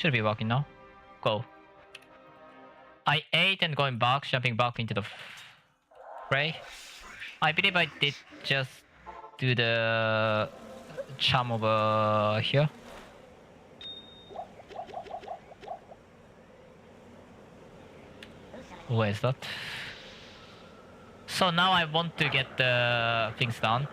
Should be working now. Go. I ate and going back, jumping back into the fray. I believe I did just do the charm over here. Where is that? So now I want to get the things done.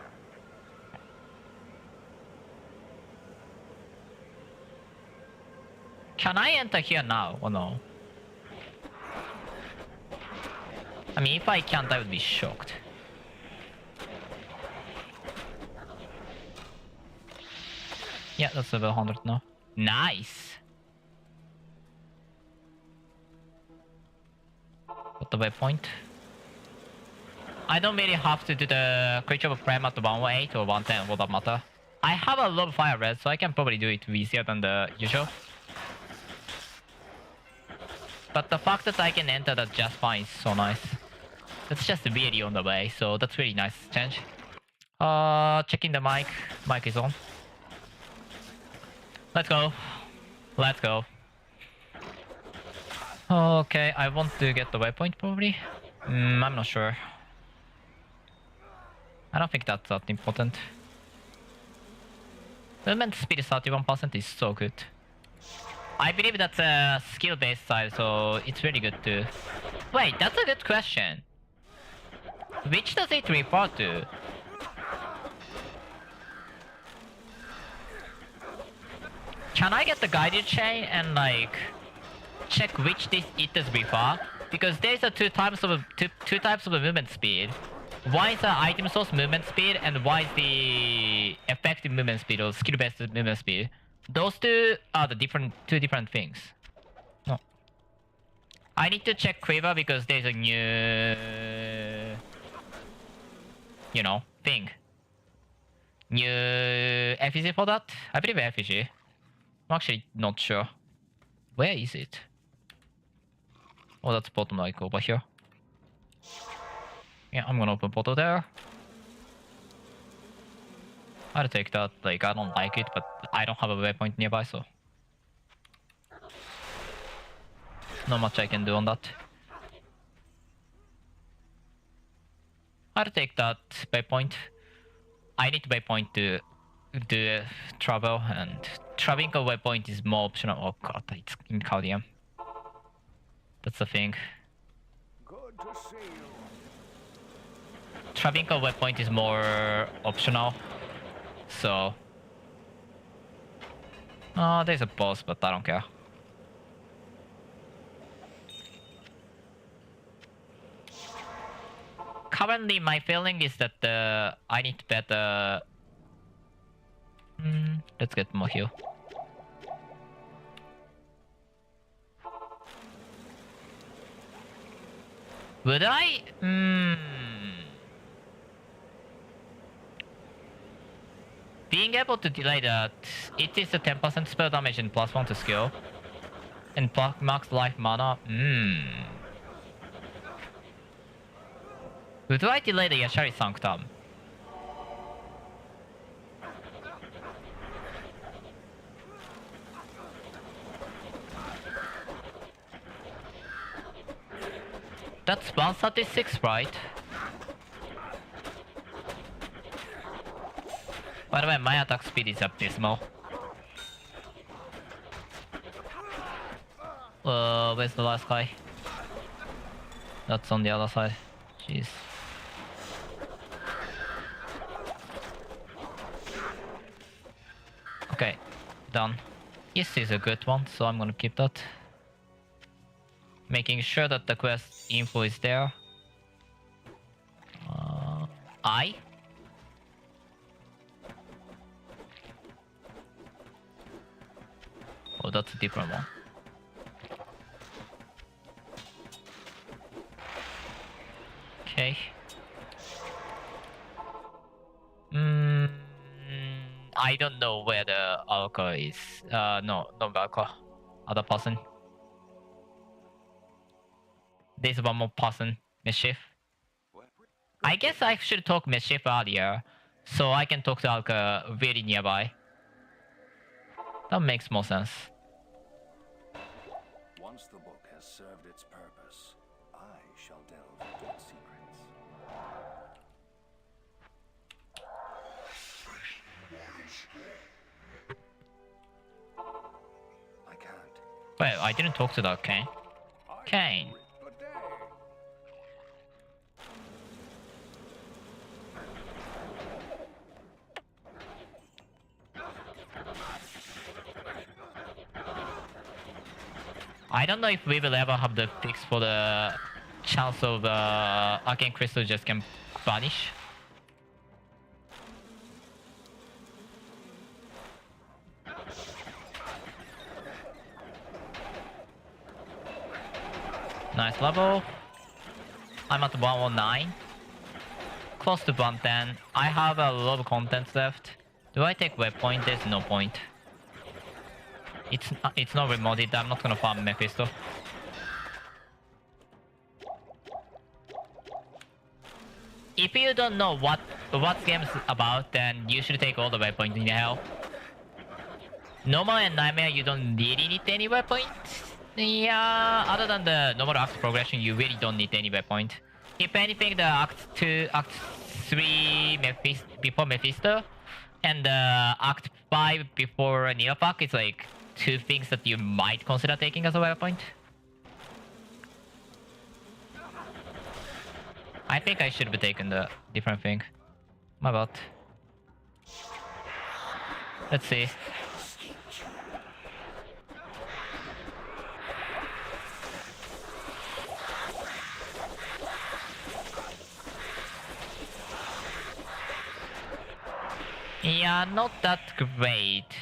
Can I enter here now or no? I mean, if I can't, I would be shocked. Yeah, that's level 100 now. Nice! Got the waypoint. I don't really have to do the creature of frame at 108 or 110 for that matter. I have a lot of fire red, so I can probably do it easier than the usual. But the fact that I can enter that just fine is so nice. That's just really on the way, so that's really nice change. Checking the mic. Mic is on. Let's go. Let's go. Okay, I want to get the waypoint probably. I'm not sure. I don't think that's that important. Movement speed 31% is so good. I believe that's a skill-based side, so it's really good too. Wait, that's a good question. Which does it refer to? Can I get the guided chain and like check which it does refer? Because there's a two types of movement speed. One is the item source movement speed, and one is the effective movement speed or skill-based movement speed. Those two are the two different things. No. I need to check Quiver because there's a new, you know, thing. New effigy for that? I believe effigy. I'm actually not sure. Where is it? Oh, that's bottom like over here. Yeah, I'm gonna open portal there. I'll take that. Like, I don't like it, but I don't have a waypoint nearby, so not much I can do on that. I'll take that waypoint. I need waypoint to do travel, and traveling a waypoint is more optional. Oh god, it's in Caldium. That's the thing. Good to see you. Traveling a waypoint is more optional. So, there's a boss, but I don't care. Currently, my feeling is that I need better. Let's get more heal. Would I? Being able to delay that, it is a 10% spell damage and +1 to skill. And max life mana. Would I delay the Yashari Sanctum? That's 136, right? By the way, my attack speed is abysmal. Where's the last guy? That's on the other side. Jeez. Okay, done. This is a good one, so I'm gonna keep that. Making sure that the quest info is there. Oh, that's a different one. Okay. I don't know where the alcohol is. No, not alcohol. Other person. There's one more person. Mischief. I guess I should talk Mischief earlier, so I can talk to Alka really nearby. That makes more sense. Once the book has served its purpose, I shall delve into its secrets. I can't. Wait, I didn't talk to that Kane. Kane. A day. I don't know if we will ever have the fix for the chance of Arcane Crystal just can vanish. Nice level. I'm at 109. Close to 110. I have a lot of contents left. Do I take waypoint? There's no point. It's not remoted. I'm not gonna farm Mephisto. If you don't know what game's about, then you should take all the waypoints in hell. Normal and Nightmare, you don't really need any waypoints. Yeah, other than the normal act progression, you really don't need any waypoint. If anything, the Act 2, Act 3 before Mephisto, and Act 5 before Neophark is like 2 things that you might consider taking as a waypoint. I think I should have taken the different thing. My bad. Let's see. Yeah, not that great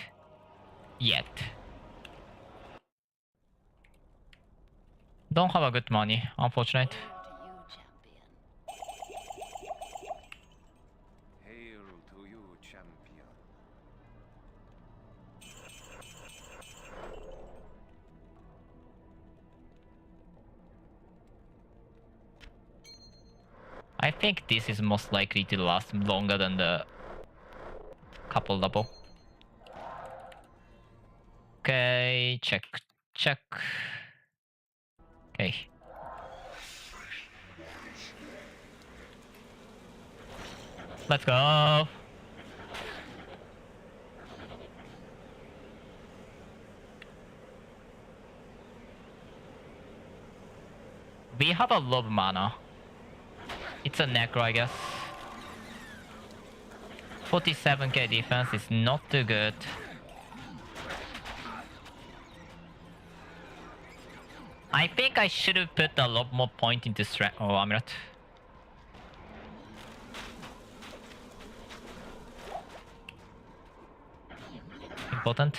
yet. Don't have a good money, unfortunate. Hail to you, champion. I think this is most likely to last longer than the couple double. Okay, check. Okay. Let's go. We have a lot of mana. It's a necro, I guess. 47k defense is not too good. I think I should have put a lot more point into strength. Oh, Amulet. Important.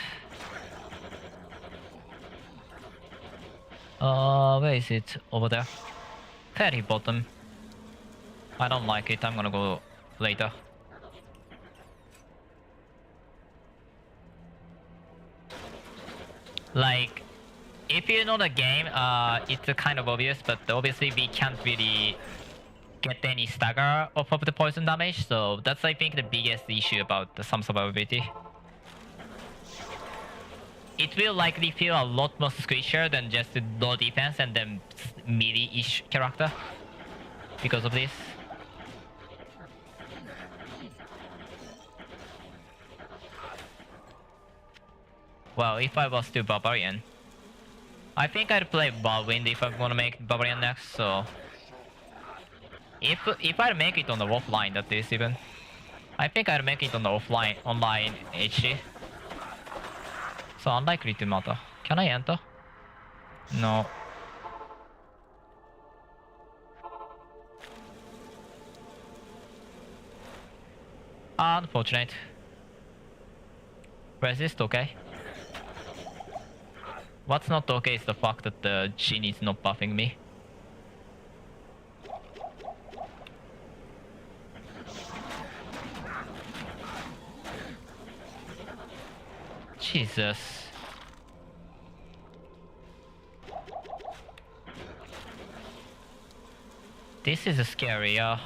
Where is it? Over there. Very bottom. I don't like it. I'm gonna go later. Like, if you know the game, it's kind of obvious, but obviously we can't really get any stagger off of the poison damage, so that's I think the biggest issue about some survivability. It will likely feel a lot more squishier than just low defense and then melee-ish character because of this. Well, if I was still Barbarian, I think I'd play Barwind if I'm gonna make Barbarian next, so... If I make it on the offline, that is even. I think I'll make it on the online HG. So unlikely to matter. Can I enter? No. Unfortunate. Resist, okay. What's not okay is the fact that the genie is not buffing me. Jesus. This is scary, yeah.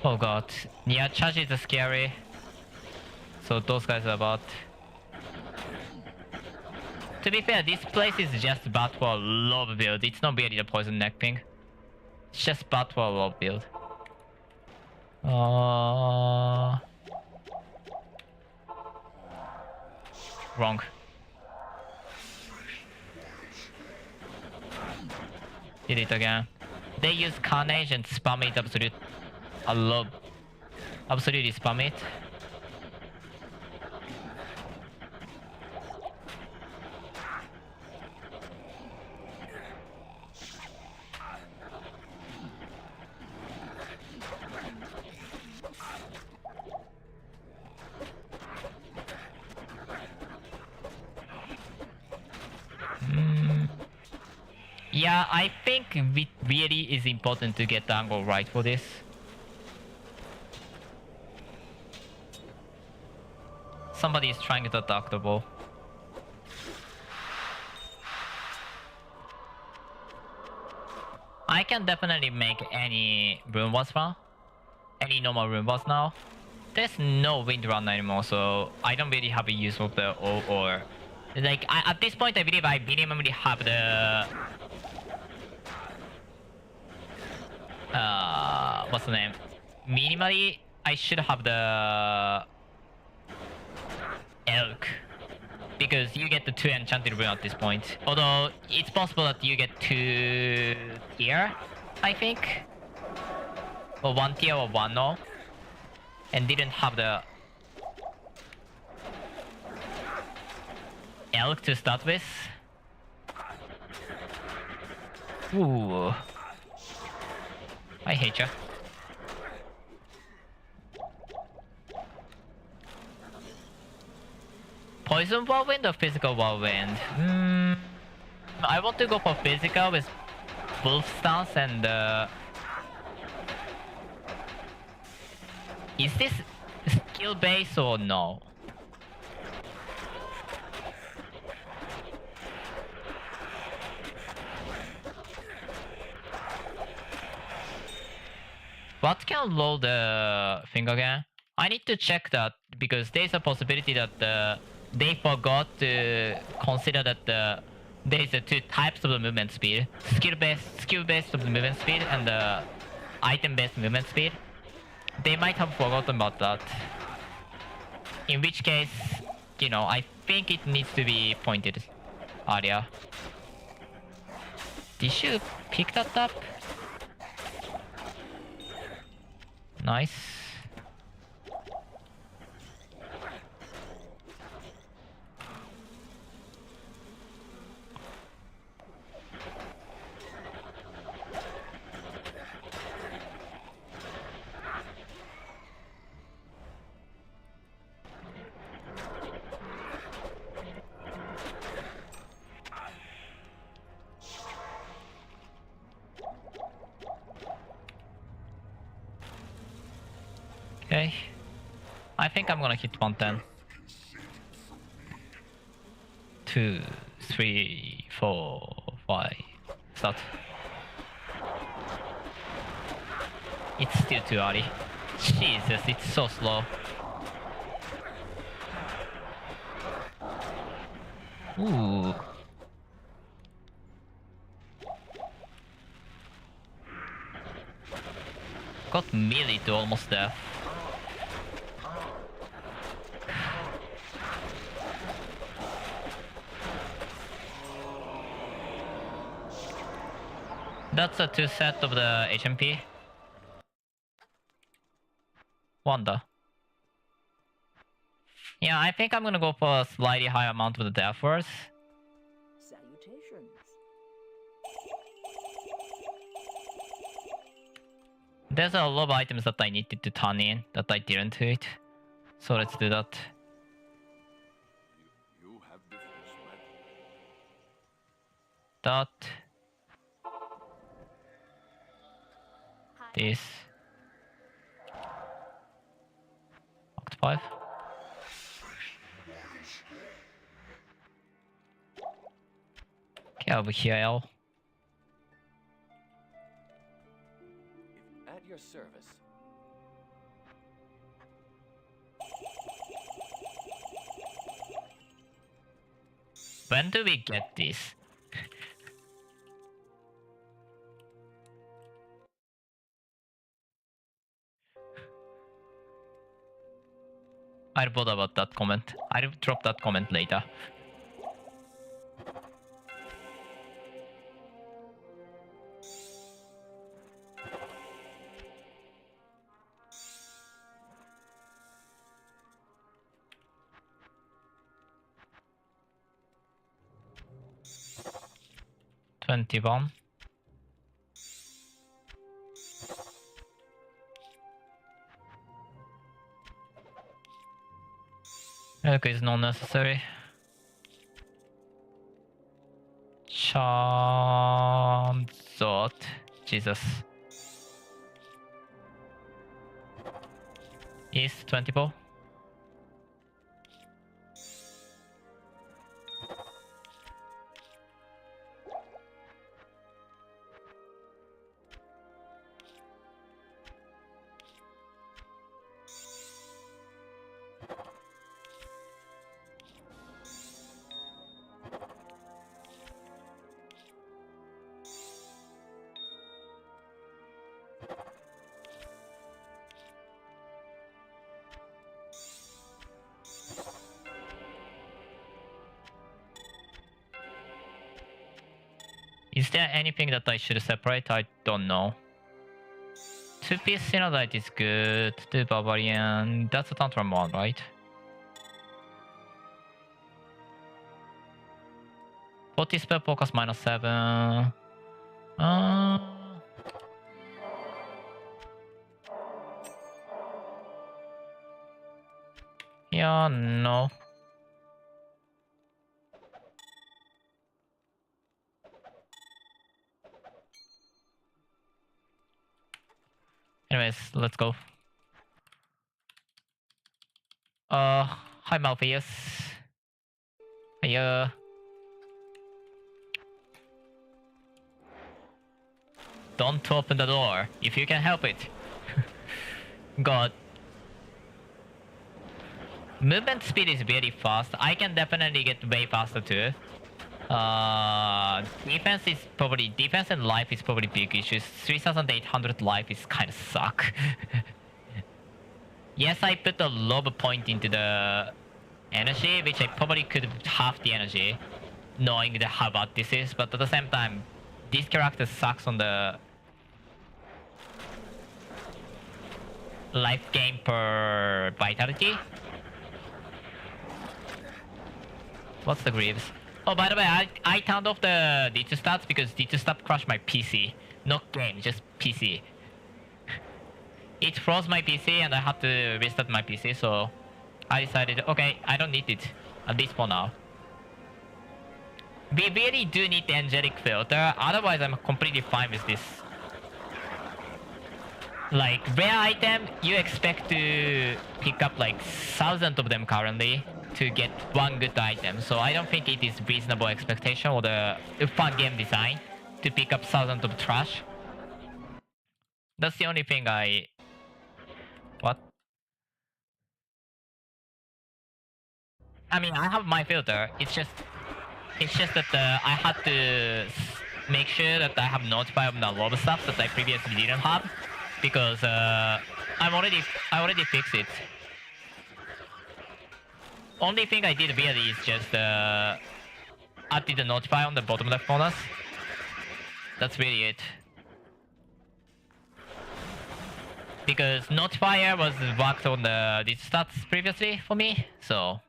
Oh god. Yeah, charge is scary. So those guys are bad. To be fair, this place is just bad for low build. It's not really the poison neck ping. It's just bad for low build. Wrong. Did it again. They use Carnage and spam it a lot. Absolutely spam it. Yeah, I think it really is important to get the angle right for this. Somebody is trying to attack the ball. I can definitely make any room boss now. Any normal room boss now. There's no wind run anymore, so I don't really have a use of the or like at this point I believe I minimally have the what's the name? Minimally I should have the elk. Because you get the 2 enchanted rune at this point. Although it's possible that you get 2 tier, I think. Or 1 tier or 1 no. And didn't have the elk to start with. Ooh. I hate ya. Poison whirlwind or physical whirlwind? I want to go for physical with wolf stance and is this skill base or no? What can load the thing again? I need to check that because there's a possibility that they forgot to consider that there's 2 types of the movement speed: skill based of the movement speed and item based movement speed. They might have forgotten about that. In which case, you know, I think it needs to be pointed earlier. Did you pick that up? Nice. Okay. I think I'm gonna hit 110. 2, 3, 4, 5. Start. It's still too early. Jesus, it's so slow. Ooh. Got melee to almost death. That's a 2 set of the HMP. Wanda. Yeah, I think I'm gonna go for a slightly higher amount of the death force. Salutations. There's a lot of items that I needed to turn in that I didn't do it. So let's do that. You have different sweat. That. This. Act 5. Okay, over here, L. At your service. When do we get this? I'll bother about that comment. I'll drop that comment later. $21. Milk is not necessary. Chamzot. Jesus. Is 24. Is there anything that I should separate? I don't know. 2-piece Synodite is good. 2 Barbarian. That's a Tantrum one, right? 40 spell focus -7. Yeah, no. Anyways, let's go. Hi Malpheus. Hiya. Don't open the door if you can help it. God. Movement speed is very fast. I can definitely get way faster too. Defense and life is probably big issues. 3,800 life is kind of suck. Yes, I put a lob point into the energy, which I probably could half the energy, knowing how bad this is. But at the same time, this character sucks on the life gain per vitality. What's the Greaves? Oh, by the way, I turned off the D2 stats because D2 stat crashed my PC. Not game, just PC. It froze my PC and I had to restart my PC, so I decided, okay, I don't need it, at least for now. We really do need the angelic filter, otherwise I'm completely fine with this. Like, rare item, you expect to pick up like thousands of them currently to get one good item. So I don't think it is reasonable expectation or the fun game design to pick up thousands of trash. That's the only thing I... What? I mean, I have my filter. It's just that I had to make sure that I have notified of the lob stuff that I previously didn't have, because I already fixed it. Only thing I did really is just added the notify on the bottom left corner. That's really it. Because notifier was worked on these stats previously for me, so.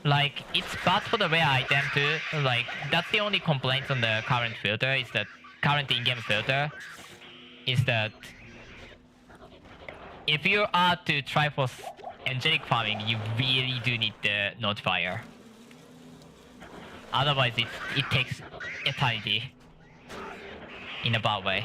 Like, it's bad for the rare item too. Like, that's the only complaint on the current filter, is that current in-game filter is that if you are to try for angelic farming, you really do need the notifier. Otherwise, it takes eternity in a bad way.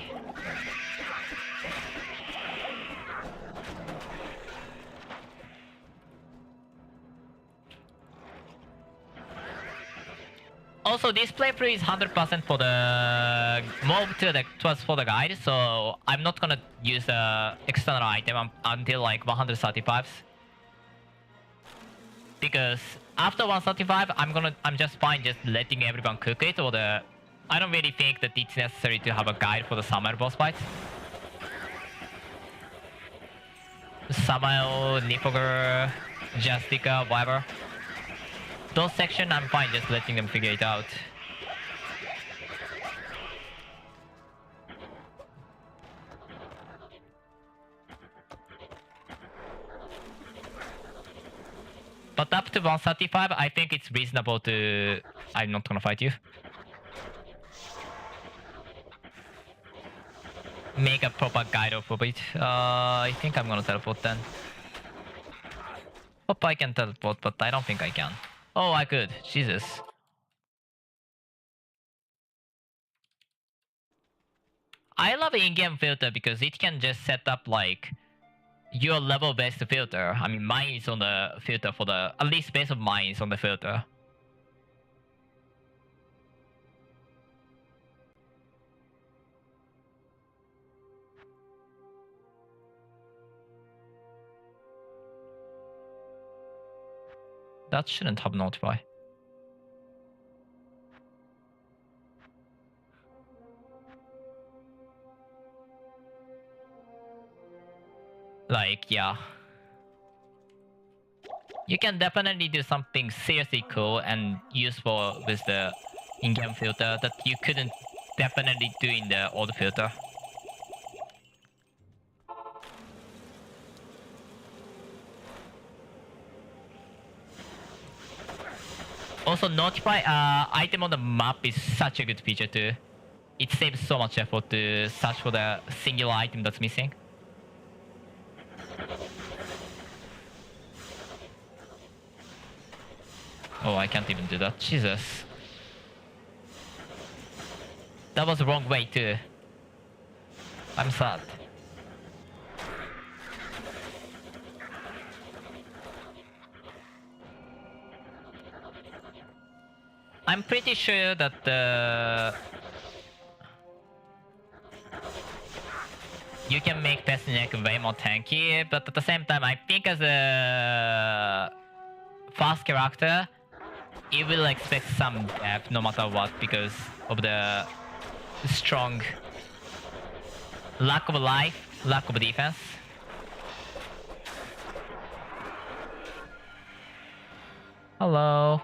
Also, this playthrough is 100% for the move towards for the guide, so I'm not gonna use the external item until like 135s. Because after 135, I'm just fine just letting everyone cook it, or I don't really think that it's necessary to have a guide for the Samael boss fights. Samael, Nifogger, Justica, whatever. Those sections I'm fine just letting them figure it out. But up to 135, I think it's reasonable to... I'm not gonna fight you. Make a proper guide of it. I think I'm gonna teleport then. Hope I can teleport, but I don't think I can. Oh, I could. Jesus. I love in-game filter because it can just set up like your level-based filter. I mean, mine is on the filter for the... At least base of mine is on the filter. That shouldn't have notify. Like, yeah. You can definitely do something seriously cool and useful with the in-game filter that you couldn't definitely do in the old filter. Also, notify item on the map is such a good feature too. It saves so much effort to search for the singular item that's missing. Oh, I can't even do that. Jesus. That was the wrong way too. I'm sad. I'm pretty sure that you can make pestinec way more tanky, but at the same time, I think as a fast character, it will expect some depth no matter what because of the strong lack of life, lack of defense. Hello.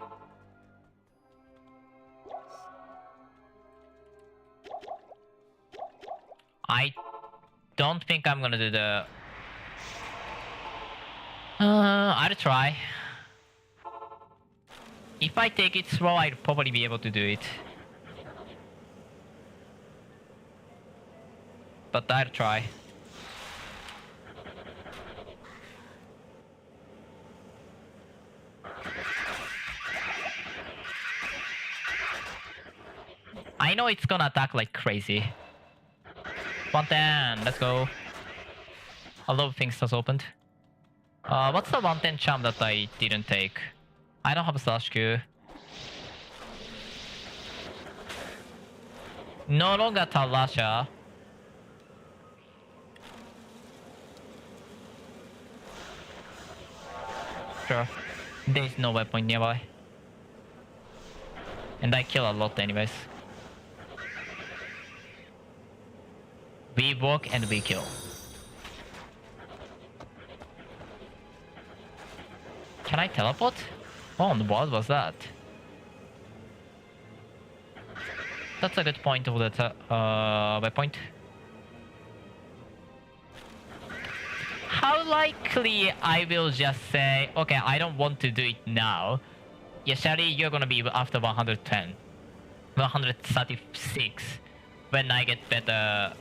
I don't think I'm gonna do the... I'll try. If I take it slow, I'll probably be able to do it. But I'll try. I know it's gonna attack like crazy. 110, let's go. A lot of things just opened. What's the 110 charm that I didn't take? I don't have a slash Q. No longer Talasha. Sure. There's no weapon nearby. And I kill a lot anyways. We walk and we kill. Can I teleport? Oh, what was that? That's a good point of the waypoint. How likely I will just say, okay, I don't want to do it now. Yeah, Shari, you're gonna be after 110. 136. When I get better...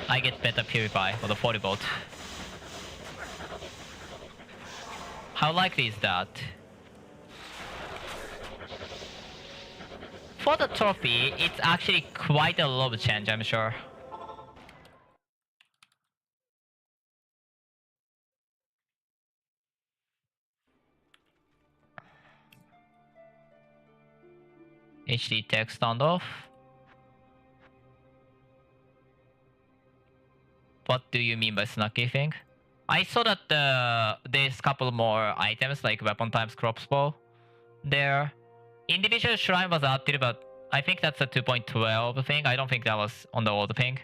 I get better purify for the 40 volt. How likely is that? For the trophy, it's actually quite a lot of change, I'm sure. HD text standoff. What do you mean by snacky thing? I saw that there's couple more items like weapon times crossbow there. Individual shrine was out there, but I think that's a 2.12 thing. I don't think that was on the old thing.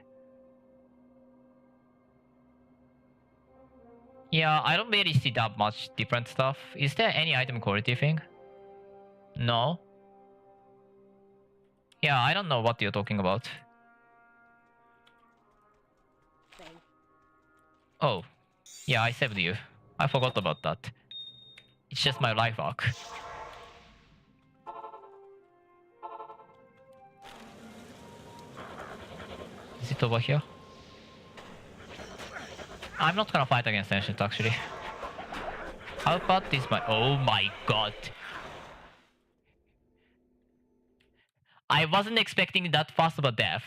Yeah, I don't really see that much different stuff. Is there any item quality thing? No. Yeah, I don't know what you're talking about. Thank Oh. Yeah, I saved you. I forgot about that. It's just my life arc. Is it over here? I'm not gonna fight against ancient actually. How about this my— oh my god. I wasn't expecting that fast of a death.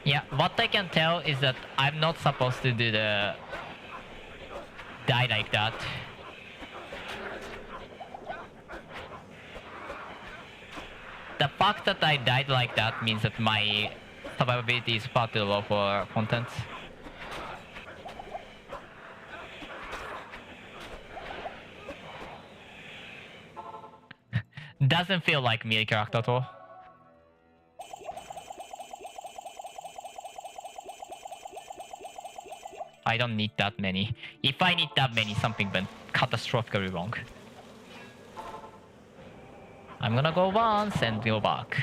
Yeah, what I can tell is that I'm not supposed to do the die like that. The fact that I died like that means that my survivability is far too low for content. Doesn't feel like me character at all. I don't need that many. If I need that many, something went catastrophically wrong. I'm gonna go once and go back.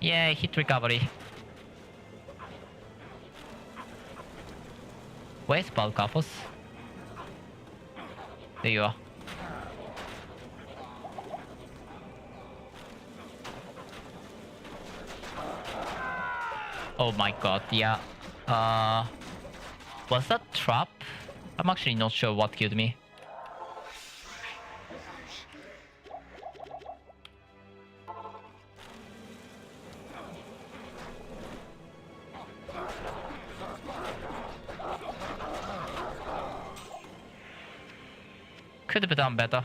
Yeah, hit recovery. Where's Balkafos? There you are. Oh my god, yeah. Was that trap? I'm actually not sure what killed me. Could have done better.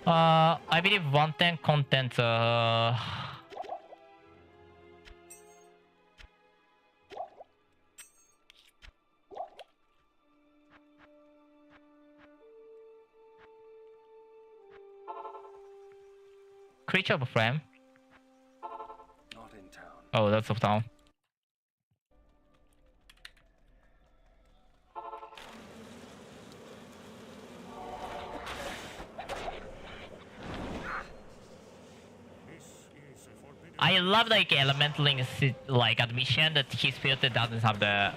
I believe 110 content, creature of frame. Not in town. Oh, that's of town. I love like Elementaling's like admission that his filter doesn't have the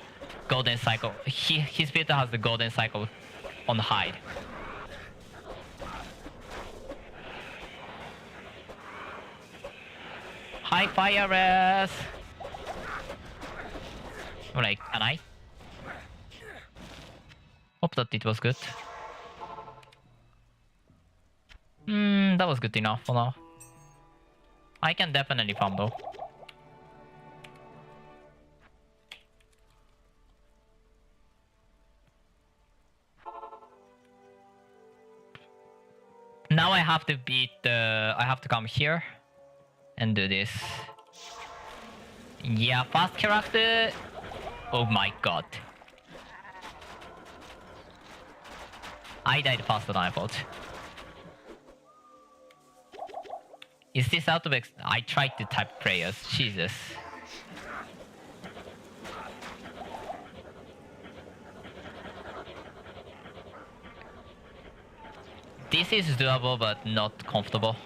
golden cycle. His filter has the golden cycle on hide. High fire res. I'm like, can I? Hope that it was good. That was good enough for now. I can definitely farm though. Now I have to beat the... I have to come here and do this. Yeah, fast character. Oh my god. I died faster than I thought. Is this out of I tried to type prayers. Jesus. This is doable but not comfortable.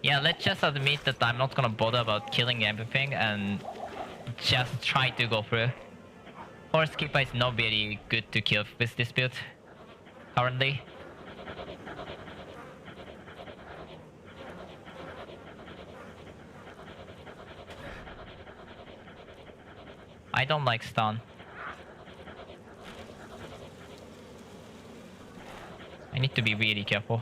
Yeah, let's just admit that I'm not gonna bother about killing everything and just try to go through. Forest Keeper is not very good to kill with this build currently. I don't like stun. I need to be really careful.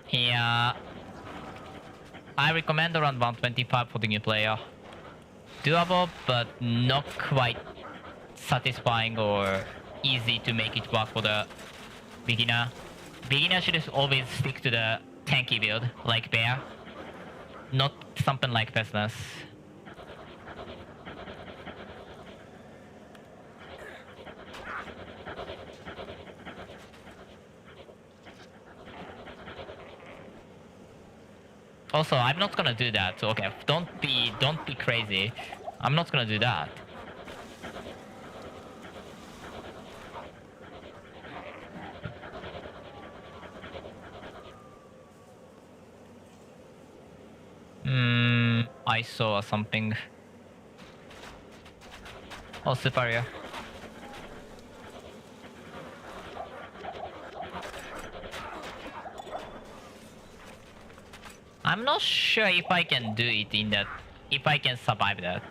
Yeah, I recommend around 125 for the new player. Doable, but not quite satisfying or easy to make it work for the beginner. Beginner should always stick to the tanky build, like Bear. Not something like pestilence. Also, I'm not gonna do that. So, okay, don't be crazy. I'm not gonna do that. I saw something. Oh, superior. I'm not sure if I can do it in that, if I can survive that.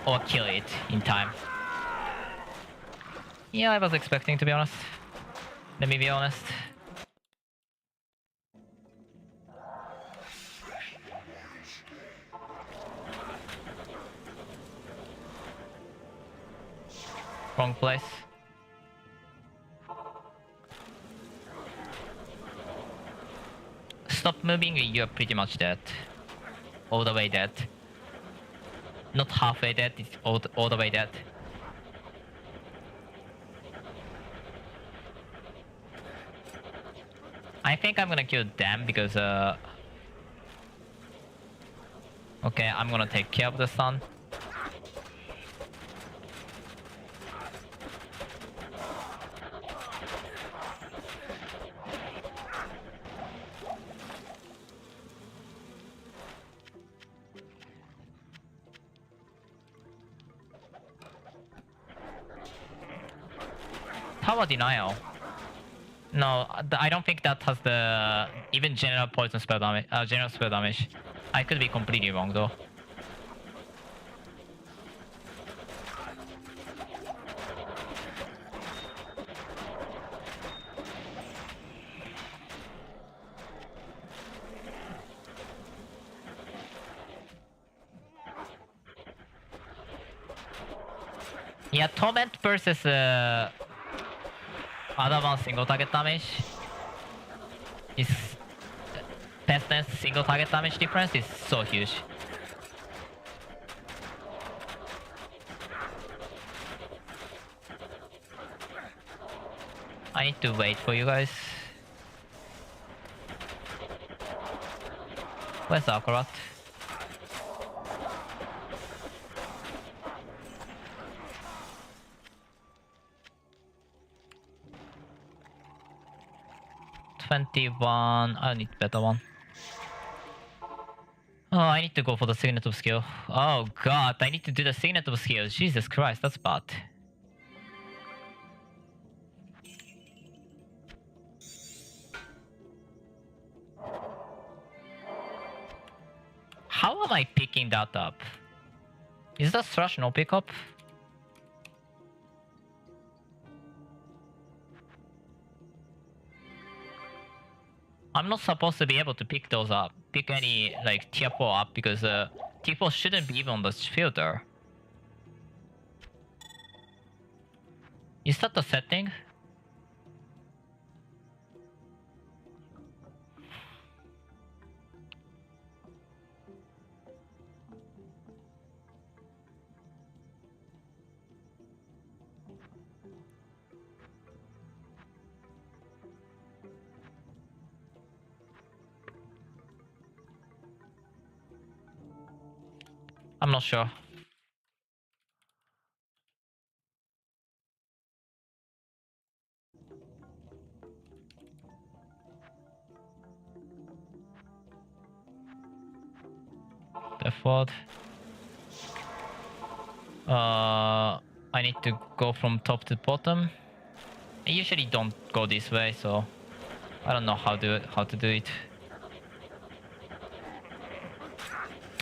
Or kill it in time. Yeah, I was expecting, to be honest. Let me be honest. Wrong place. Stop moving, you're pretty much dead. All the way dead. Not halfway dead, it's all the way dead. I think I'm gonna kill them because okay, I'm gonna take care of the sun. Tower denial. No, I don't think that has the even general poison spell damage. General spell damage. I could be completely wrong though. Yeah, torment versus other one single target damage is pestilence single target damage difference is so huge. I need to wait for you guys. Where's Akarat? I need better one. Oh, I need to go for the signet of skill. Oh god, I need to do the signet of skill. Jesus Christ, that's bad. How am I picking that up? Is that Thrush no pickup? I'm not supposed to be able to pick those up. Pick any, like, tier 4 up because tier 4 shouldn't be even on the filter. Is that the setting? I'm not sure. Default. I need to go from top to bottom. I usually don't go this way, so I don't know how to do it.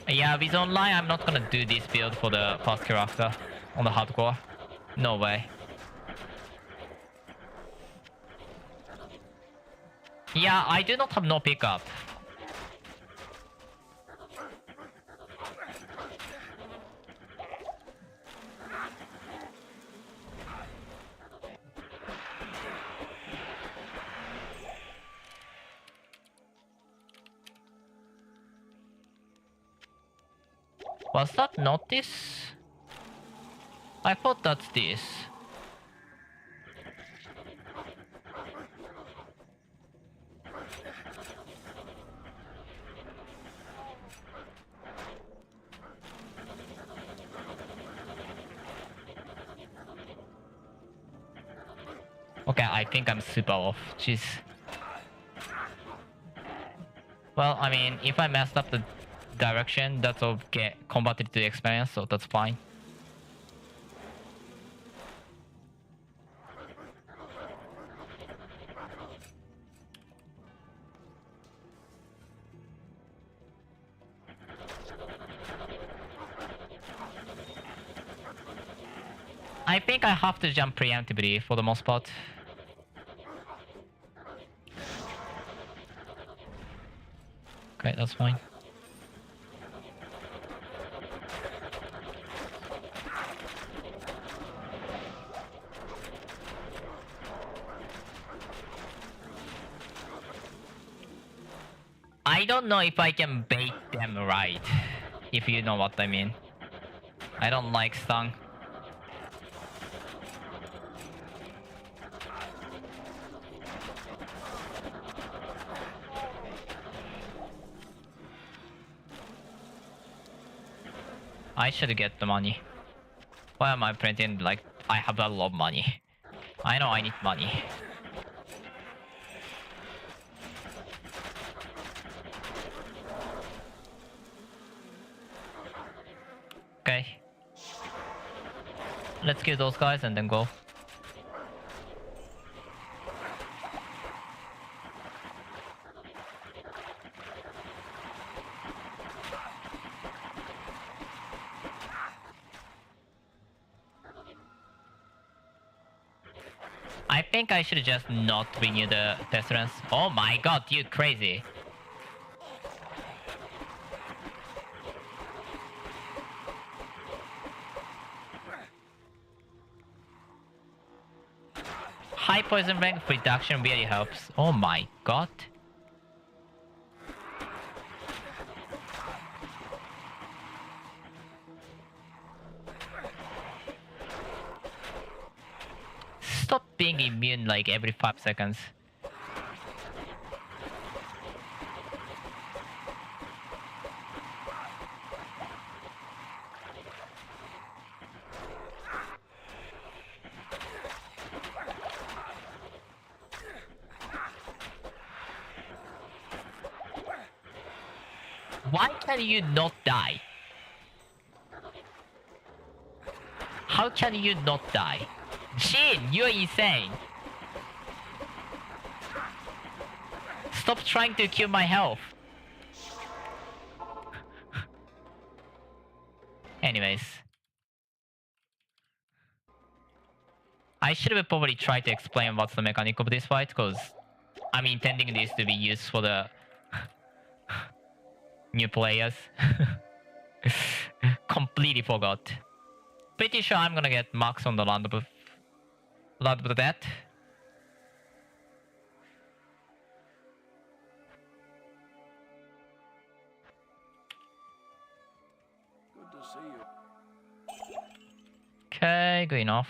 Yeah, with online, I'm not gonna do this build for the fast character on the hardcore. No way. Yeah, I do not have no pickup. Was that not this? I thought that's this. Okay, I think I'm super off. Jeez. Well, I mean, if I messed up the direction, that's all get converted to experience, so that's fine. I think I have to jump preemptively for the most part. Okay, that's fine. I don't know if I can bait them right, if you know what I mean. I don't like stun. I should get the money. Why am I pretending like I have a lot of money? I know I need money. Okay. Let's kill those guys and then go. I think I should just not renew the pestilence. Oh my god, you crazy. High poison rank reduction really helps. Oh my god. Stop being immune like every 5 seconds. Why can you not die? How can you not die? Shin, you're insane. Stop trying to kill my health. Anyways. I should have probably tried to explain what's the mechanic of this fight, because I'm intending this to be used for the new players. Completely forgot. Pretty sure I'm gonna get max on the land of that. Good to see you. Okay, good enough.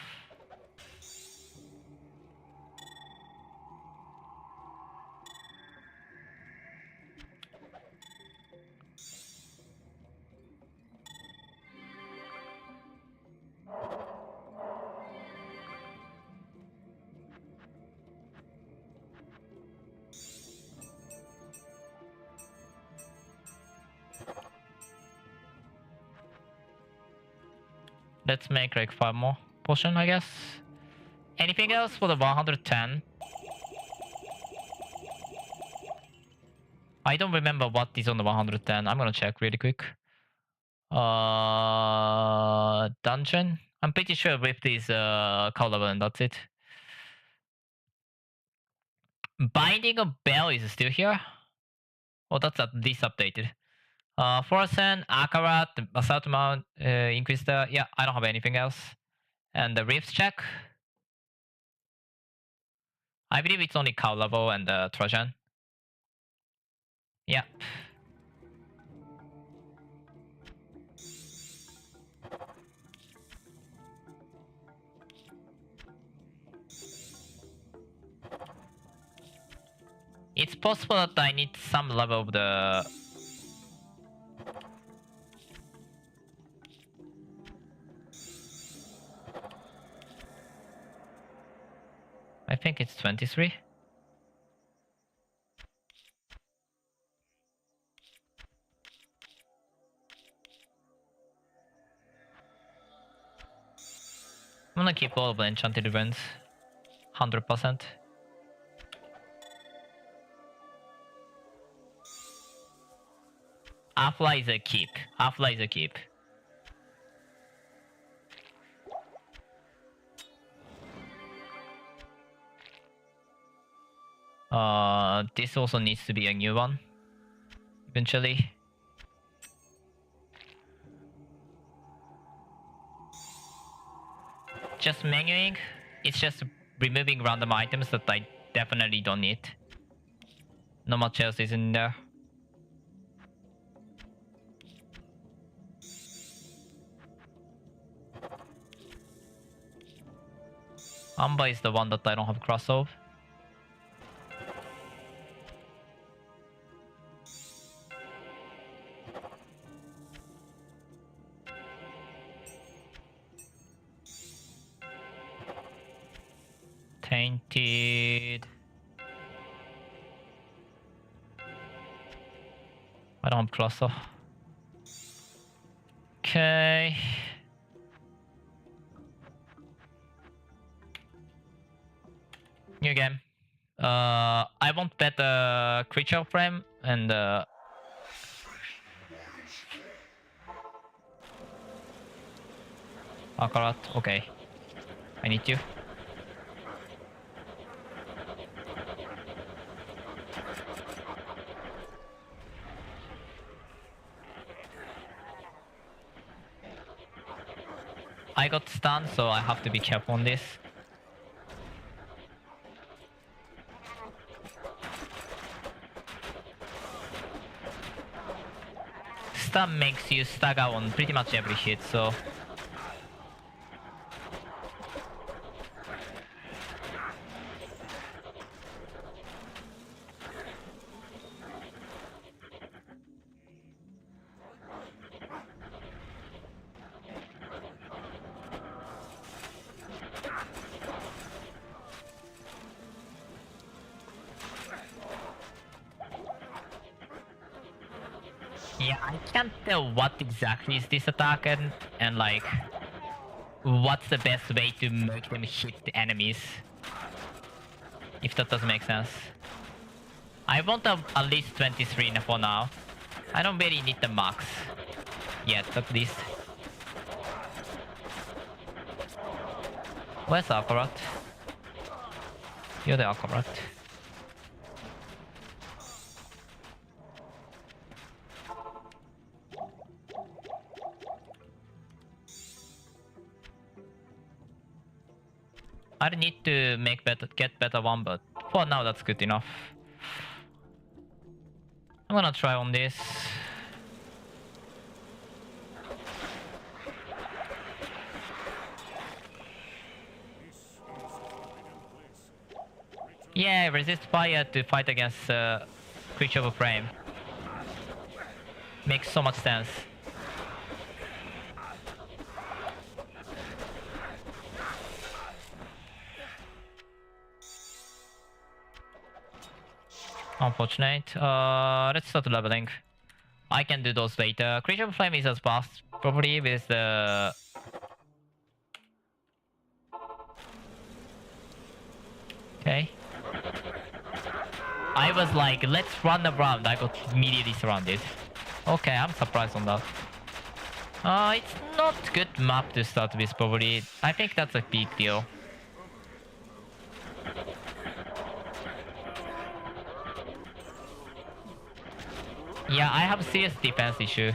Let's make like 5 more potion, I guess. Anything else for the 110? I don't remember what is on the 110. I'm gonna check really quick. Dungeon. I'm pretty sure Rift is colorable and that's it. Binding of Bell is still here. Oh, that's this updated. Forsen, Akarat, Assault Mount, Inquisitor. Yeah, I don't have anything else. And the Rifts check. I believe it's only cow level and Trojan. Yeah. It's possible that I need some level of the... I think it's 23. I'm gonna keep all of the enchanted events. 100%. Afla is a keep. Afla is a keep. This also needs to be a new one. Eventually. Just menuing. It's just removing random items that I definitely don't need. Not much else is in there. Amba is the one that I don't have crossover. Tainted. I don't have crossover. Okay. New game. I want better creature frame and Akarat, okay. I need you. I got stunned, so I have to be careful on this. Stun makes you stagger on pretty much every hit, so... Yeah, I can't tell what exactly is this attack and like what's the best way to make them hit the enemies. If that doesn't make sense. I want at least 23 for now. I don't really need the max yet, at least. Where's Akarat? You're the Akarat. I need to get better one, but for now that's good enough. I'm gonna try on this. Yeah, resist fire to fight against creature of a frame. Makes so much sense. Unfortunate. Let's start leveling. I can do those later. Creature of Flame is as fast, probably with the Okay. I was like, let's run around. I got immediately surrounded. Okay, I'm surprised on that. It's not good map to start with, probably. I think that's a big deal. Yeah, I have serious defense issue.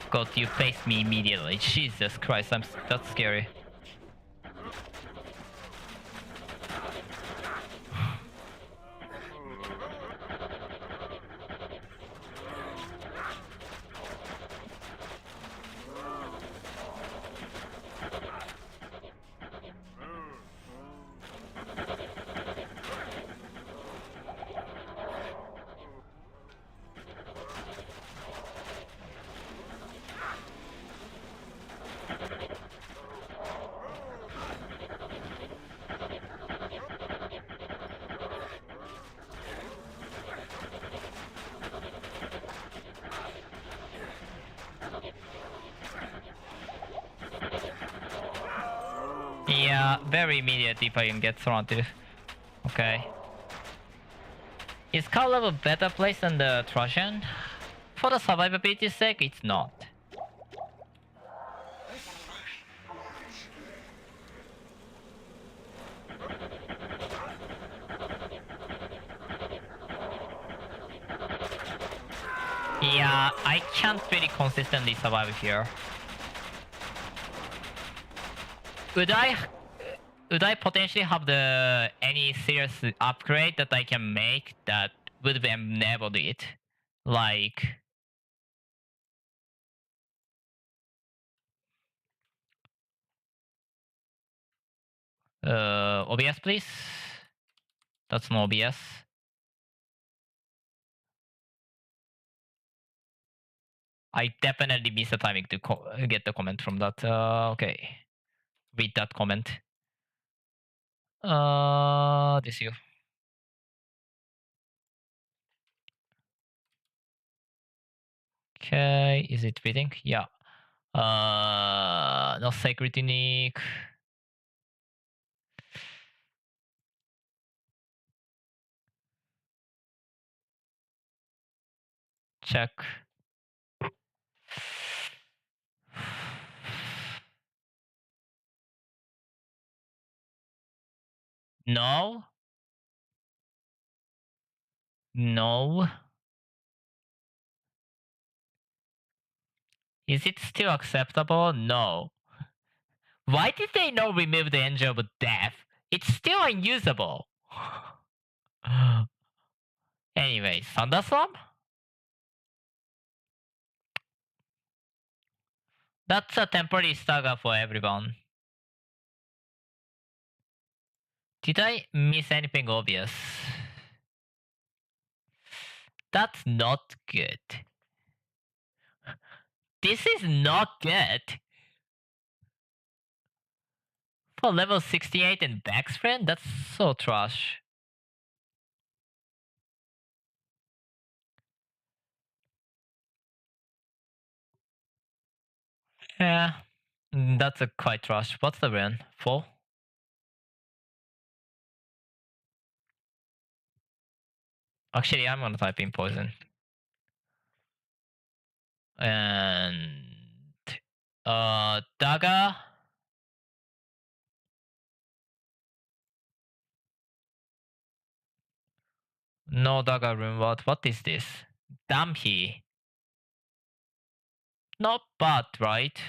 God, you faced me immediately. Jesus Christ, that's scary. Yeah, very immediate if I can get surrounded. Okay. Is car level better place than the Trojans? For the survivability sake, it's not. Yeah, I can't really consistently survive here. Would I potentially have the any serious upgrade that I can make that would enable it? Like OBS please? That's no OBS. I definitely missed the timing to get the comment from that. Okay. Read that comment. This you. Okay, is it reading? Yeah. No security nick. Check. No. No. Is it still acceptable? No. Why did they not remove the engine of death? It's still unusable. Anyway, thunderstorm? That's a temporary stagger for everyone. Did I miss anything obvious? That's not good. This is not good. For level 68 and backspin? That's so trash. Yeah, that's a quite trash. What's the run? 4? Actually, I'm gonna type in poison. And dagger. No dagger rune. What is this? Damhi. Not bad, right?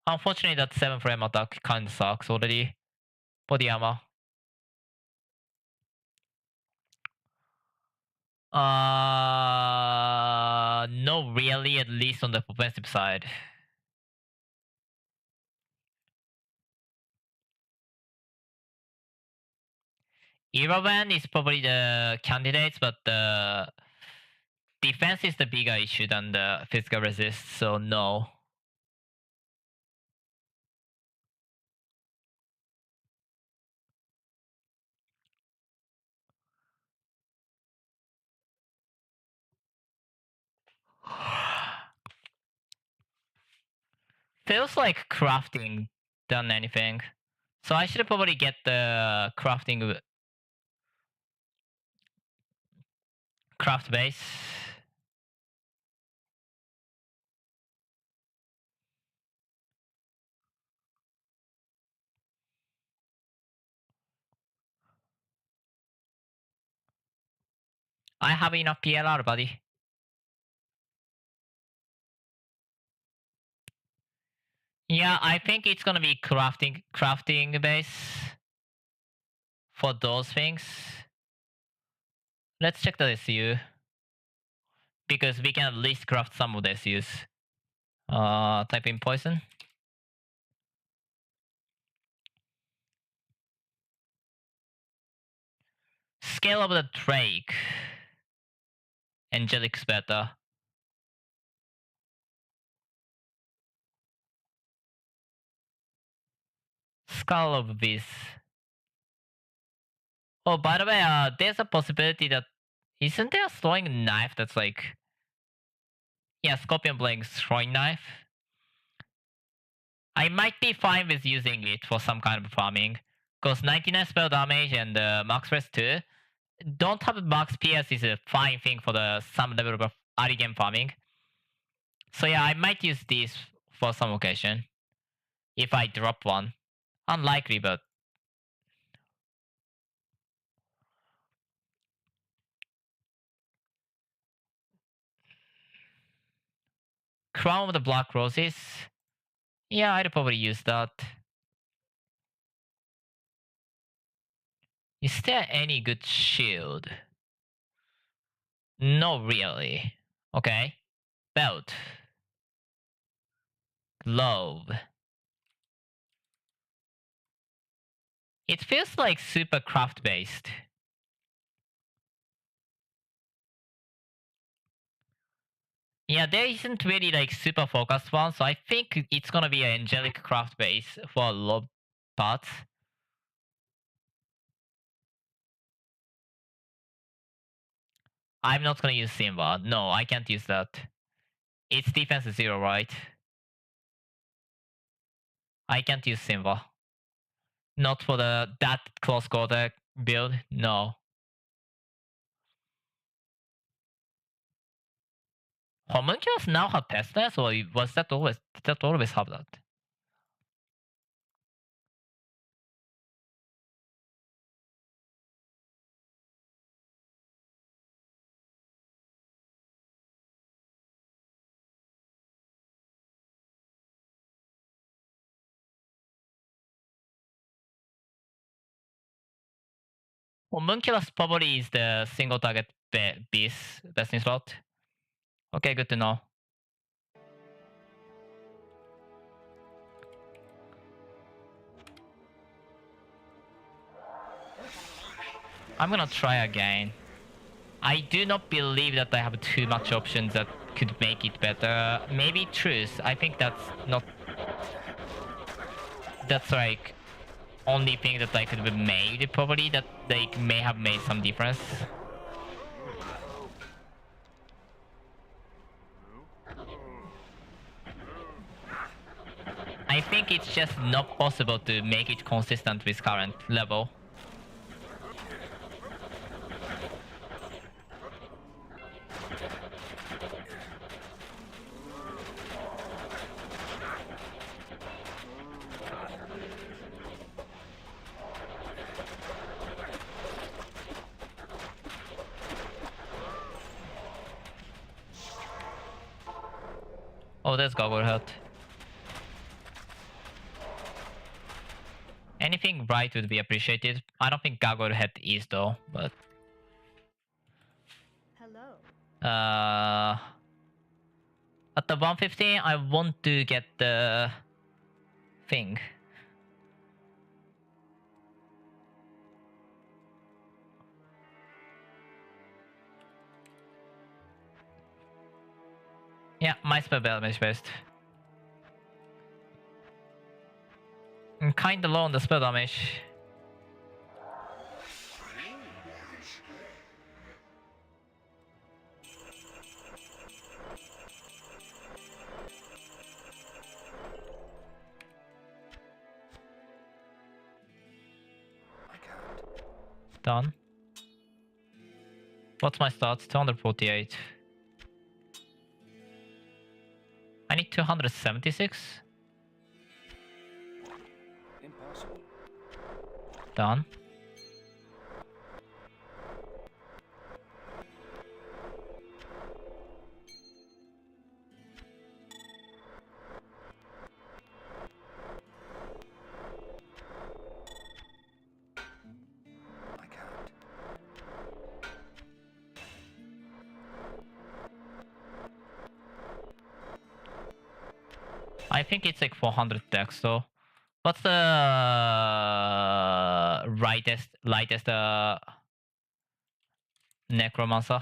Unfortunately, that 7 frame attack kinda sucks already. Body armor. No really, at least on the offensive side. Iravan is probably the candidates, but the defense is the bigger issue than the physical resist, so no. Feels like crafting than anything. So I should probably get the crafting craft base. I have enough PLR, buddy. Yeah, I think it's gonna be crafting base for those things. Let's check the SU. Because we can at least craft some of the SUs. Type in poison. Scale of the Drake. Angelic's better. Skull of Beast. Oh, by the way, there's a possibility that isn't there a throwing knife that's like, yeah, Scorpion Blade's throwing knife. I might be fine with using it for some kind of farming, because 99 spell damage and max rest 2. Don't have max PS is a fine thing for the some level of early game farming. So yeah, I might use this for some occasion if I drop one. Unlikely, but Crown of the Black Roses. Yeah, I'd probably use that. Is there any good shield? No, really. Okay. Belt. Glove. It feels like super craft based. Yeah, there isn't really like super focused one, so I think it's gonna be an angelic craft base for a lot of parts. I'm not gonna use Simba. No, I can't use that. Its defense is 0, right? I can't use Simba. Not for that close quarter build, no. Homunculus now have pestilence, or was that always did that always have that? Homunculus probably is the single target beast best in slot. Okay, good to know. I'm gonna try again. I do not believe that I have too much options that could make it better. Maybe truth. I think that's not. That's like only thing that I could have made. Probably that they may have made some difference. I think it's just not possible to make it consistent with current level. Oh, that's goggle head. Anything bright would be appreciated. I don't think goggle head is though, but Hello. At the 115, I want to get the thing. Yeah, my spell damage best. I'm kinda low on the spell damage. I can't. Done. What's my stats? 248. I need 276. Impossible. Done. I can't. I think it's like 400 dex though. What's the lightest necromancer?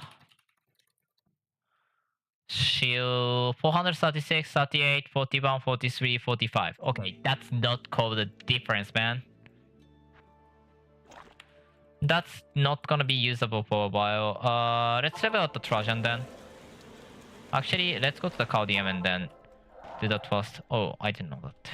Shield 436, 38, 41, 43, 45. Okay, that's not called a difference, man. That's not gonna be usable for a while. Let's level out the Trojan then. Actually, let's go to the Chaldean and then do that first. Oh, I didn't know that.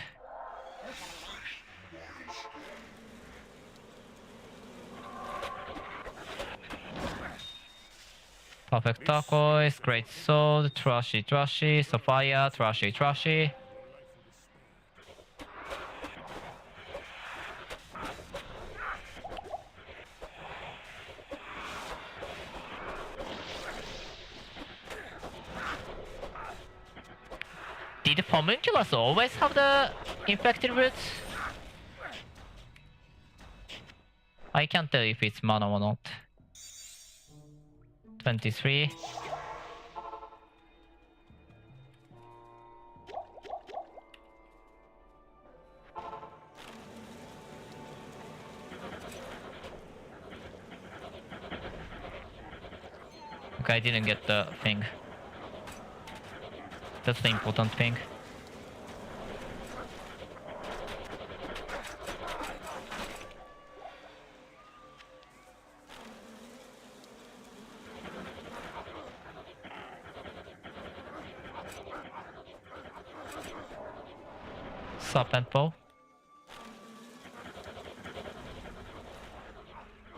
Perfect turquoise, great sword, trashy, sapphire, trashy. Did Homunculus always have the infected roots? I can't tell if it's mana or not. 23. Okay, I didn't get the thing. That's the important thing. Serpent bow.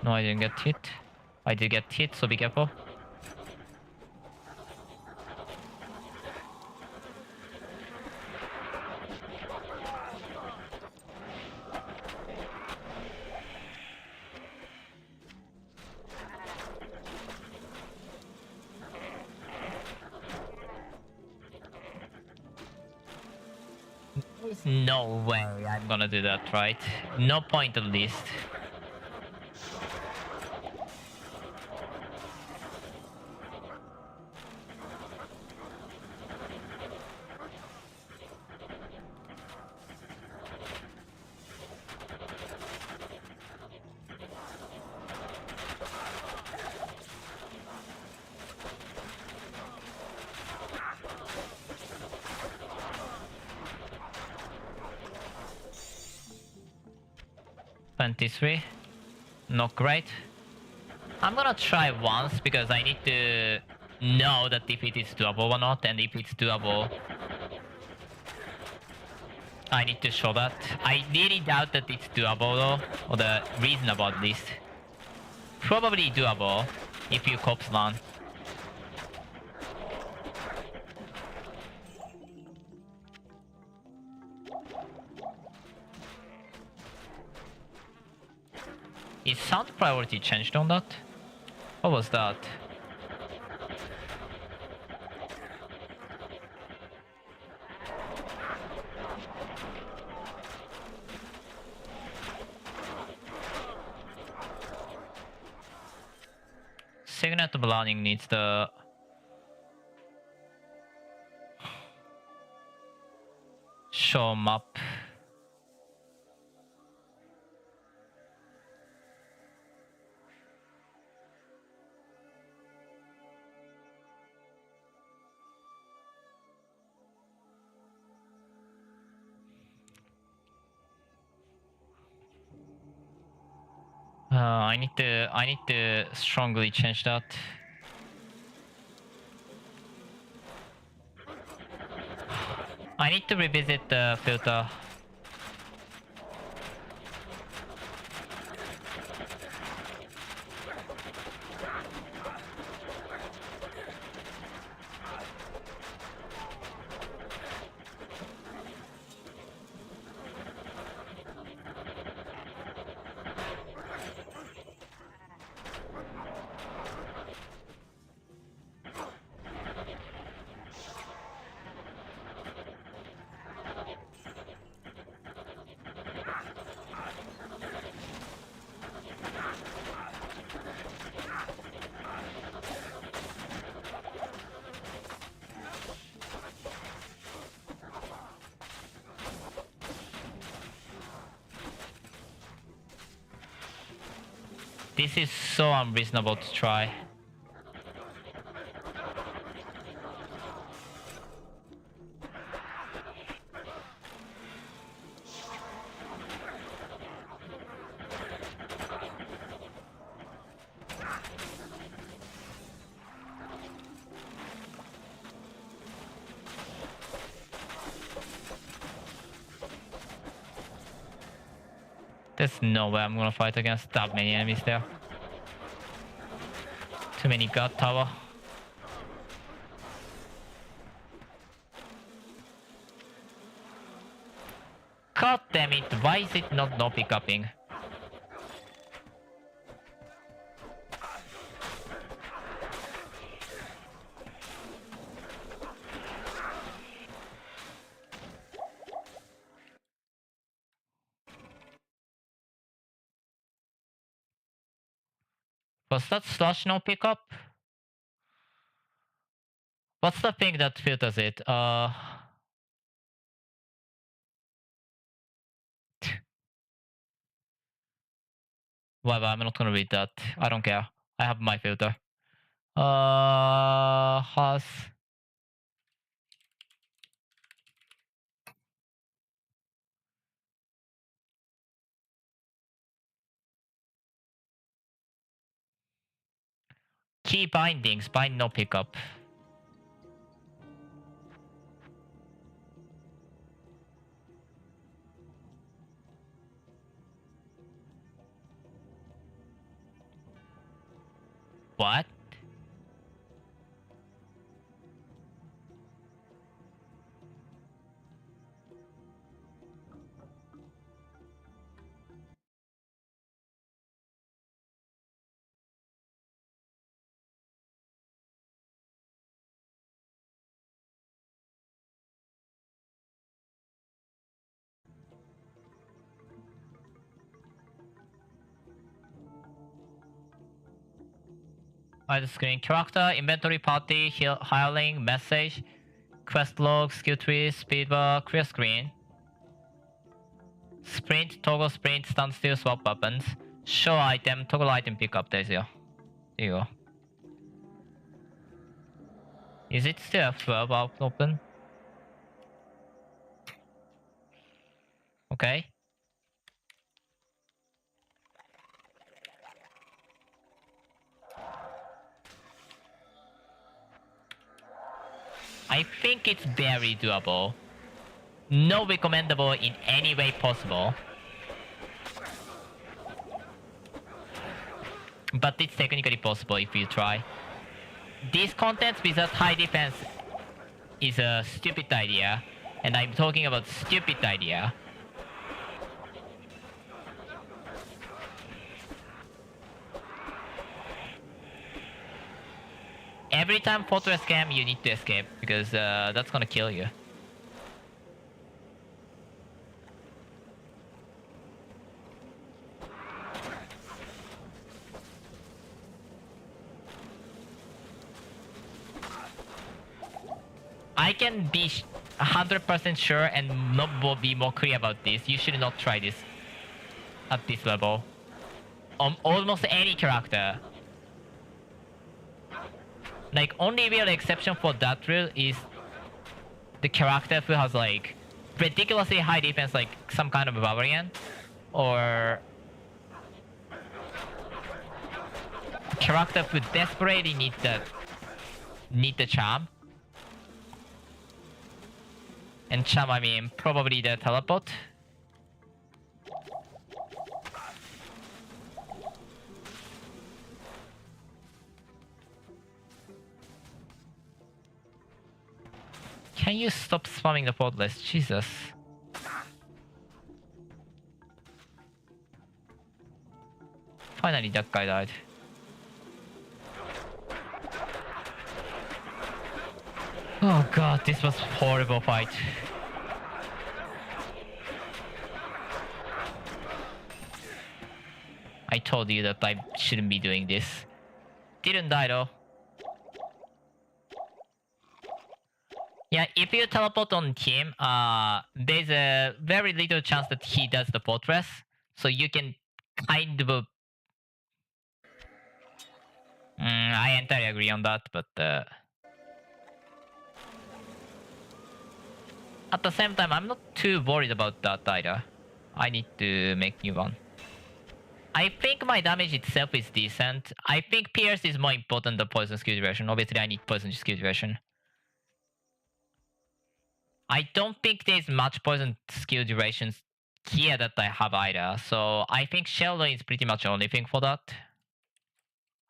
No, I didn't get hit. I did get hit, so be careful. There's no way I'm gonna do that, right? No point at least. $23. Not great. I'm gonna try once because I need to know that if it is doable or not, and if it's doable, I need to show that. I really doubt that it's doable though, or the reasonable at least. Probably doable if you corpse land. Is sound priority changed on that? What was that? Signet of Learning needs the... show map. I need to strongly change that. I need to revisit the filter. This is so unreasonable to try. There's no way I'm gonna fight against that many enemies there. Too many god tower. God damn it, why is it not no pickupping? Was that slash no pickup? What's the thing that filters it? Whatever, I'm not gonna read that. I don't care. I have my filter. Has key bindings, bind no pickup. What? Hide the screen. Character, inventory, party, hireling, message, quest log, skill trees, speedbar, clear screen. Sprint, toggle sprint, standstill, swap weapons. Show item, toggle item pickup. There you go. Is it still F12 out open? Okay. I think it's very doable. No recommendable in any way possible. But it's technically possible if you try. These contents without high defense is a stupid idea. And I'm talking about stupid idea. Every time fortress scam, you need to escape because that's gonna kill you. I can be 100% sure and not be more clear about this. You should not try this at this level. On almost any character. Like, only real exception for that rule is the character who has like ridiculously high defense, like some kind of barbarian, or character who desperately need the charm. And charm, I mean probably the teleport. Can you stop spamming the portless? Jesus. Finally that guy died. Oh god, this was horrible fight. I told you that I shouldn't be doing this. Didn't die though. Yeah, if you teleport on him, there's a very little chance that he does the fortress. So you can kind of... I entirely agree on that, but... At the same time, I'm not too worried about that either. I need to make new one. I think my damage itself is decent. I think Pierce is more important than Poison skill duration. Obviously, I need Poison skill duration. I don't think there's much Poison skill durations here that I have either. So I think Sheldon is pretty much the only thing for that.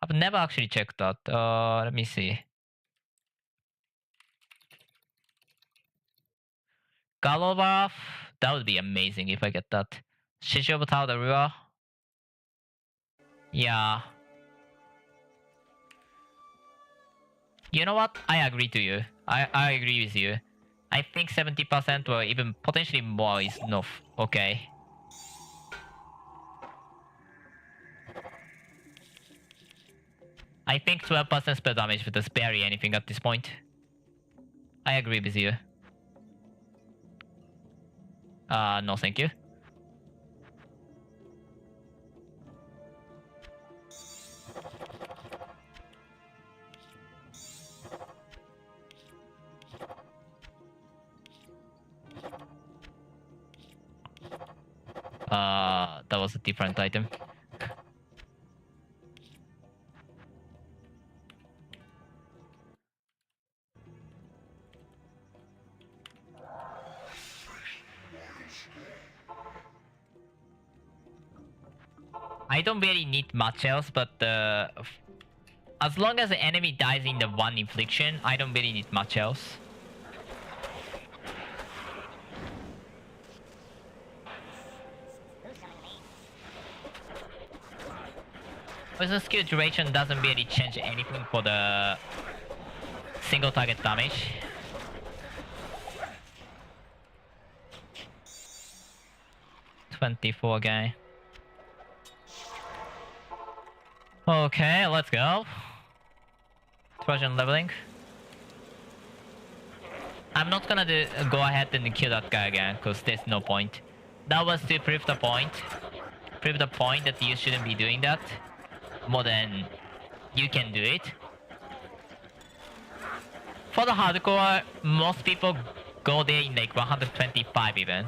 I've never actually checked that. Let me see. Galovath, that would be amazing if I get that. Shishi of Tao the Rua. Yeah. You know what? I agree to you. I agree with you. I think 70% or even potentially more is enough. Okay. I think 12% spell damage with the spare anything at this point. I agree with you. No thank you. That was a different item. I don't really need much else, but as long as the enemy dies in the one infliction, I don't really need much else. Poison skill duration doesn't really change anything for the single target damage. $24 again. Okay, let's go. Trojan leveling. I'm not gonna go ahead and kill that guy again, because there's no point. That was to prove the point. Prove the point that you shouldn't be doing that. More than you can do it. For the hardcore, most people go there in like 125 even.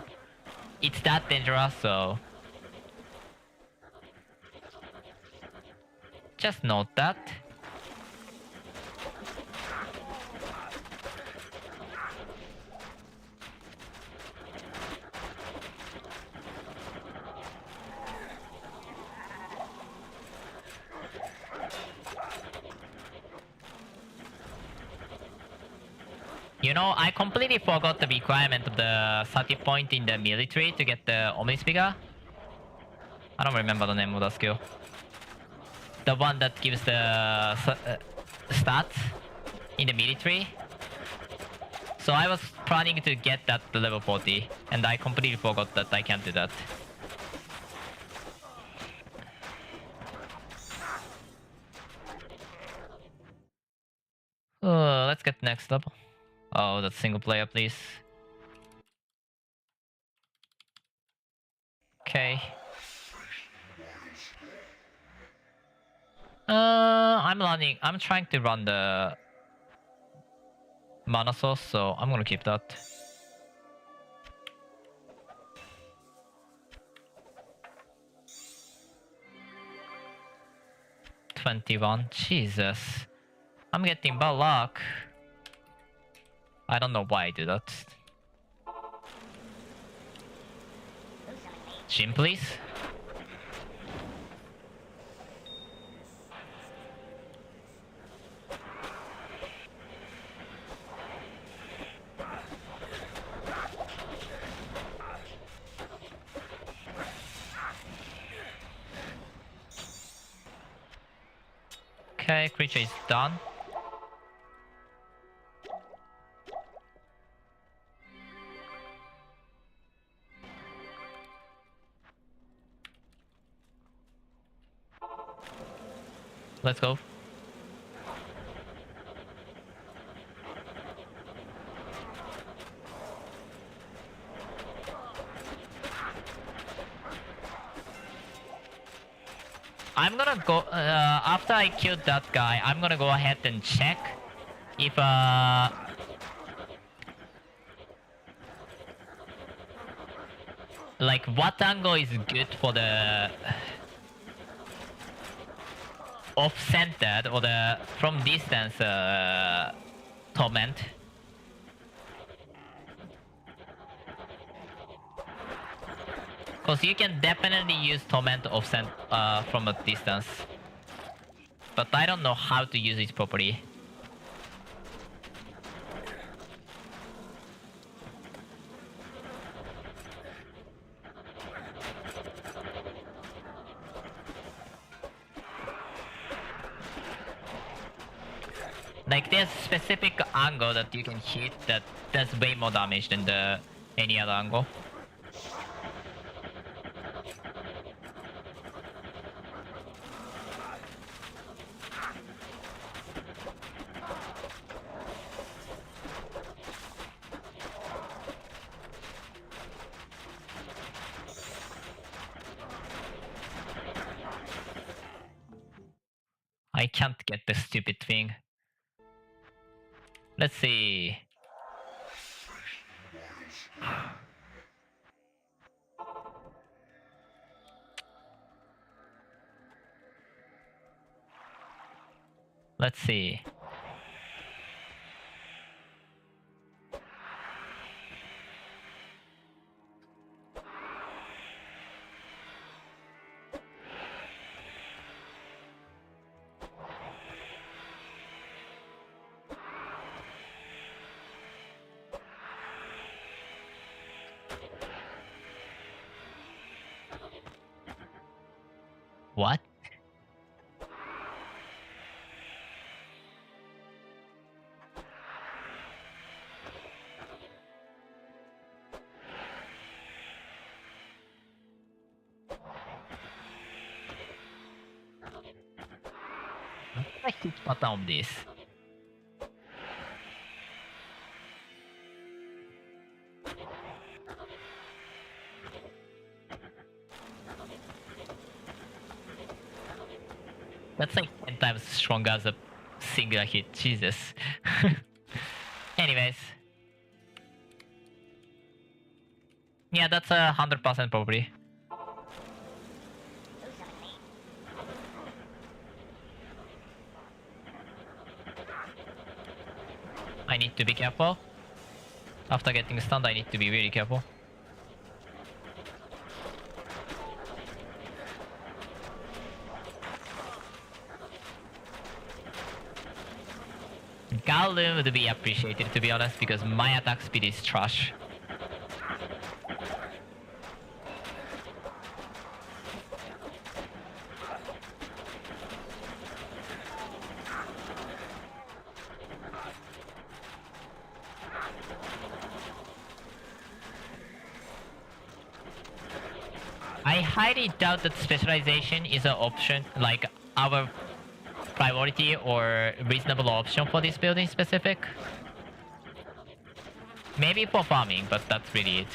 It's that dangerous, so... Just note that. You know, I completely forgot the requirement of the 30 point in the military to get the Omnispeaker. I don't remember the name of the skill. The one that gives the stats in the military. So I was planning to get that to level 40, and I completely forgot that I can't do that. Let's get next up. Oh, that's single player, please. Okay. I'm trying to run the mana source, so I'm gonna keep that. 21. Jesus. I'm getting bad luck. I don't know why I do that. Gym, please. Okay, creature is done. Let's go. I'm gonna go, after I killed that guy, I'm gonna go ahead and check if, like, what angle is good for the off-centered or the from distance torment. Because you can definitely use torment offset from a distance. But I don't know how to use it properly. Like there's specific angle that you can hit that does way more damage than any other angle. I can't get the stupid thing. Let's see. Let's see. What? I hit button on this. That's like 10 times stronger as a single hit. Jesus. Anyways. Yeah, that's 100% probably. I need to be careful. After getting stunned, I need to be really careful. Galloon would be appreciated, to be honest, because my attack speed is trash. I highly doubt that specialization is an option, like our priority or reasonable option for this building specific. Maybe for farming, but that's really it.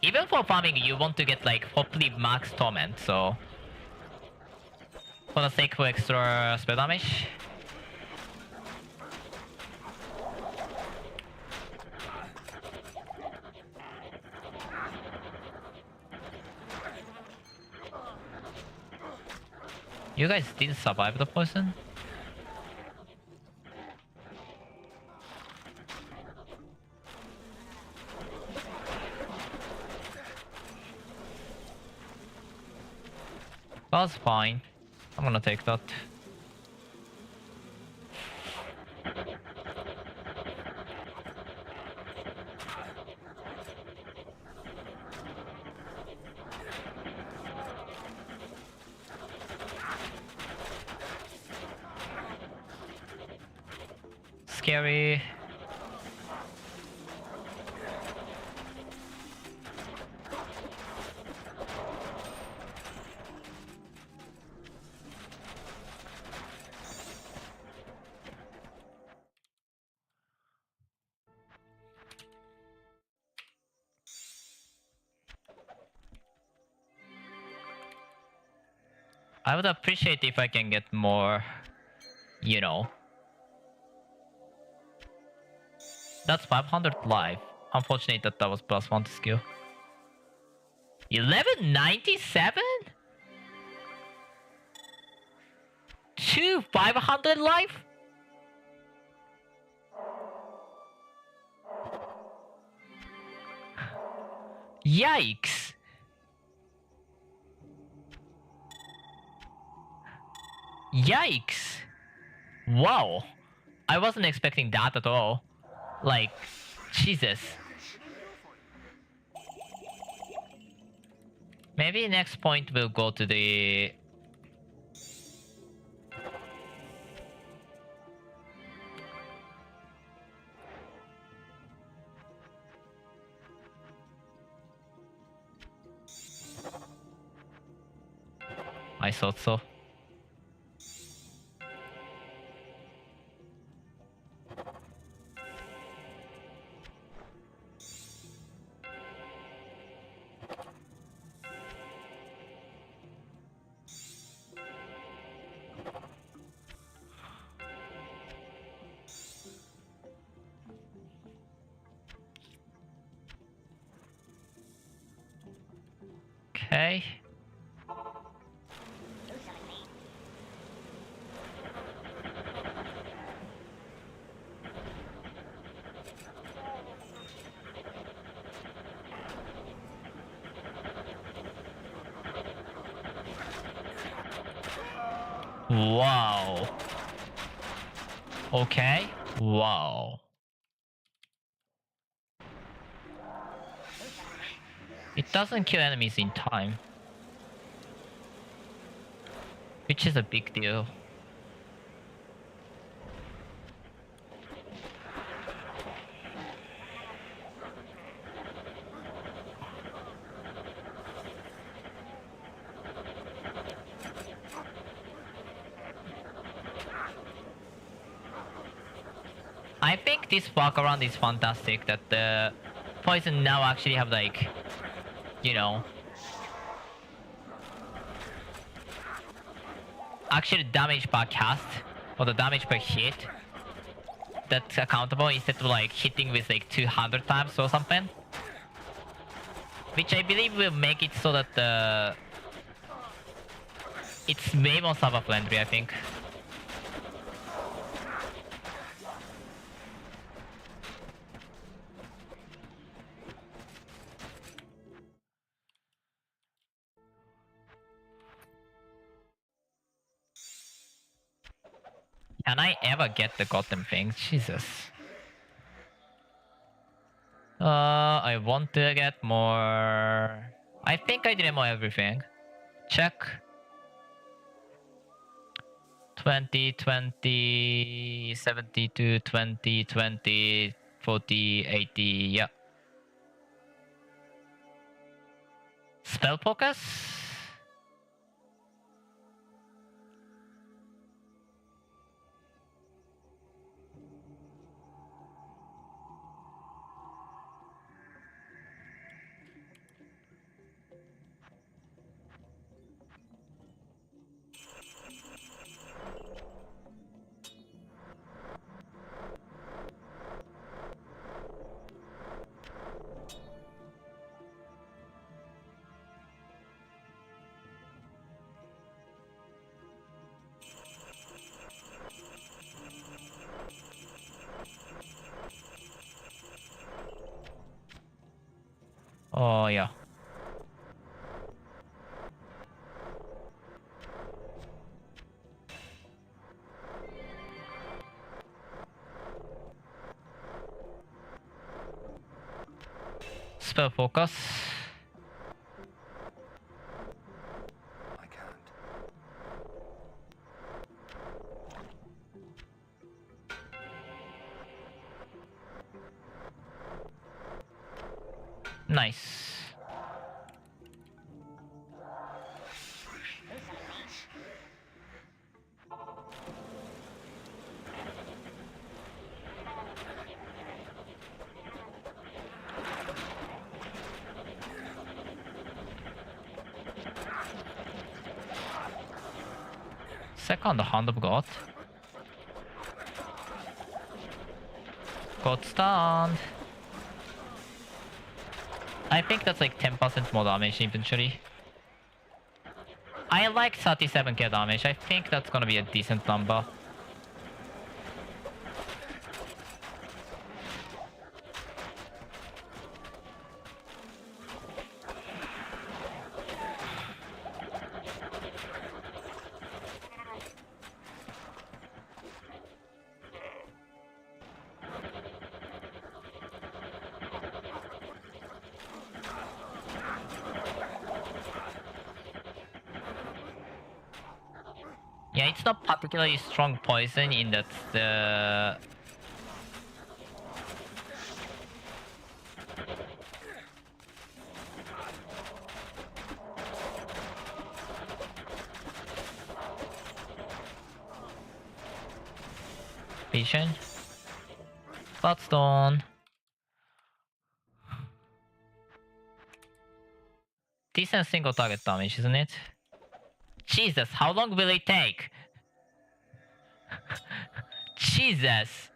Even for farming, you want to get like hopefully max torment, so for the sake for extra spell damage. You guys did survive the poison? That's fine. I'm gonna take that. Scary. I would appreciate if I can get more, you know. That's 500 life. Unfortunate that that was +1 to skill. 1197? 500 life? Yikes. Yikes. Wow. I wasn't expecting that at all. Like, Jesus. Maybe next point we'll go to the... I thought so. Okay. Wow. Okay. Wow. It doesn't kill enemies in time. Which is a big deal. I think this workaround is fantastic that the poison now actually have like, you know, actually damage per cast or the damage per hit that's accountable instead of like hitting with like 200 times or something. Which I believe will make it so that it's way more server friendly, I think. Can I ever get the goddamn thing? Jesus. I want to get more. I think I demo everything. Check. 20, 20, 72, 20, 20, 40, 80, yeah. Spell focus? Oh yeah. Spell focus. I can't. Nice. Second Hand of God. Got stunned. I think that's like 10% more damage eventually. I like 37k damage. I think that's gonna be a decent number. Yeah, it's not particularly strong poison in that the... Vision. Bloodstone. Decent single target damage, isn't it? Jesus, how long will it take? Jesus!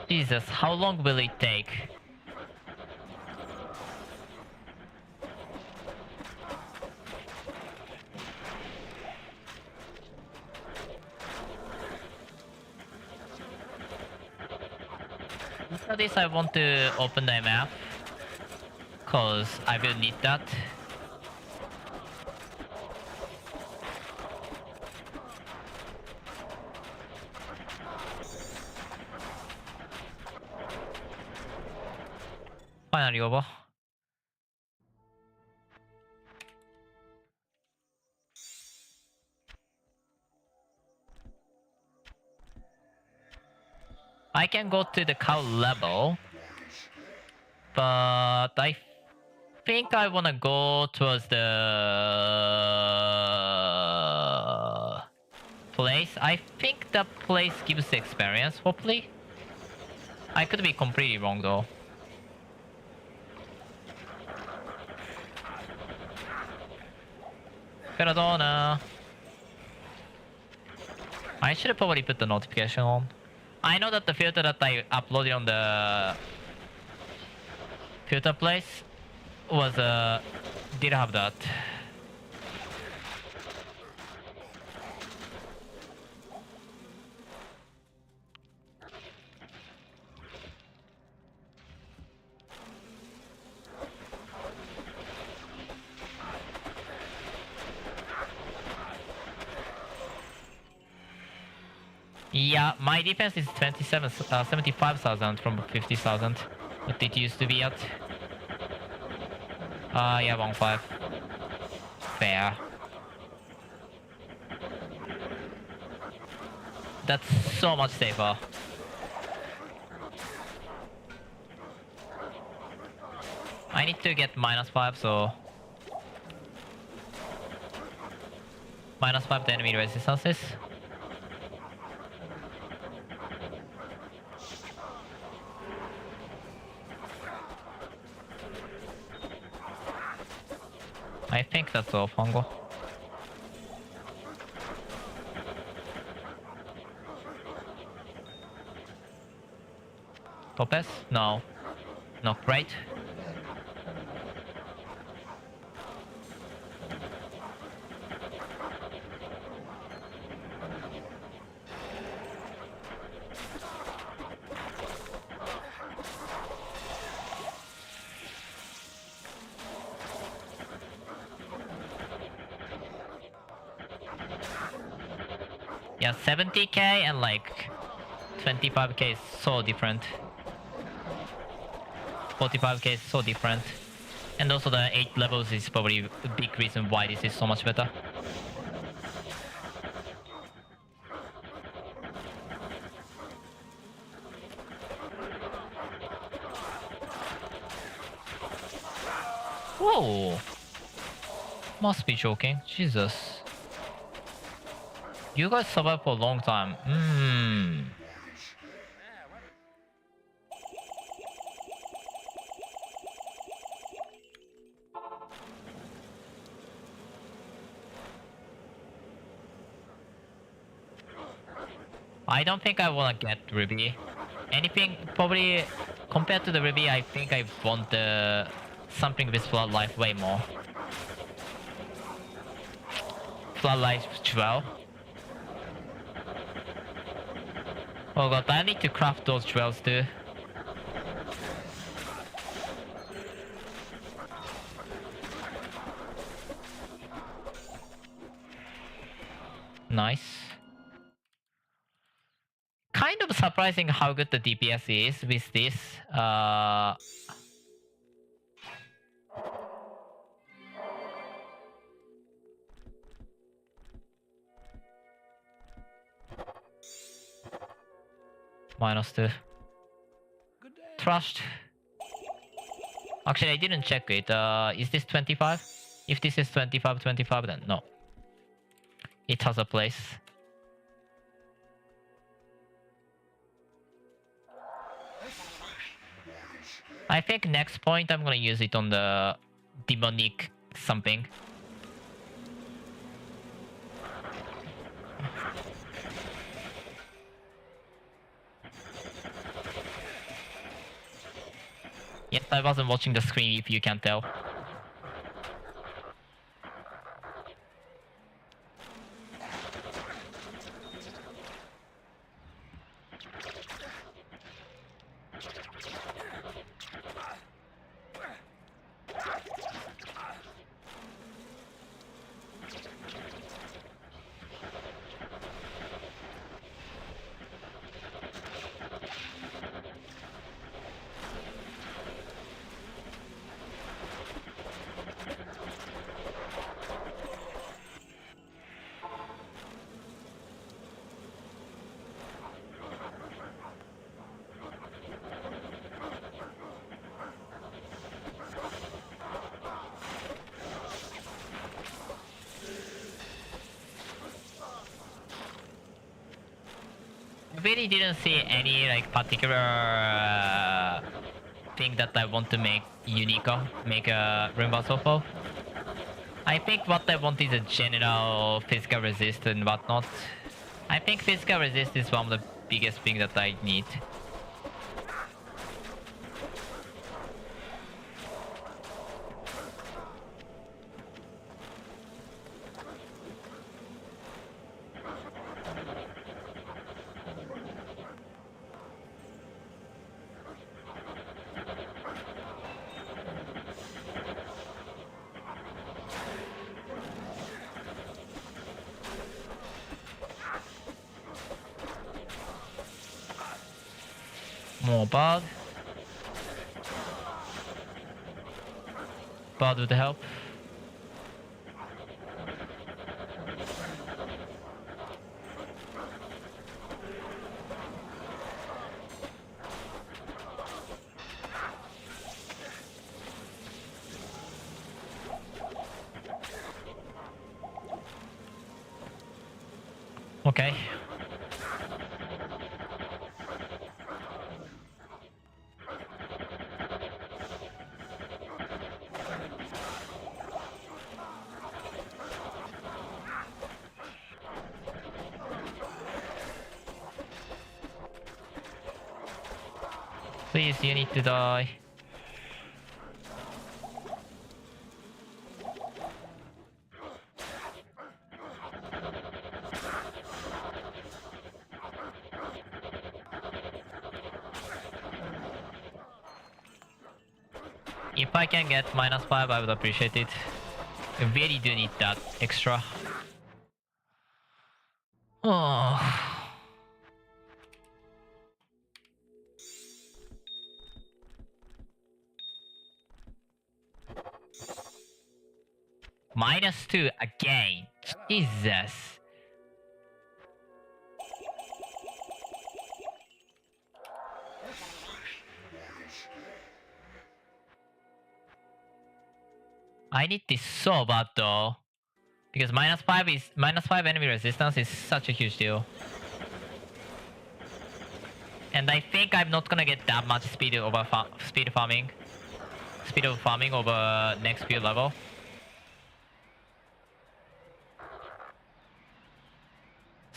Jesus, how long will it take? After this I want to open the map, cause I will need that. Finally over. I can go to the cow level, but I think I wanna go towards the place. I think the place gives the experience, hopefully. I could be completely wrong though. Perdona. I should have probably put the notification on. I know that the filter that I uploaded on the filter place was did have that. Yeah, my defense is 75,000 from 50,000. What it used to be at. Yeah, 1.5. Fair. That's so much safer. I need to get -5, so... -5 to enemy resistances. I think that's all, Fungo. Topes? No. Not great. Yeah, 70k and like 25k is so different. 45k is so different. And also the 8 levels is probably a big reason why this is so much better. Whoa! Must be joking. Jesus. You guys survived for a long time. I don't think I wanna get Ruby. Anything, probably, compared to the Ruby, I think I want the something with Flood Life way more. Flood Life 12. Oh god, I need to craft those jewels too. Nice. Kind of surprising how good the DPS is with this. -2. Trust. Actually, I didn't check it. Is this 25? If this is 25, 25, then no. It has a place. I think next point I'm gonna use it on the demonic something. Yes, I wasn't watching the screen if you can't tell. Really didn't see any like particular thing that I want to make unique of, make a Rainbow Sofo. I think what I want is a general physical resist and whatnot. I think physical resist is one of the biggest thing that I need. More bard. Bard would help. Okay. Please, you need to die. If I can get -5, I would appreciate it. I really do need that extra. Oh. -2 again. Jesus. I need this so bad though. Because -5 enemy resistance is such a huge deal. And I think I'm not gonna get that much speed over speed of farming over next few level.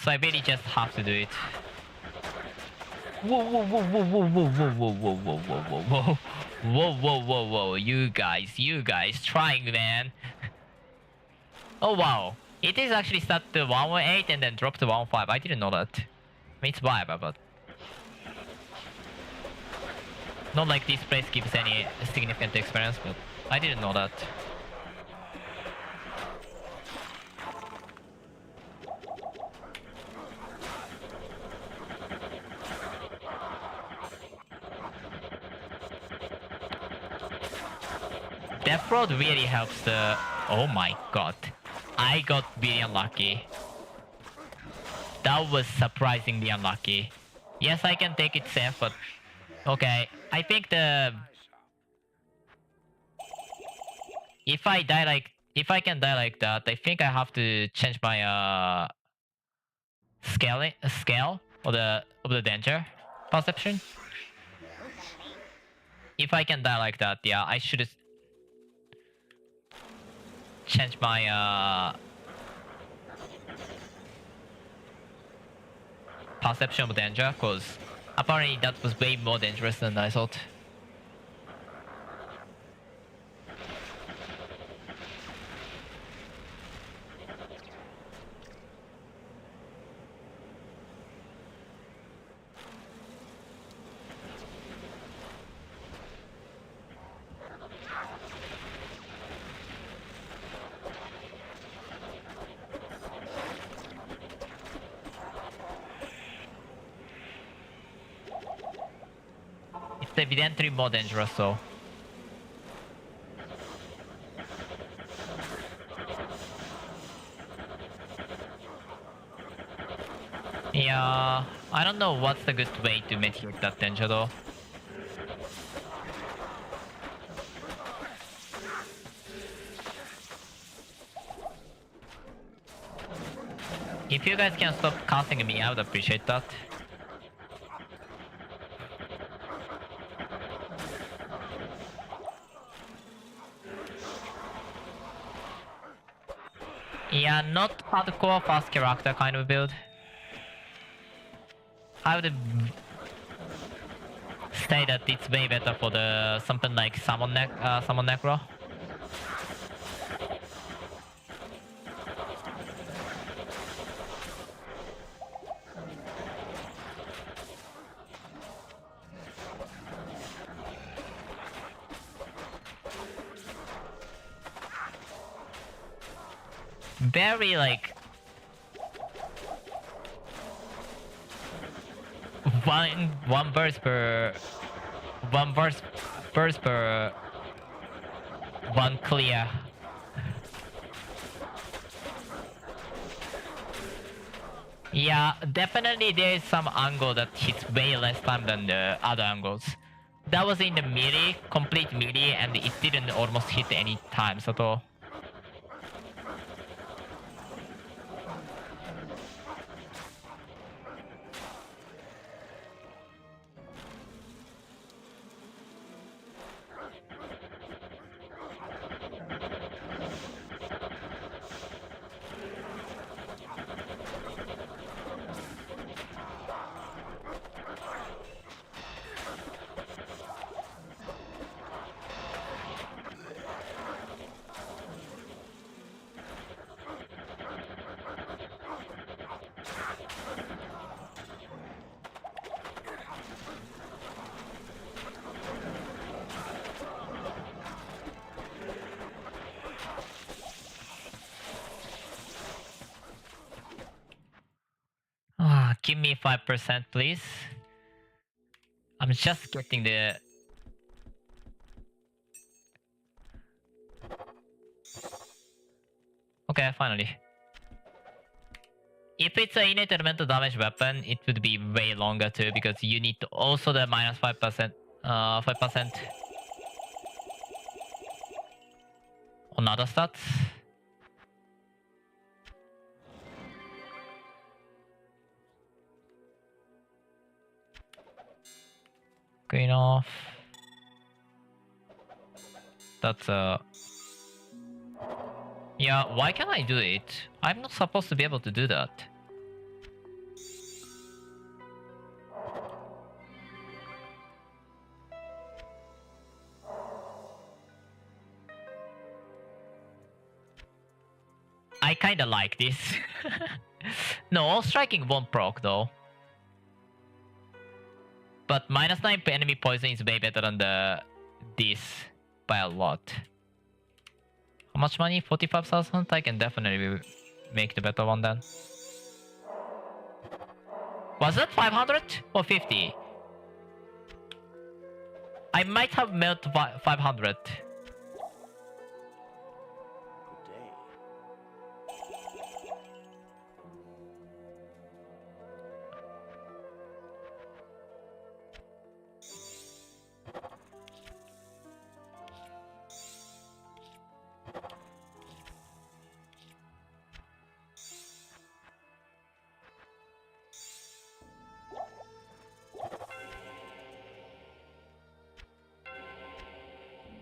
So I really just have to do it. Whoa, whoa, whoa, whoa, whoa, whoa, whoa, whoa, whoa, whoa, whoa, whoa, whoa. Whoa, whoa, whoa, whoa, you guys, trying, man. Oh, wow. It is actually start to 118 and then drop to 115. I didn't know that. I mean, it's vibe, but... Not like this place gives any significant experience, but I didn't know that. Death Road really helps the... Oh my god. I got really unlucky. That was surprisingly unlucky. Yes, I can take it safe, but... Okay, I think the... If I can die like that, I think I have to change my scale of the danger perception. If I can die like that, yeah, I should change my perception of danger, because apparently that was way more dangerous than I thought. It's evidently more dangerous, so... Yeah, I don't know what's the good way to mitigate that danger though. If you guys can stop casting me, I would appreciate that. Yeah, not hardcore fast character kind of build. I would say that it's way better for the something like summon necro. Very like one burst per one clear. Yeah, definitely there is some angle that hits way less time than the other angles. That was in the melee, complete melee, and it didn't almost hit any times at all. give me 5%, please. I'm just getting the... Okay, finally. If it's an innate elemental damage weapon, it would be way longer too, because you need to also the minus 5%, 5% on other stats. Green off. That's yeah, why can't I do it? I'm not supposed to be able to do that. I kinda like this. No, all striking won't proc though. But minus 9 enemy poison is way better than this by a lot. How much money? 45,000? I can definitely make the better one then. Was that 500 or 50? I might have melt 500. Good day.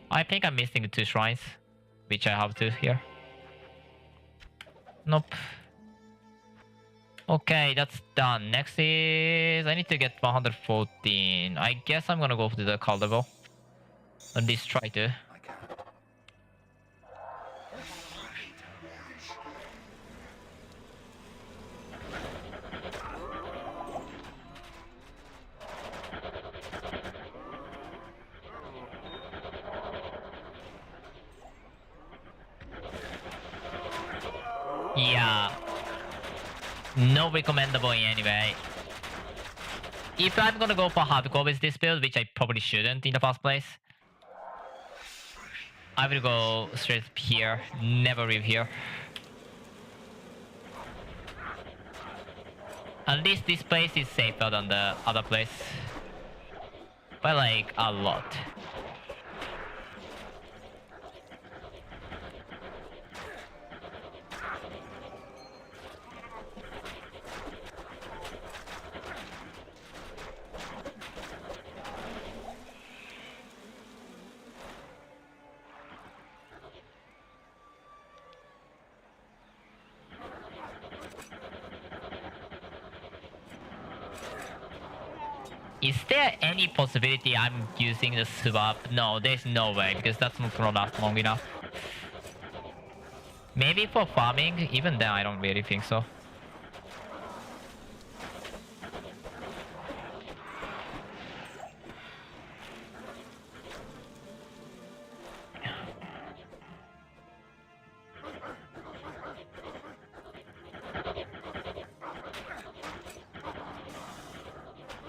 I think I'm missing 2 shrines, which I have to here. Nope. Okay, that's done. Next is... I need to get 114. I guess I'm gonna go for the Calderbo. At least try to. I can't. Yeah. No recommendable in any way. If I'm gonna go for hardcore with this build, which I probably shouldn't in the first place, I will go straight here. Never leave here. At least this place is safer than the other place. By like a lot. Is there any possibility I'm using the swap? No, there's no way, because that's not gonna last long enough. Maybe for farming, even then I don't really think so.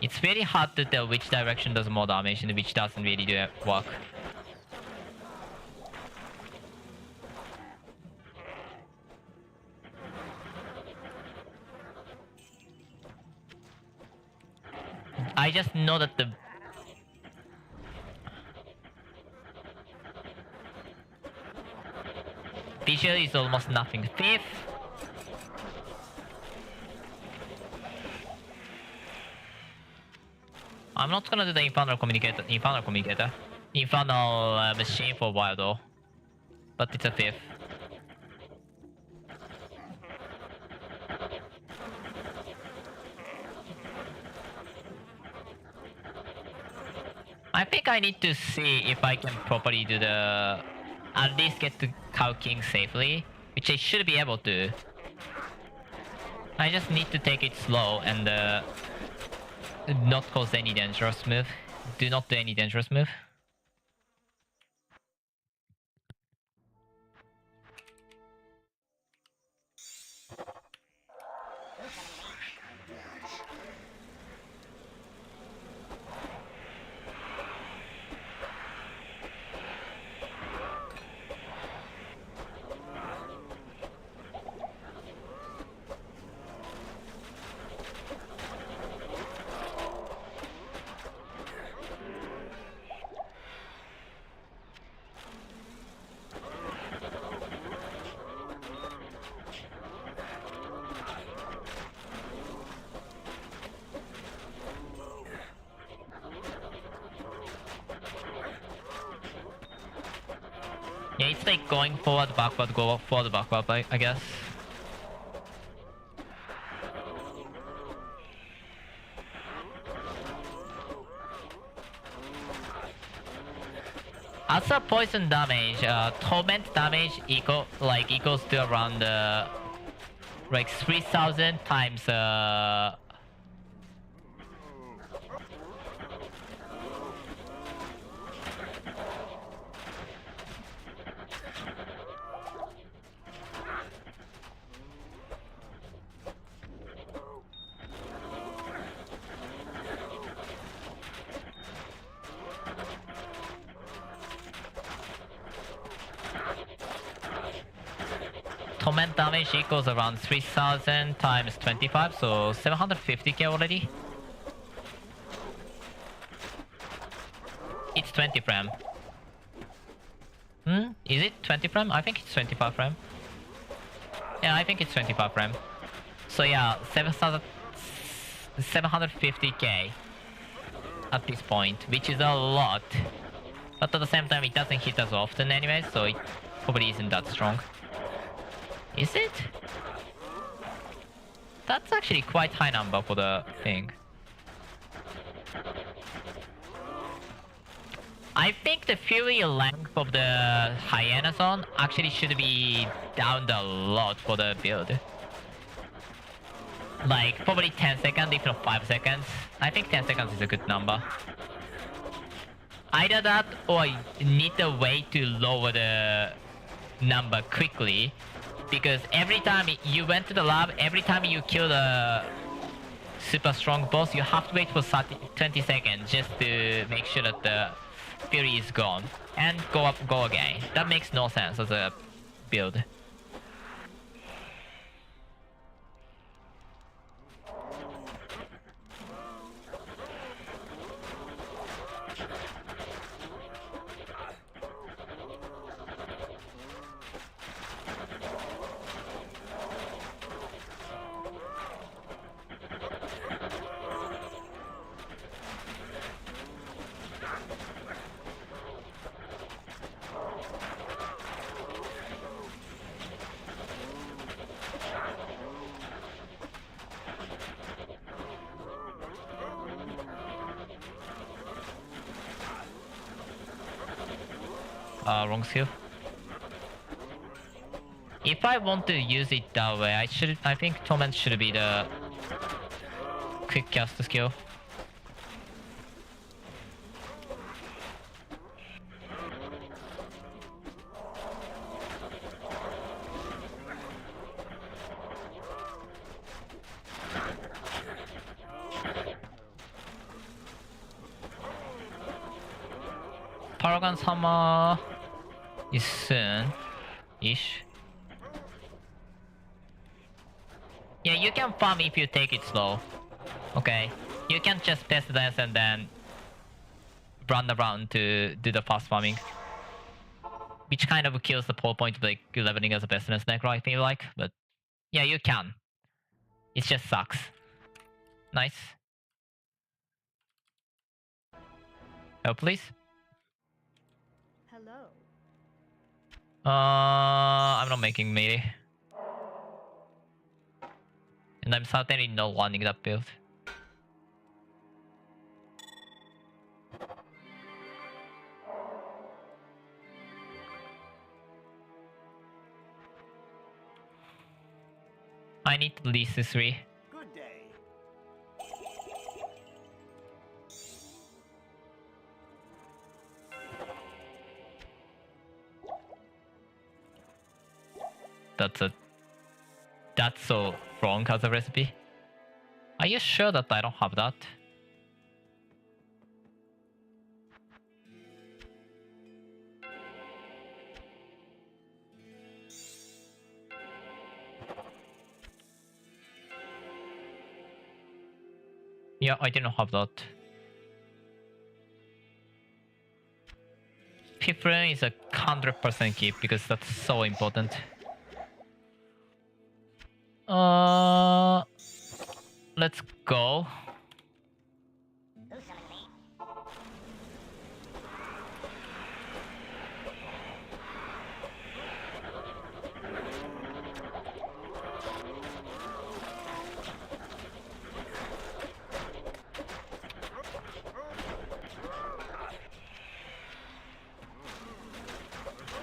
It's very hard to tell which direction does more damage and which doesn't really do work. I just know that the... visual is almost nothing. Fifth. I'm not gonna do the infernal communicator, infernal machine for a while though. But it's a fifth. I think I need to see if I can properly do the... at least get to Cow King safely, which I should be able to. I just need to take it slow and not cause any dangerous move. Do not do any dangerous move. Yeah, it's like going forward, backward, go forward, backward, I guess. As a poison damage, torment damage equals to around like 3,000 times torment damage equals around 3,000 times 25, so 750k already. It's 20 frame. Is it 20 frame? I think it's 25 frame. Yeah, I think it's 25 frame. So yeah, 750k at this point, which is a lot. But at the same time, it doesn't hit us often anyway, so it probably isn't that strong. Is it? That's actually quite high number for the thing. I think the fury length of the hyena zone actually should be down a lot for the build. Like probably 10 seconds, if not 5 seconds. I think 10 seconds is a good number. Either that or you need a way to lower the number quickly. Because every time you went to the lab, every time you kill the super strong boss, you have to wait for 20 seconds just to make sure that the fury is gone. And go again. That makes no sense as a build. Wrong skill. If I want to use it that way, I think Torment should be the quick cast skill. Paragon's hammer is soon-ish. Yeah, you can farm if you take it slow. Okay, you can't just pestilence and then run around to do the fast farming. Which kind of kills the whole point of like leveling as a pestilence necro, I feel like. But yeah, you can. It just sucks. Nice. Help, please. Hello. I'm not making melee. And I'm certainly not wanting that build. I need at least 3. Good day. That's so wrong as a recipe. Are you sure that I don't have that? Yeah, I didn't have that. Pifrin is a 100% keep because that's so important. Let's go.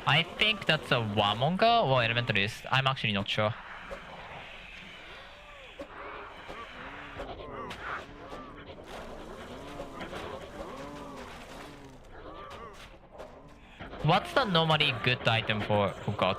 I think that's a Wamonga or Elementalist. I'm actually not sure. What's the normally good item for... Oh god.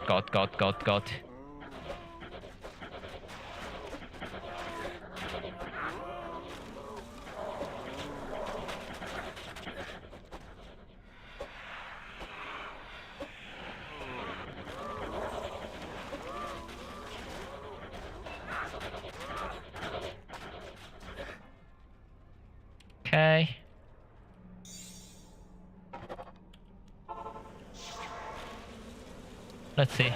Okay. Let's see.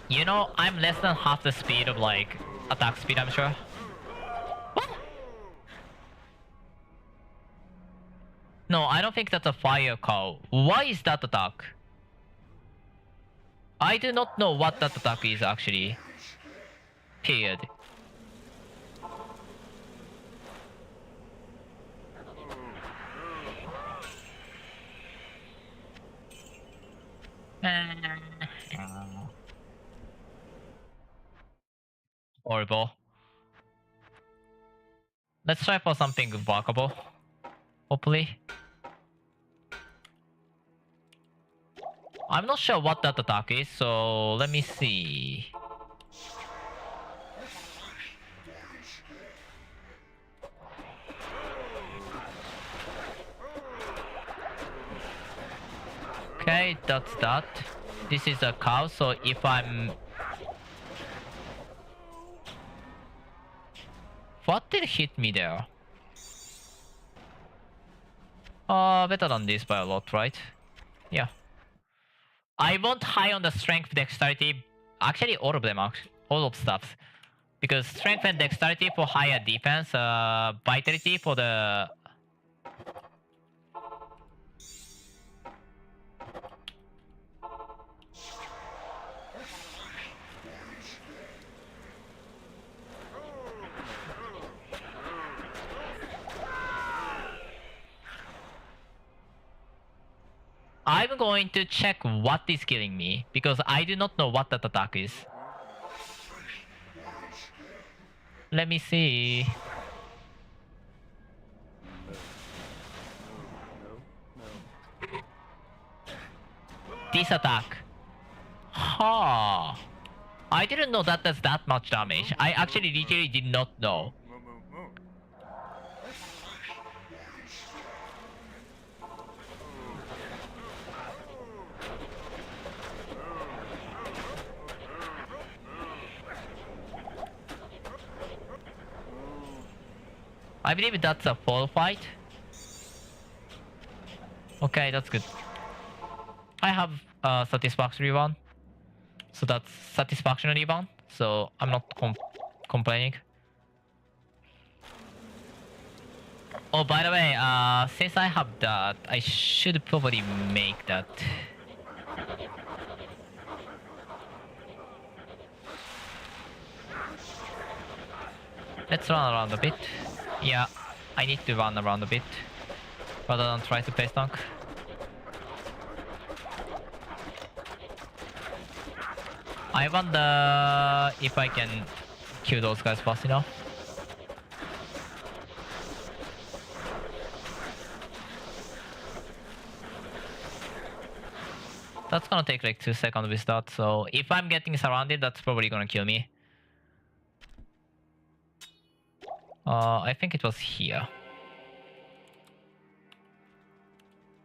You know, I'm less than half the speed of like attack speed, I'm sure. What? No, I don't think that's a fire cow. Why is that attack? I do not know what that attack is actually. Period. Horrible. Let's try for something workable. Hopefully. I'm not sure what that attack is, so let me see. Okay, that's that. This is a cow, so if I'm... What did hit me there? Better than this by a lot, right? Yeah. I want high on the strength, dexterity. Actually, all of them, all of stuff. Because strength and dexterity for higher defense, vitality for the... I'm going to check what is killing me, because I do not know what that attack is. Let me see. This attack. Ha! I didn't know that does that much damage. I actually literally did not know. I believe that's a full fight. Okay, that's good. I have a satisfactory one. So that's satisfactory one. So I'm not complaining. Oh, by the way, since I have that, I should probably make that. Let's run around a bit. Yeah, I need to run around a bit rather than try to pace tank. I wonder if I can kill those guys fast enough. That's gonna take like 2 seconds with that, so if I'm getting surrounded, that's probably gonna kill me. I think it was here.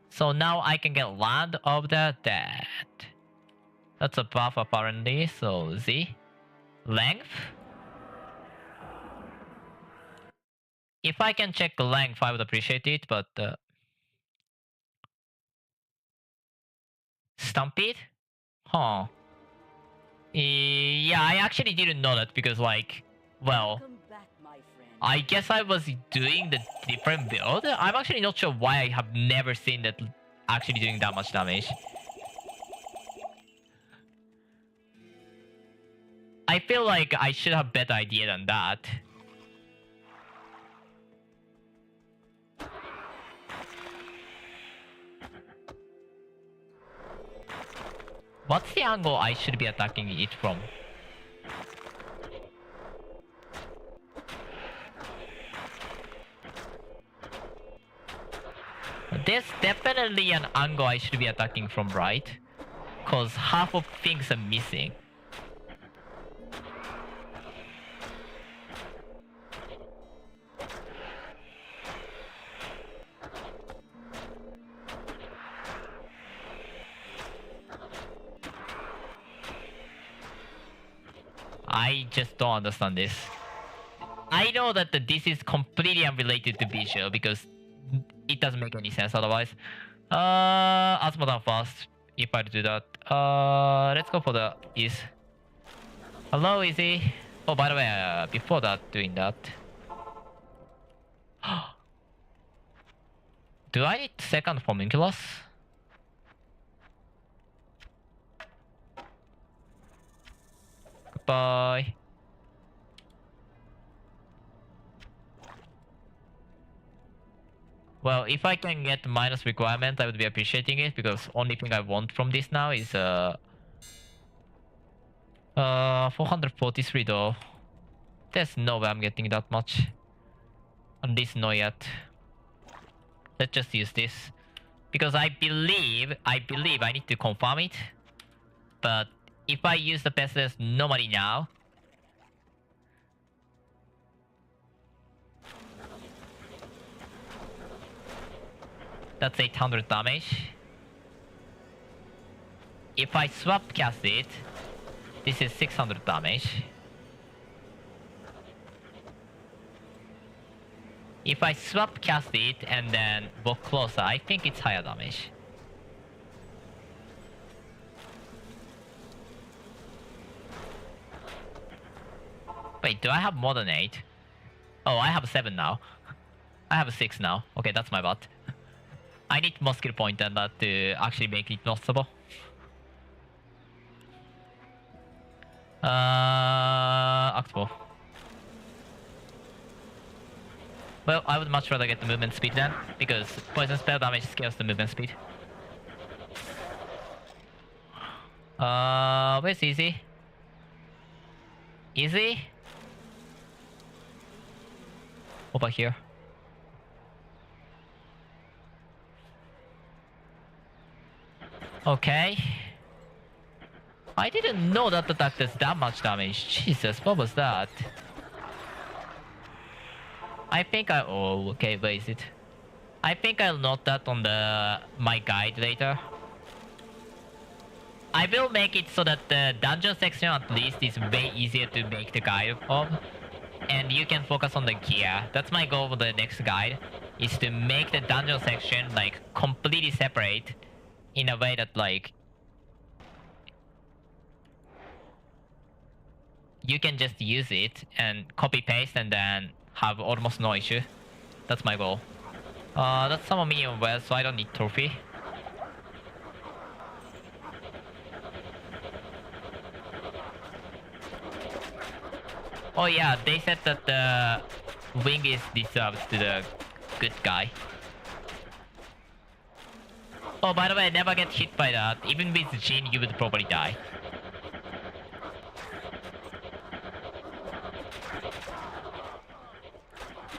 So now I can get land of the dead. That's a buff apparently, so Z. Length? If I can check the length, I would appreciate it, but... Stampede? Huh. Yeah, I actually didn't know that because like... Well... Come back, my friend. I guess I was doing the different build. I'm actually not sure why I have never seen that actually doing that much damage. I feel like I should have better idea than that. What's the angle I should be attacking it from? There's definitely an angle I should be attacking from, right? Cause half of things are missing. I just don't understand this. I know that this is completely unrelated to visual because it doesn't make any sense otherwise. Asmodan first, if I do that. Let's go for the is. Hello, Izzy. Oh, by the way, before that, doing that. Do I need second homunculus? Goodbye. Well, if I can get minus requirement, I would be appreciating it because only thing I want from this now is 443 though. There's no way I'm getting that much. At least not yet. Let's just use this. Because I believe I need to confirm it. But if I use the pestilence normally now, that's 800 damage. If I swap cast it, this is 600 damage. If I swap cast it and then walk closer, I think it's higher damage. Wait, do I have more than 8? Oh, I have 7 now. I have 6 now. Okay, that's my bad. I need more skill point than that to actually make it noticeable. Act 4. Well, I would much rather get the movement speed then, because poison spell damage scales the movement speed. Where's Easy? Easy? Over here. Okay. I didn't know that attack does that much damage. Jesus, what was that? I think oh, okay, where is it? I think I'll note that on my guide later. I will make it so that the dungeon section at least is way easier to make the guide of. And you can focus on the gear. That's my goal for the next guide. Is to make the dungeon section like completely separate. In a way that like you can just use it and copy paste and then have almost no issue. That's my goal. That's some minion well, so I don't need trophy. Oh yeah, they said that the wing is deserved to the good guy. Oh, by the way, never get hit by that. Even with Jin, you would probably die.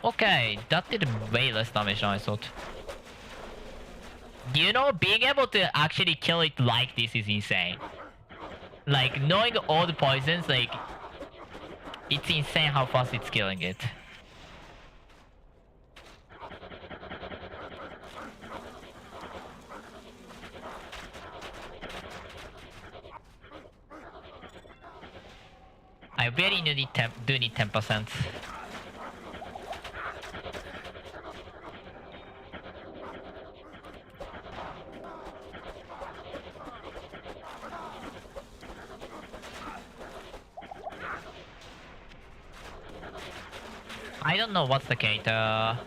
Okay, that did way less damage than I thought. You know, being able to actually kill it like this is insane. Like, knowing all the poisons, like, it's insane how fast it's killing it. I really do need 10%. I don't know what's the gate. I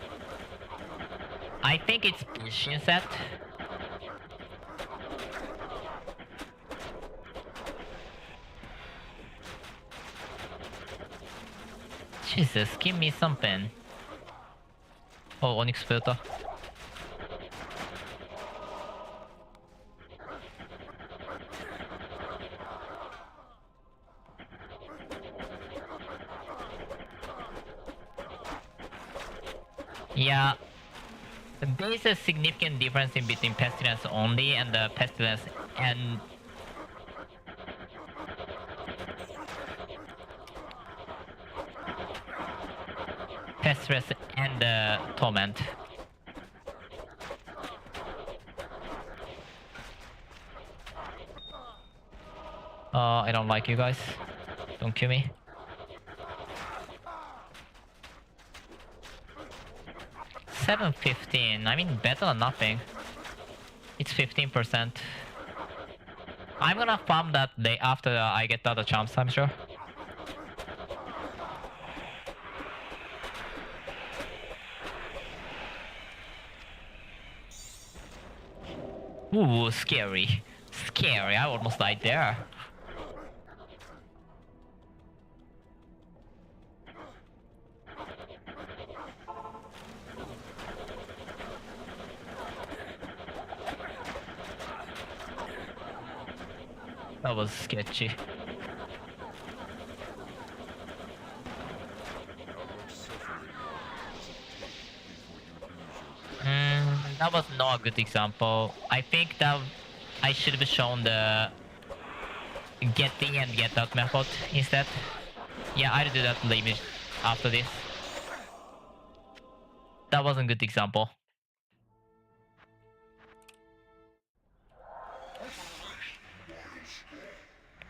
think it's Shin set. Jesus, give me something. Oh, Onyx filter. Yeah, there's a significant difference in between pestilence only and the pestilence and pestilence and the torment. I don't like you guys. Don't kill me. $7.15. I mean, better than nothing. It's 15%. I'm gonna farm that day after I get the other chance, I'm sure. Ooh, scary. Scary, I almost died there. That was sketchy. That was not a good example. I think that I should have shown the get in and get out method instead. Yeah, I'll do that later after this. That wasn't a good example.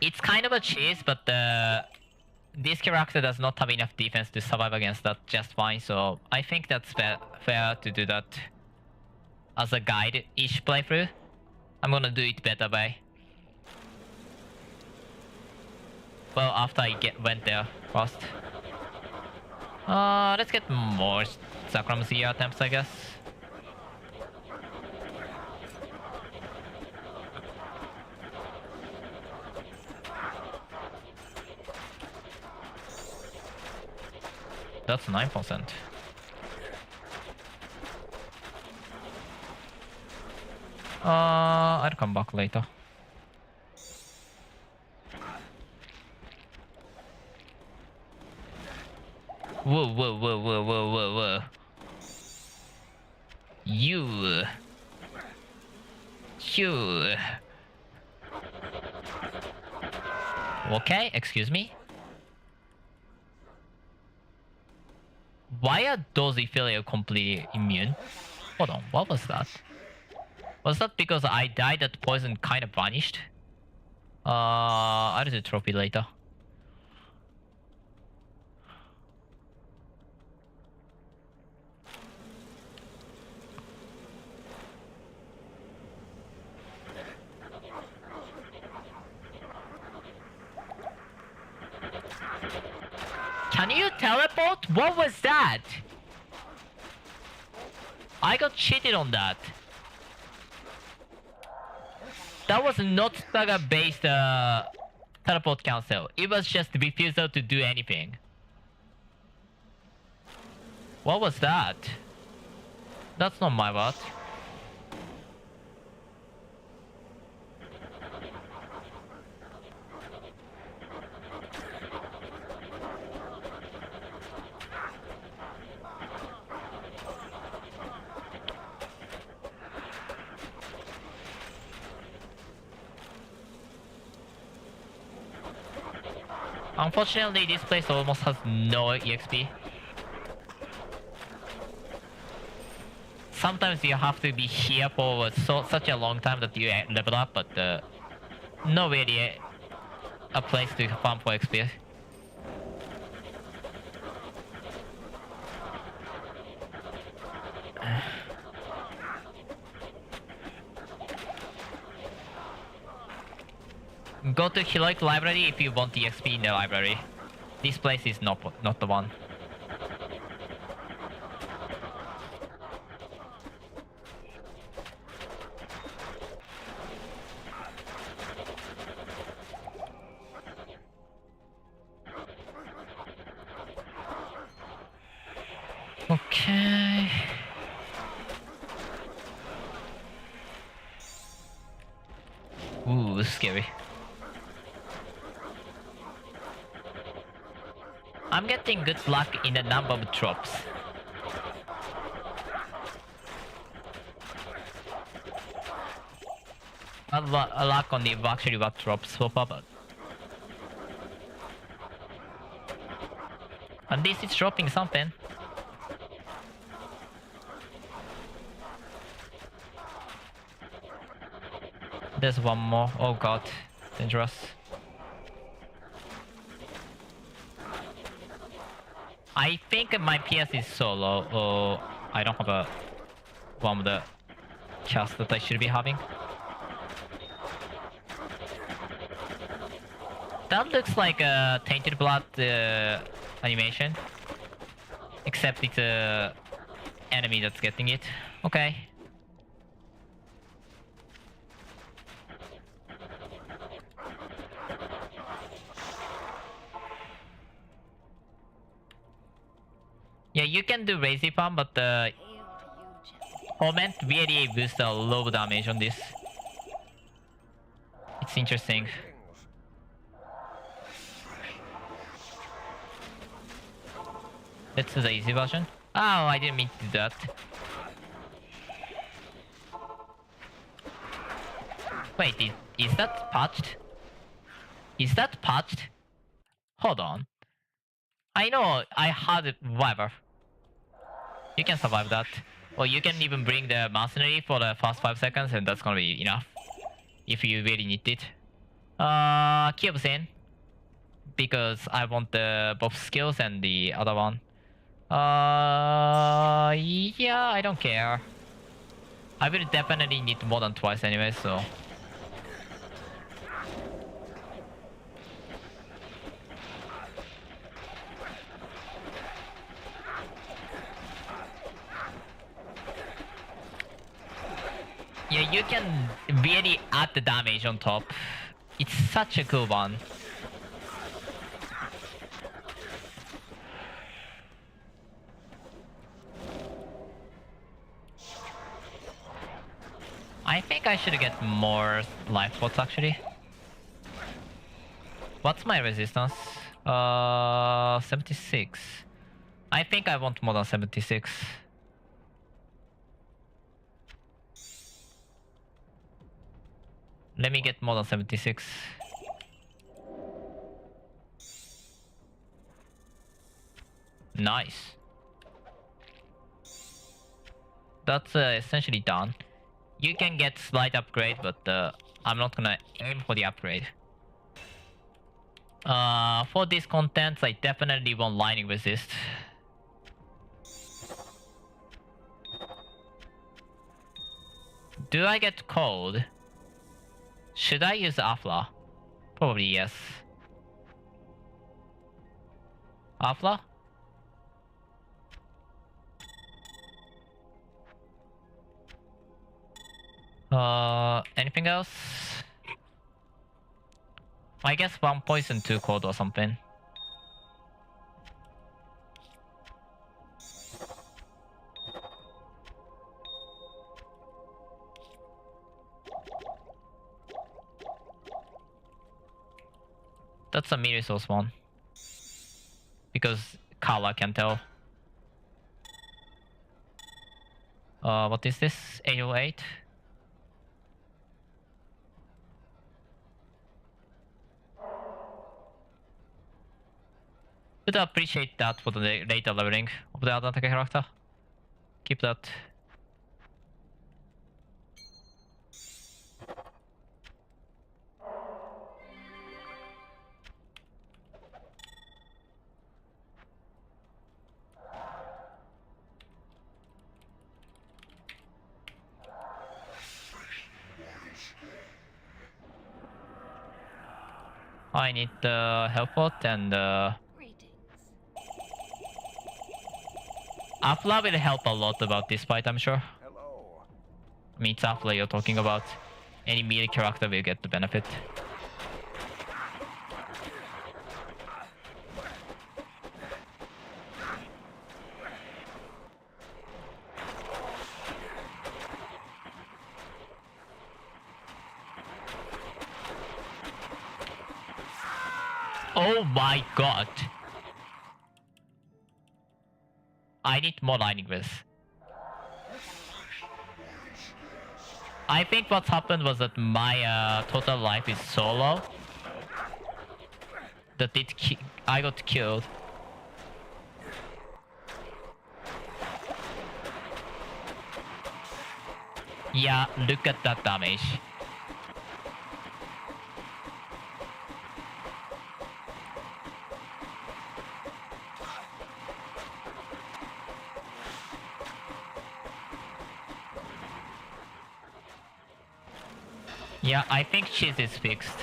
It's kind of a cheese, but this character does not have enough defense to survive against that just fine, so I think that's fair to do that as a guide each playthrough. I'm gonna do it better by... Well, after I went there first. Let's get more Sacramency attempts, I guess. That's 9%. I'll come back later. Whoa, whoa, whoa, whoa, whoa, whoa, whoa. You. Okay, excuse me. Why are those Ethereal completely immune? Hold on, what was that? Was that because I died that poison kind of vanished? I'll do the trophy later. Can you teleport? What was that? I got cheated on that. That was not Saga based teleport cancel. It was just refusal to do anything. What was that? That's not my bot. Unfortunately, this place almost has no EXP. Sometimes you have to be here for such a long time that you level up, but not really a place to farm for XP. Go to Heroic Library if you want EXP in the library. This place is not the one. Okay. Ooh, this is scary. I'm getting good luck in the number of drops. A luck on the actually what drops so far, but at least it's dropping something. There's one more. Oh god, dangerous. I think my PS is so low, or I don't have a one of the casts that I should be having. That looks like a Tainted Blood animation. Except it's a enemy that's getting it. Okay. Yeah, you can do Lazy Farm, but the Ornament really boosts a low damage on this. It's interesting. That's the easy version. Oh, I didn't mean to do that. Wait, is that patched? Is that patched? Hold on. I know I had it, whatever. You can survive that. Or you can even bring the mercenary for the first 5 seconds and that's gonna be enough. If you really need it. Cube's in. Because I want the both skills and the other one. Yeah, I don't care. I will definitely need more than twice anyway, so... Yeah, you can really add the damage on top. It's such a cool one. I think I should get more life pots actually. What's my resistance? 76. I think I want more than 76. Let me get more than 76. Nice. That's essentially done. You can get slight upgrade, but I'm not gonna aim for the upgrade. For these contents, I definitely want lightning resist. Do I get cold? Should I use Afla? Probably yes. Afla? Anything else? I guess 1 poison, 2 cold or something. That's a Mirisos one. Because Kala can tell. What is this? 808? Would appreciate that for the later leveling of the other character. Keep that. I need the health pot and Afla will help a lot about this fight, I'm sure. Hello. I mean, it's Afla you're talking about. Any melee character will get the benefit. Oh my god! I need more lightning with. I think what's happened was that my total life is so low that I got killed. Yeah, look at that damage. Yeah, I think cheese is fixed.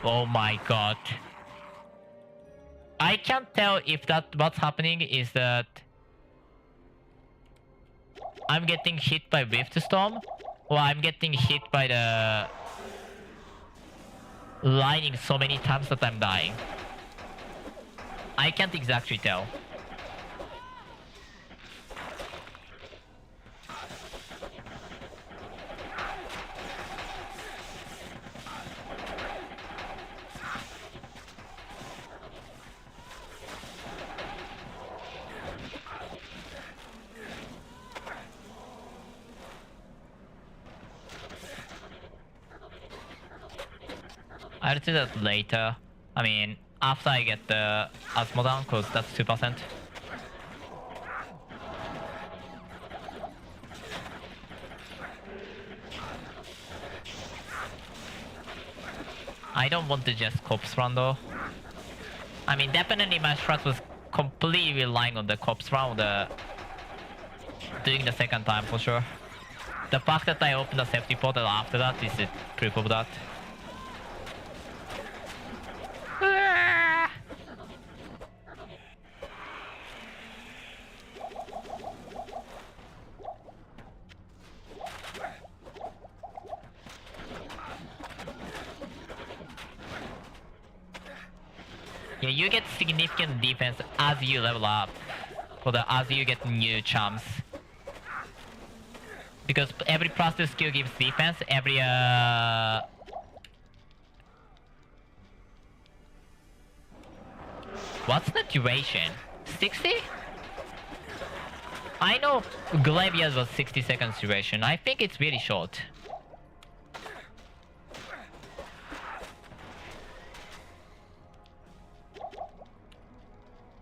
Oh my god. I can't tell if what's happening is that I'm getting hit by Rift Storm or I'm getting hit by the lightning so many times that I'm dying. I can't exactly tell. I'll do that later. I mean, after I get the Asmo down, cause that's 2%. I don't want to just corpse run though. I mean, definitely my strat was completely relying on the corpse run, doing the second time for sure. The fact that I opened the safety portal after that is a proof of that. Yeah, you get significant defense as you level up, as you get new charms. Because every +2 skill gives defense, every What's the duration? 60? I know Glavia's was 60 seconds duration. I think it's really short.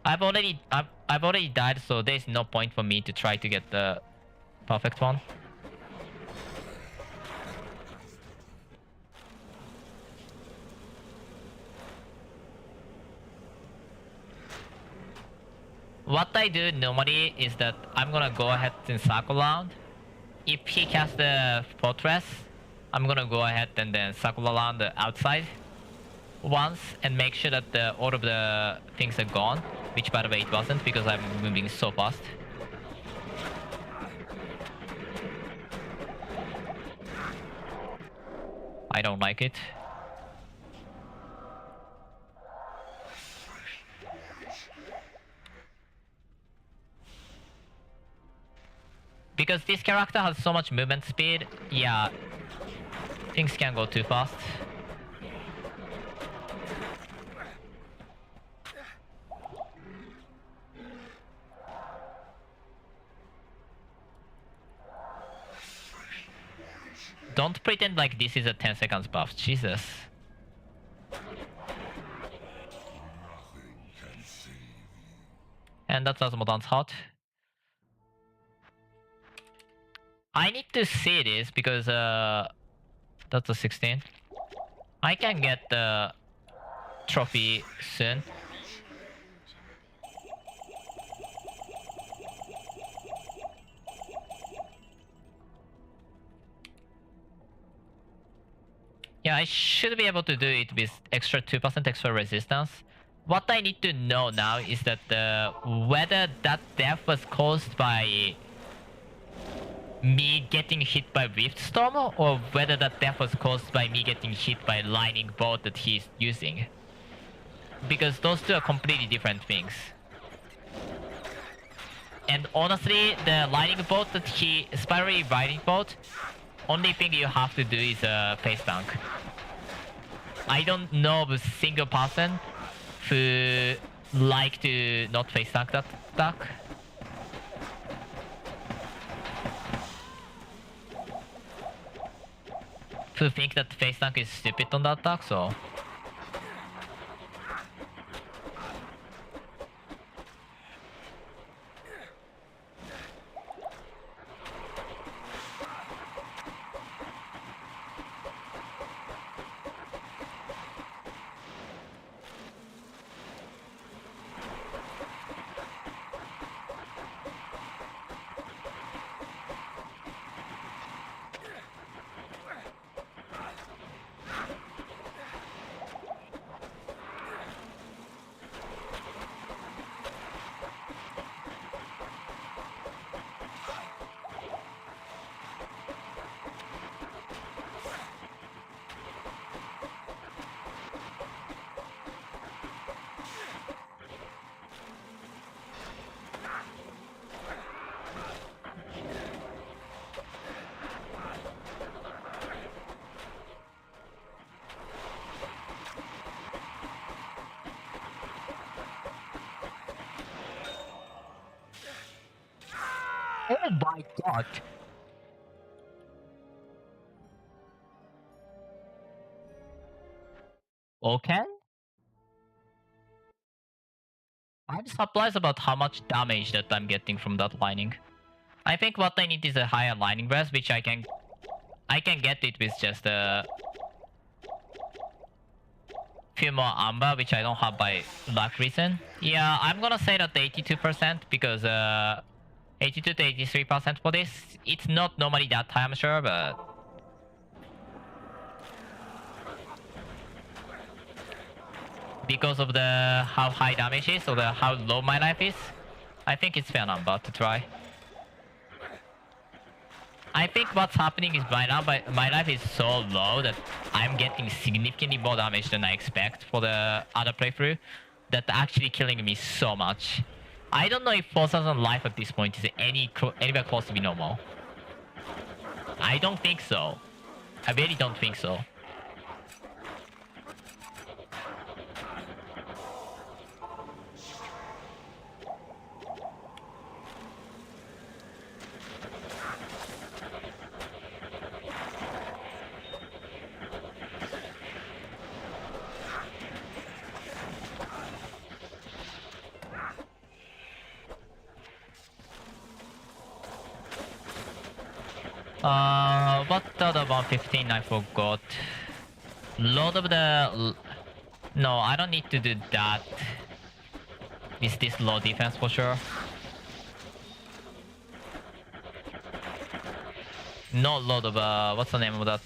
I've already died, so there's no point for me to try to get the perfect one. What I do normally is that I'm gonna go ahead and circle around. If he casts the fortress, I'm gonna go ahead and then circle around the outside once and make sure that all of the things are gone. Which by the way it wasn't because I'm moving so fast. I don't like it. Because this character has so much movement speed, yeah, things can go too fast. Don't pretend like this is a 10 seconds buff, Jesus. And that's Asmodan's hot. I need to see this because that's a 16. I can get the trophy soon. Yeah, I should be able to do it with extra 2% extra resistance. What I need to know now is that whether that death was caused by me getting hit by Rift Storm or whether that death was caused by me getting hit by lightning bolt that he's using. Because those two are completely different things. And honestly, the lightning bolt that spirally lightning bolt, only thing you have to do is face dunk. I don't know of a single person who like to not face tank that attack. Who think that face tank is stupid on that attack, so... Oh my god! Okay? I'm surprised about how much damage that I'm getting from that lining. I think what I need is a higher lining breath, which I can get it with just a few more amber, which I don't have by luck reason. Yeah, I'm gonna say that 82% because 82 to 83% for this. It's not normally that high, I'm sure, but because of the how high damage is or the how low my life is, I think it's fair number to try. I think what's happening is my life is so low that I'm getting significantly more damage than I expect for the other playthrough. That's actually killing me so much. I don't know if 4,000 life at this point is anywhere close to be normal. I don't think so. I really don't think so. What the other 115 I forgot. Load of the... No, I don't need to do that. Is this low defense for sure? No load of what's the name of that?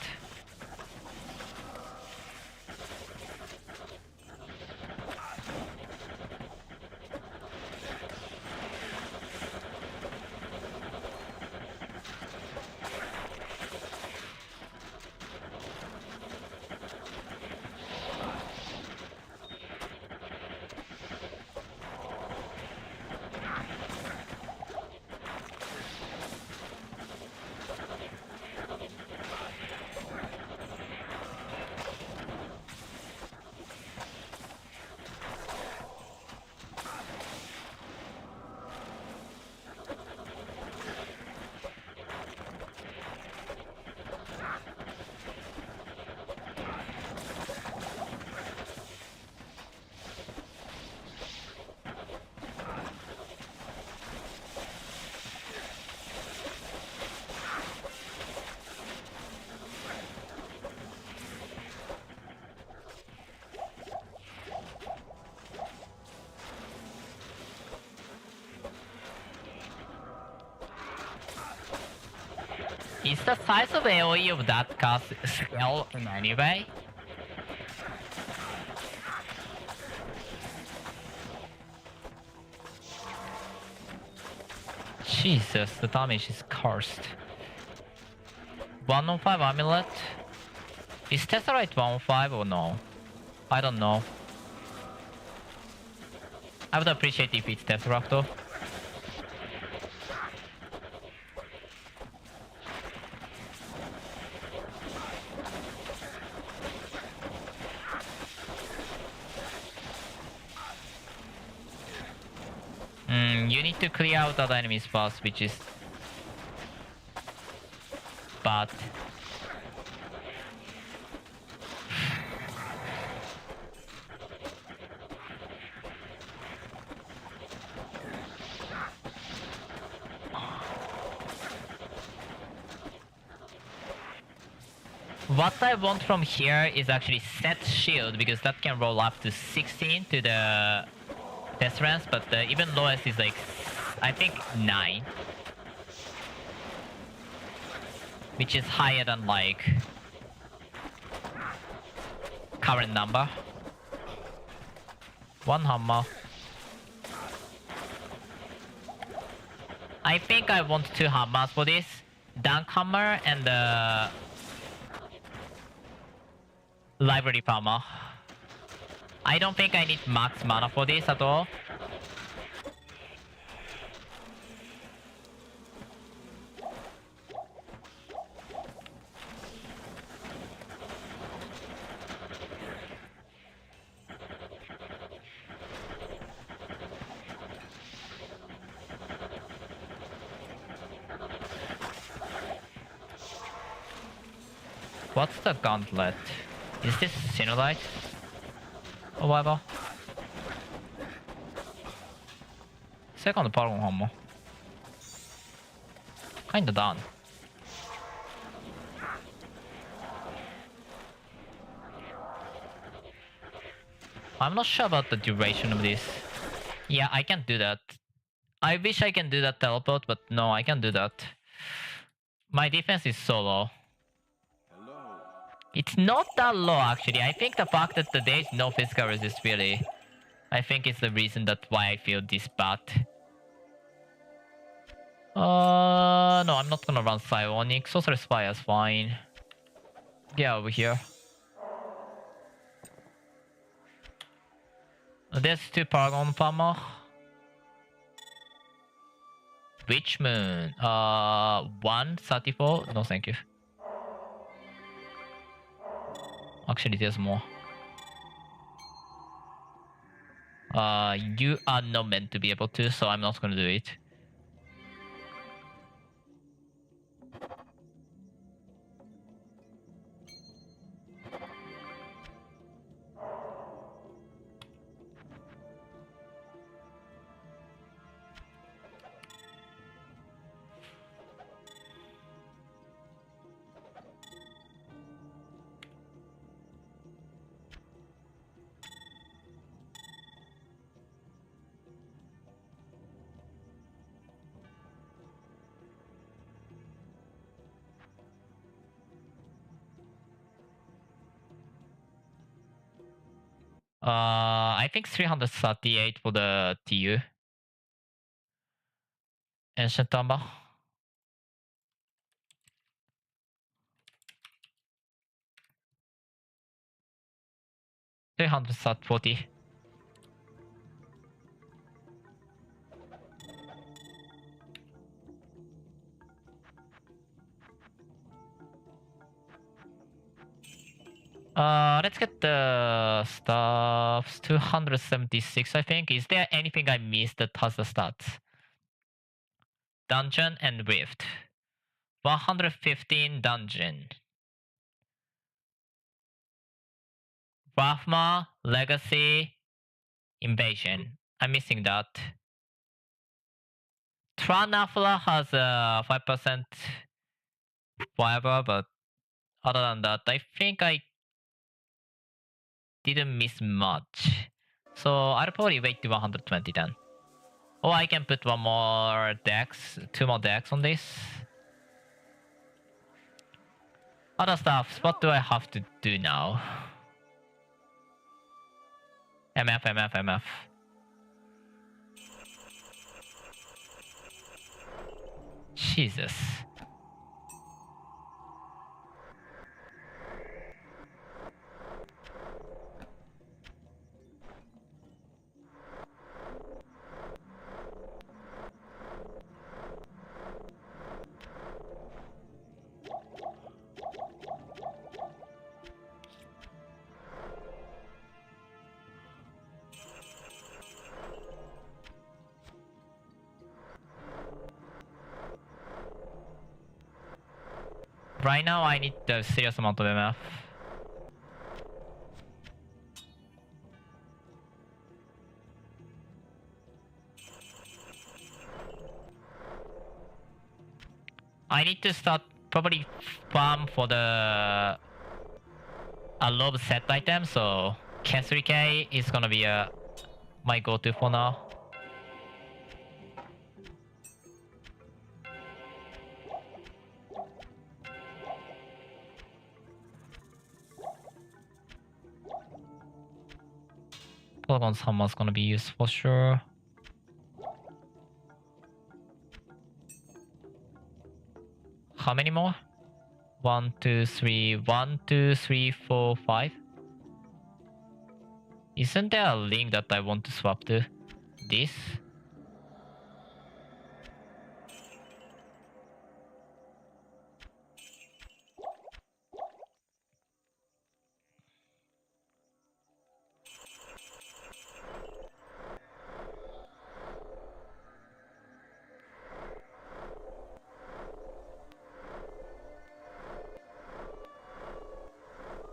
Is the size of AoE of that cast small in any way? Jesus, the damage is cursed. 105 amulet? Is Tesseract 105 or no? I don't know. I would appreciate if it's Tesseract though. You need to clear out other enemies first, which is bad. What I want from here is actually set shield, because that can roll up to 16 to the pestilence, but the even lowest is like, I think 9. Which is higher than like current number. 1 hammer. I think I want 2 hammers for this. Dunk hammer and the library farmer. I don't think I need max mana for this at all. What's the gauntlet? Is this Synodite? Or whatever? Second Paragon Hammer. Kinda done. I'm not sure about the duration of this. Yeah, I can't do that. I wish I can do that teleport, but no, I can't do that. My defense is so low. It's not that low actually. I think the fact that there is no physical resist really, I think it's the reason that why I feel this bad. No, I'm not gonna run Psionic. Sorcerer Spire is fine. Get over here. There's 2 Paragon Farmer. Witch Moon. 134. No, thank you. Actually, there's more. You are not meant to be able to, so I'm not gonna do it. I think 338 for the TU. Ancient Armor. $340. Let's get the stuffs. 276, I think. Is there anything I missed that has the stats? Dungeon and Rift. 115 dungeon. Rathma, Legacy, Invasion. I'm missing that. Tranafla has a 5% whatever, but other than that, I think I didn't miss much. So I'll probably wait to 120 then. Or I can put 2 more decks on this. Other stuff, what do I have to do now? MF. Jesus. Right now I need a serious amount of MF. I need to start probably farm for the a low set item, so K3K is gonna be my go-to for now. Polygon's hammer's gonna be used for sure. How many more? 1, 2, 3, 1, 2, 3, 4, 5. Isn't there a link that I want to swap to? This?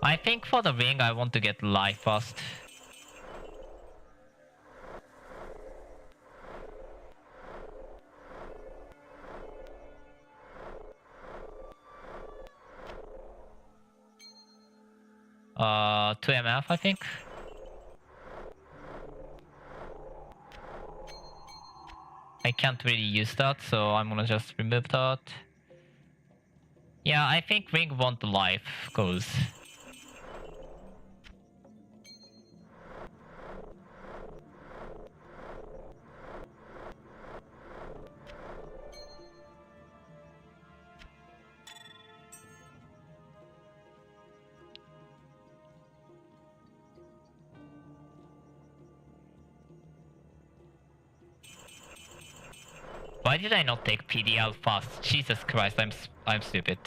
I think for the wing I want to get life first. Uh, 2 MF I think. I can't really use that, so I'm gonna just remove that. Yeah, I think wing want life, cause why did I not take PDL fast? Jesus Christ, I'm stupid.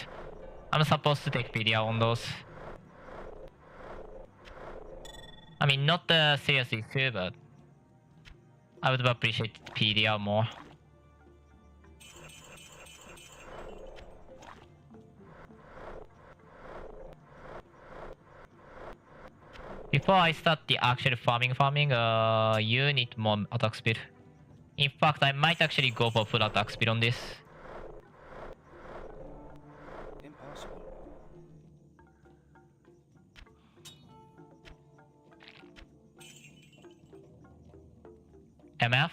I'm supposed to take PDL on those. I mean, not the serious issue, but I would have appreciated PDL more. Before I start the actual farming, you need more attack speed. In fact, I might actually go for full attack speed on this. Impossible. MF.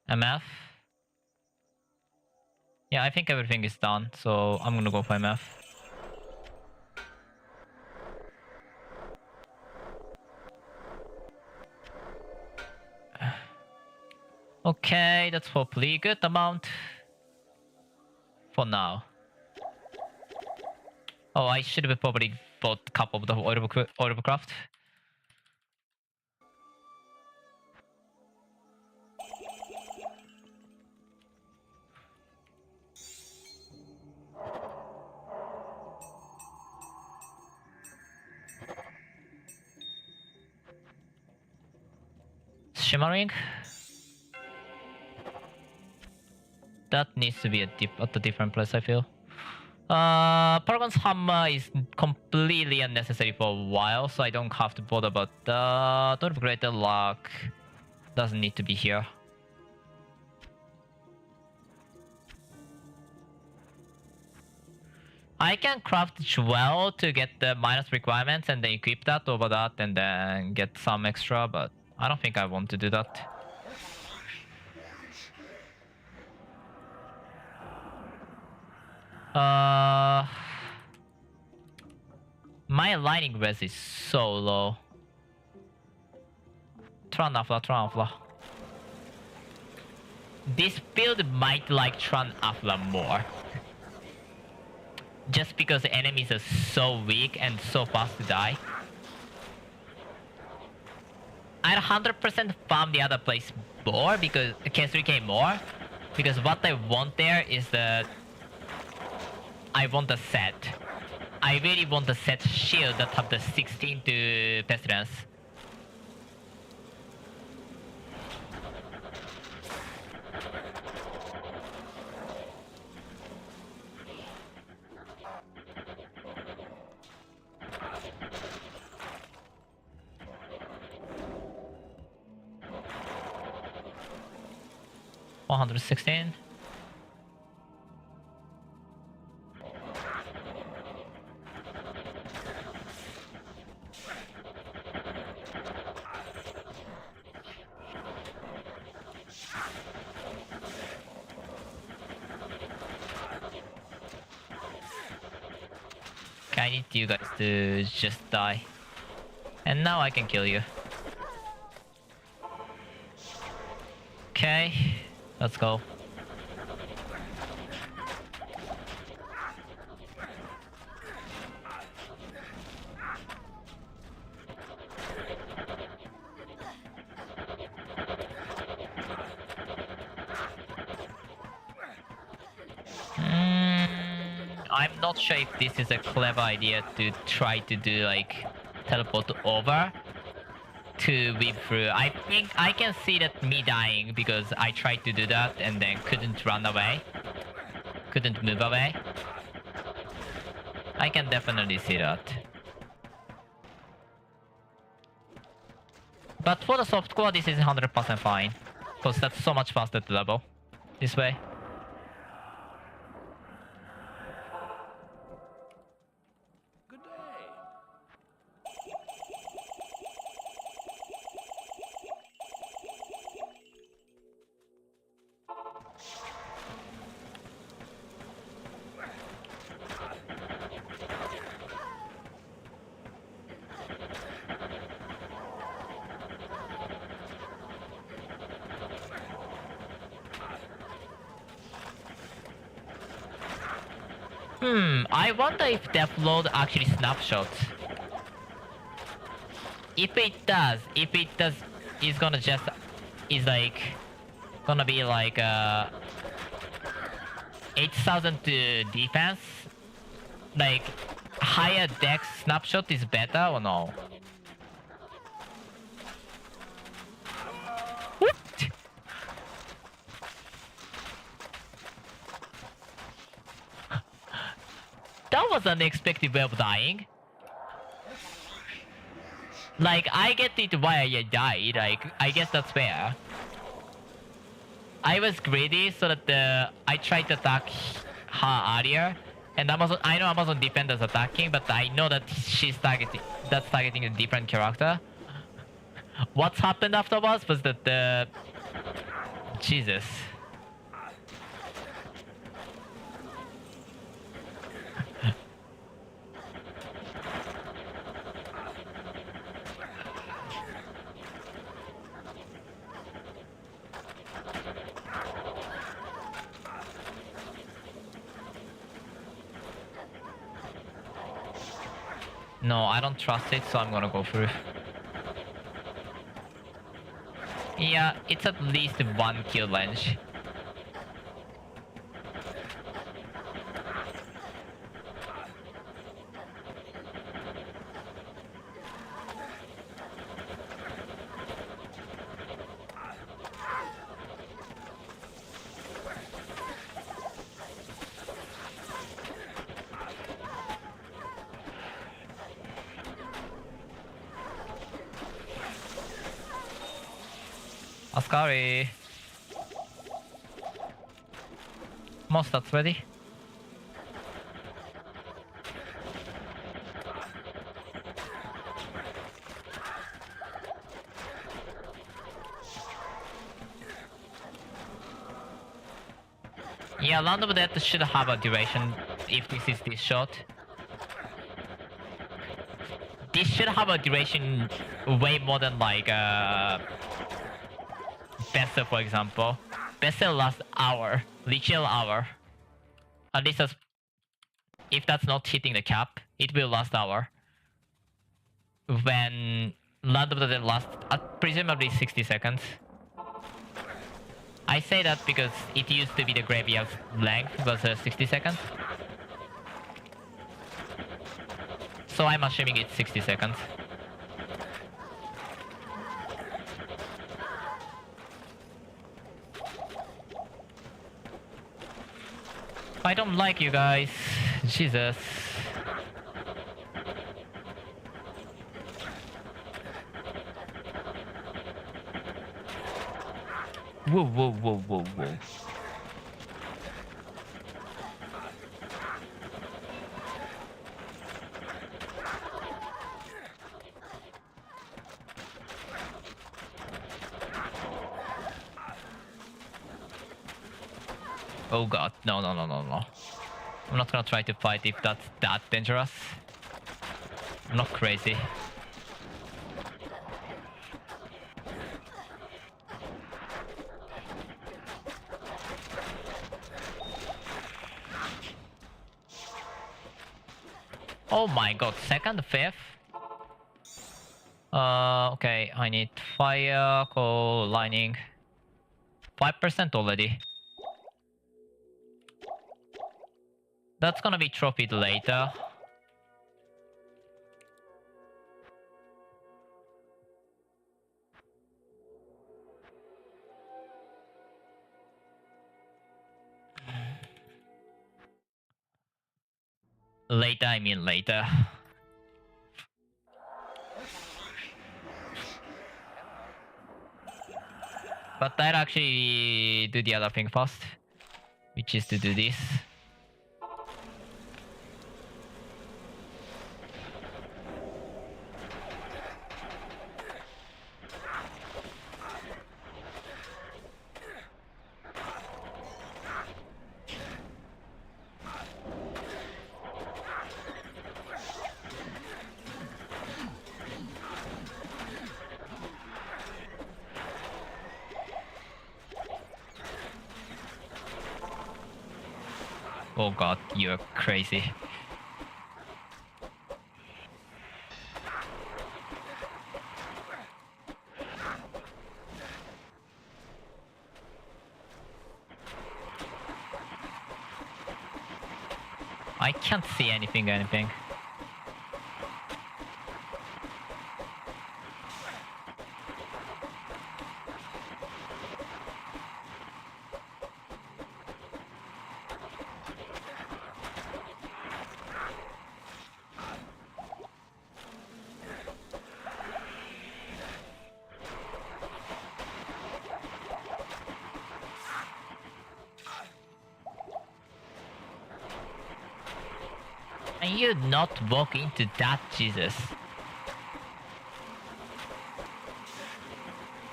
MF. Yeah, I think everything is done, so I'm gonna go for MF. Okay, that's hopefully a good amount for now. Oh, I should have probably bought a couple of the oil craft. Shimmering. That needs to be at a different place, I feel. Paragon's hammer is completely unnecessary for a while, so I don't have to bother, but Door of Greater Luck doesn't need to be here. I can craft Jewel to get the minus requirements and then equip that over that and then get some extra, but I don't think I want to do that. My lightning res is so low. Tran Afla. This build might like Tran Afla more. Just because the enemies are so weak and so fast to die. I'd 100% farm the other place more because K3K more. Because what I want there is the... I want the set. I really want the set shield that have the 16 to pestilence. $116. Okay, I need you guys to just die. And now I can kill you. Okay, let's go. I'm not sure if this is a clever idea to try to do like teleport over to weave through. I think I can see that me dying because I tried to do that and then couldn't run away. Couldn't move away. I can definitely see that. But for the softcore, this is 100% fine. Because that's so much faster to level. This way. Good day. I wonder if Death Load actually snapshots. If it does, it's gonna just... is like... gonna be like 8,000 to defense? Like, higher dex snapshot is better or no? What? That was an unexpected way of dying. Like, I get it why I died, like, I guess that's fair. I was greedy so that I tried to attack her earlier. And Amazon, I know Amazon Defender's attacking, but I know that that's targeting a different character. What's happened afterwards was that Jesus. No, I don't trust it, so I'm gonna go through. Yeah, it's at least 1 kill range. Ascari. Most stats ready. Yeah, random death should have a duration if this is this short. This should have a duration way more than like Bessa, for example. Bessa lasts hour, literal hour. At least if that's not hitting the cap, it will last hour. When Land of the Dead lasts presumably 60 seconds. I say that because it used to be the graveyard length was 60 seconds. So I'm assuming it's 60 seconds. I don't like you guys. Jesus. Whoa, whoa, whoa, whoa, whoa. Oh god, no, no, no, no, no. I'm not gonna try to fight if that's that dangerous. I'm not crazy. Oh my god, second, fifth? Okay, I need fire, coal, lightning. 5% already. That's gonna be trophied later. Later, I mean later. But I'll actually do the other thing first, which is to do this. Oh god, you're crazy. I can't see anything. Can you not walk into that, Jesus?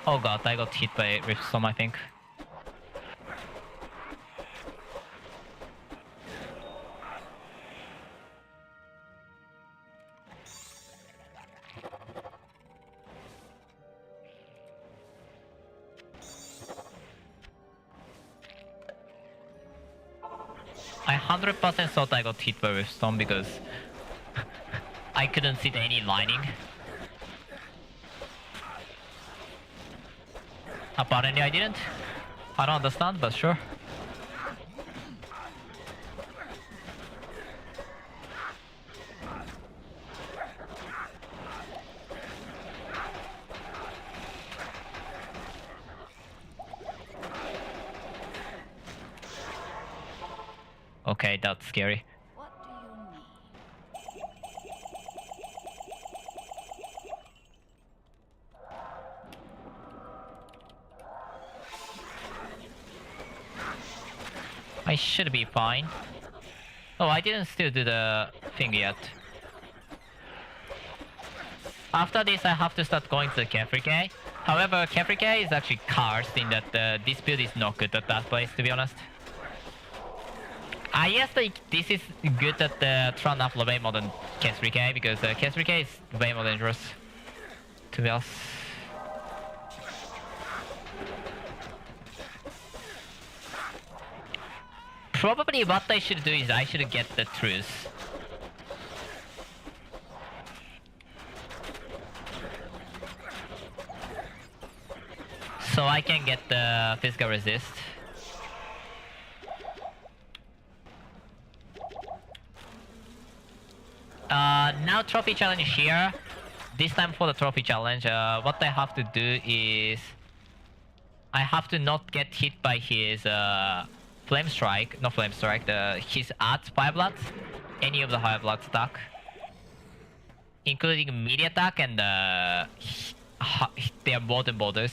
Oh god, I got hit by Riftstone, I think. I 100% thought I got hit by Riftstone because I couldn't see any lining. Apparently I didn't. I don't understand, but sure. Okay, that's scary. What do you need? I should be fine. Oh, I didn't still do the thing yet. After this, I have to start going to Kefrike. However, Kefrike is actually cursed in that this build is not good at that place, to be honest. I guess like this is good at the Tron Upload way more than Kefrike, because Kefrike is way more dangerous, to be honest. Probably what I should do is I should get the truce. So I can get the physical resist. Now trophy challenge here. This time for the trophy challenge, what I have to do is I have to not get hit by his flame strike, not flame strike, his art fire bloods, any of the fire bloods attack, including melee attack and their modern borders.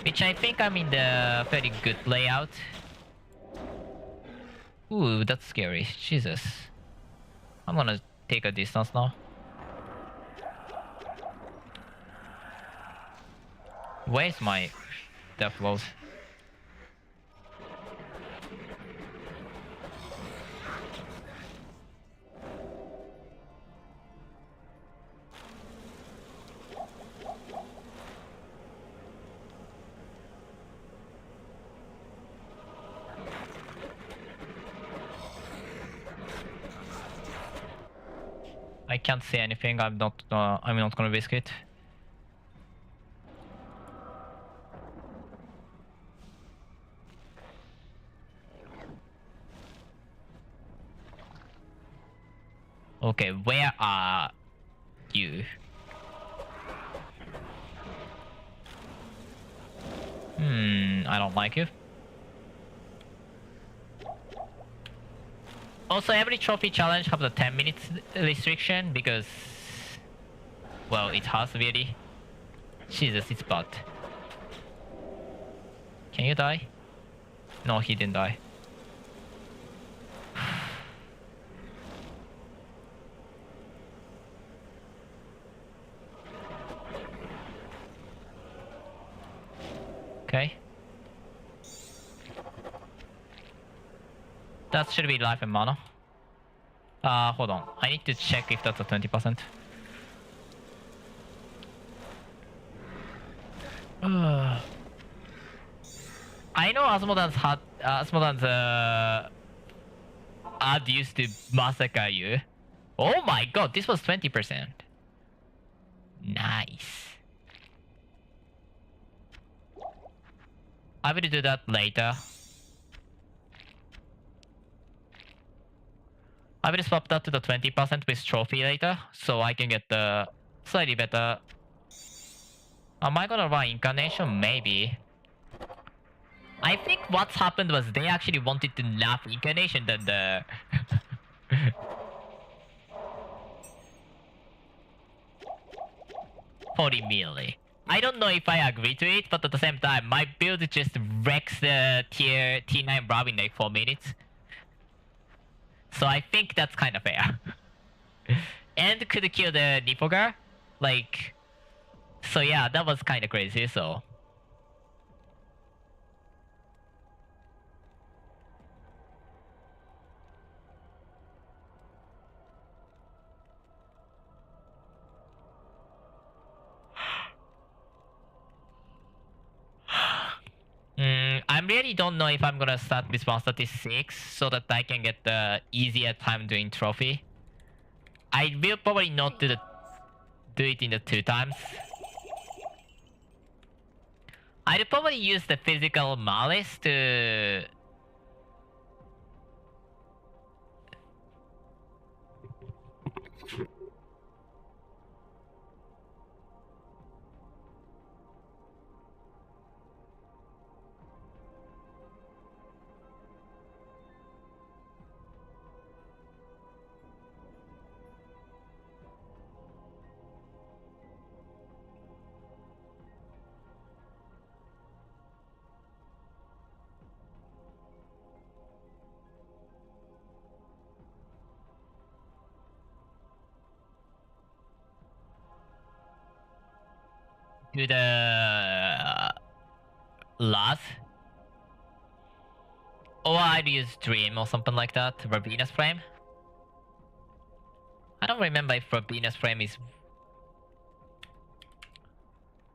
Which I think I'm in the very good layout. Ooh, that's scary. Jesus. I'm gonna take a distance now. Where's my death blows? I can't say anything. I'm not gonna risk it. Okay, where are you? I don't like you. Also, every trophy challenge have the 10 minutes restriction because, well, it has really. Jesus, it's bad. Can you die? No, he didn't die. Okay. That should be life and mana. Hold on. I need to check if that's a 20%. I know Asmodan's ad used to massacre you. Oh my god, this was 20%. Nice. I will do that later. I will swap that to the 20% with trophy later, so I can get the slightly better. Am I gonna run incarnation? Maybe. I think what's happened was they actually wanted to nerf incarnation than the 40 melee. I don't know if I agree to it, but at the same time, my build just wrecks the tier T9 Robin like 4 minutes. So I think that's kind of fair. And could kill the Nifogar. Like, so yeah, that was kind of crazy, so. I really don't know if I'm gonna start with 136 so that I can get the easier time doing trophy. I will probably not do it in the 2 times. I'll probably use the physical malice to do the last. Or I'd use Dream or something like that. Rabina's Frame. I don't remember if Rabina's Frame is...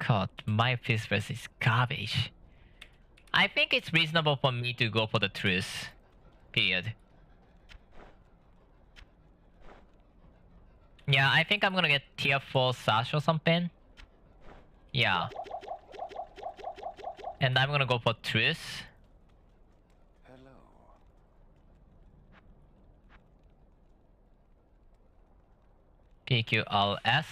God, my fist versus is garbage. I think it's reasonable for me to go for the truth. Period. Yeah, I think I'm gonna get tier 4 Sash or something. Yeah. And I'm gonna go for Truth. Hello. PQLS.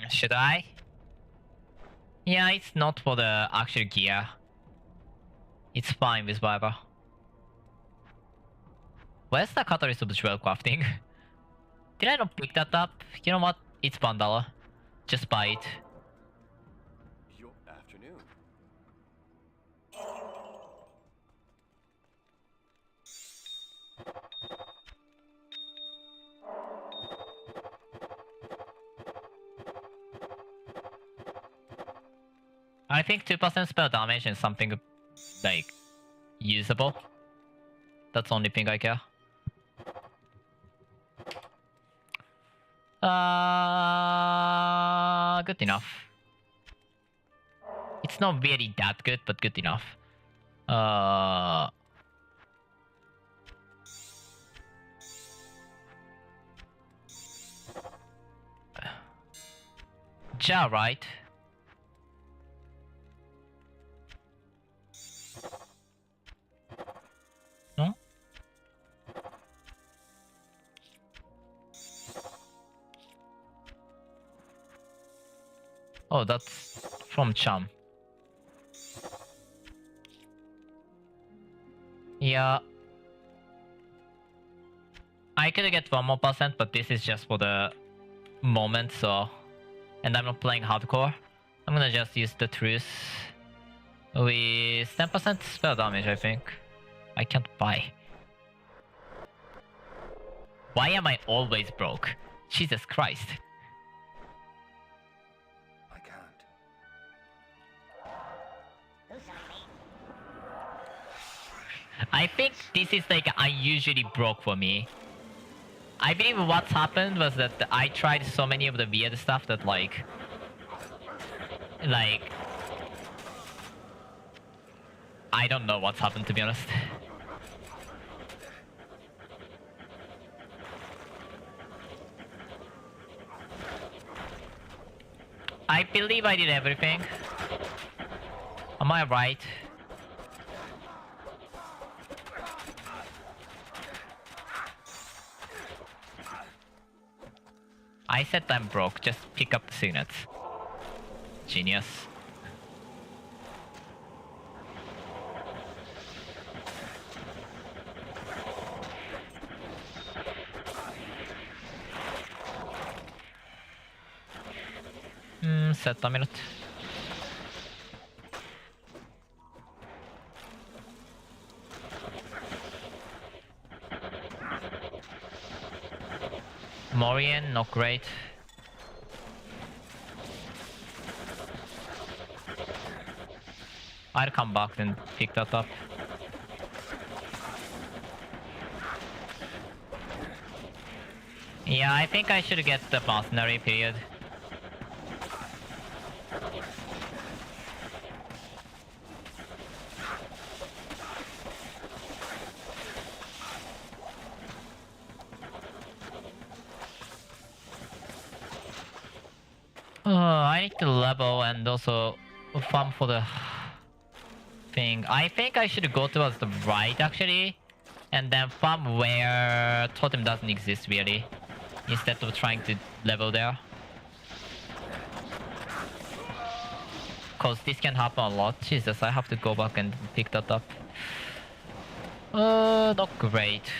Should I? Yeah, it's not for the actual gear. It's fine with Viber. Where's the Catalyst of Jewel Crafting? Did I not pick that up? You know what? It's $1. Just buy it. Your afternoon. I think 2% spell damage is something like usable. That's the only thing I care. Good enough. It's not really that good, but good enough. Ja, right? No? Oh, that's from Chum. Yeah. I could get 1 more percent, but this is just for the moment, so... And I'm not playing hardcore. I'm gonna just use the truth. With 10% spell damage, I think. I can't buy. Why am I always broke? Jesus Christ. I can't. I think this is like unusually broke for me. I believe what's happened was that I tried so many of the weird stuff that like... I don't know what's happened, to be honest. I believe I did everything. Am I right? I said I'm broke, just pick up the signets. Genius. Set a minute. Morian, not great. I'll come back and pick that up. Yeah, I think I should get the mercenary period. I need to level and also farm for the thing. I think I should go towards the right actually, and then farm where totem doesn't exist really, instead of trying to level there. Cause this can happen a lot. Jesus, I have to go back and pick that up. Not great.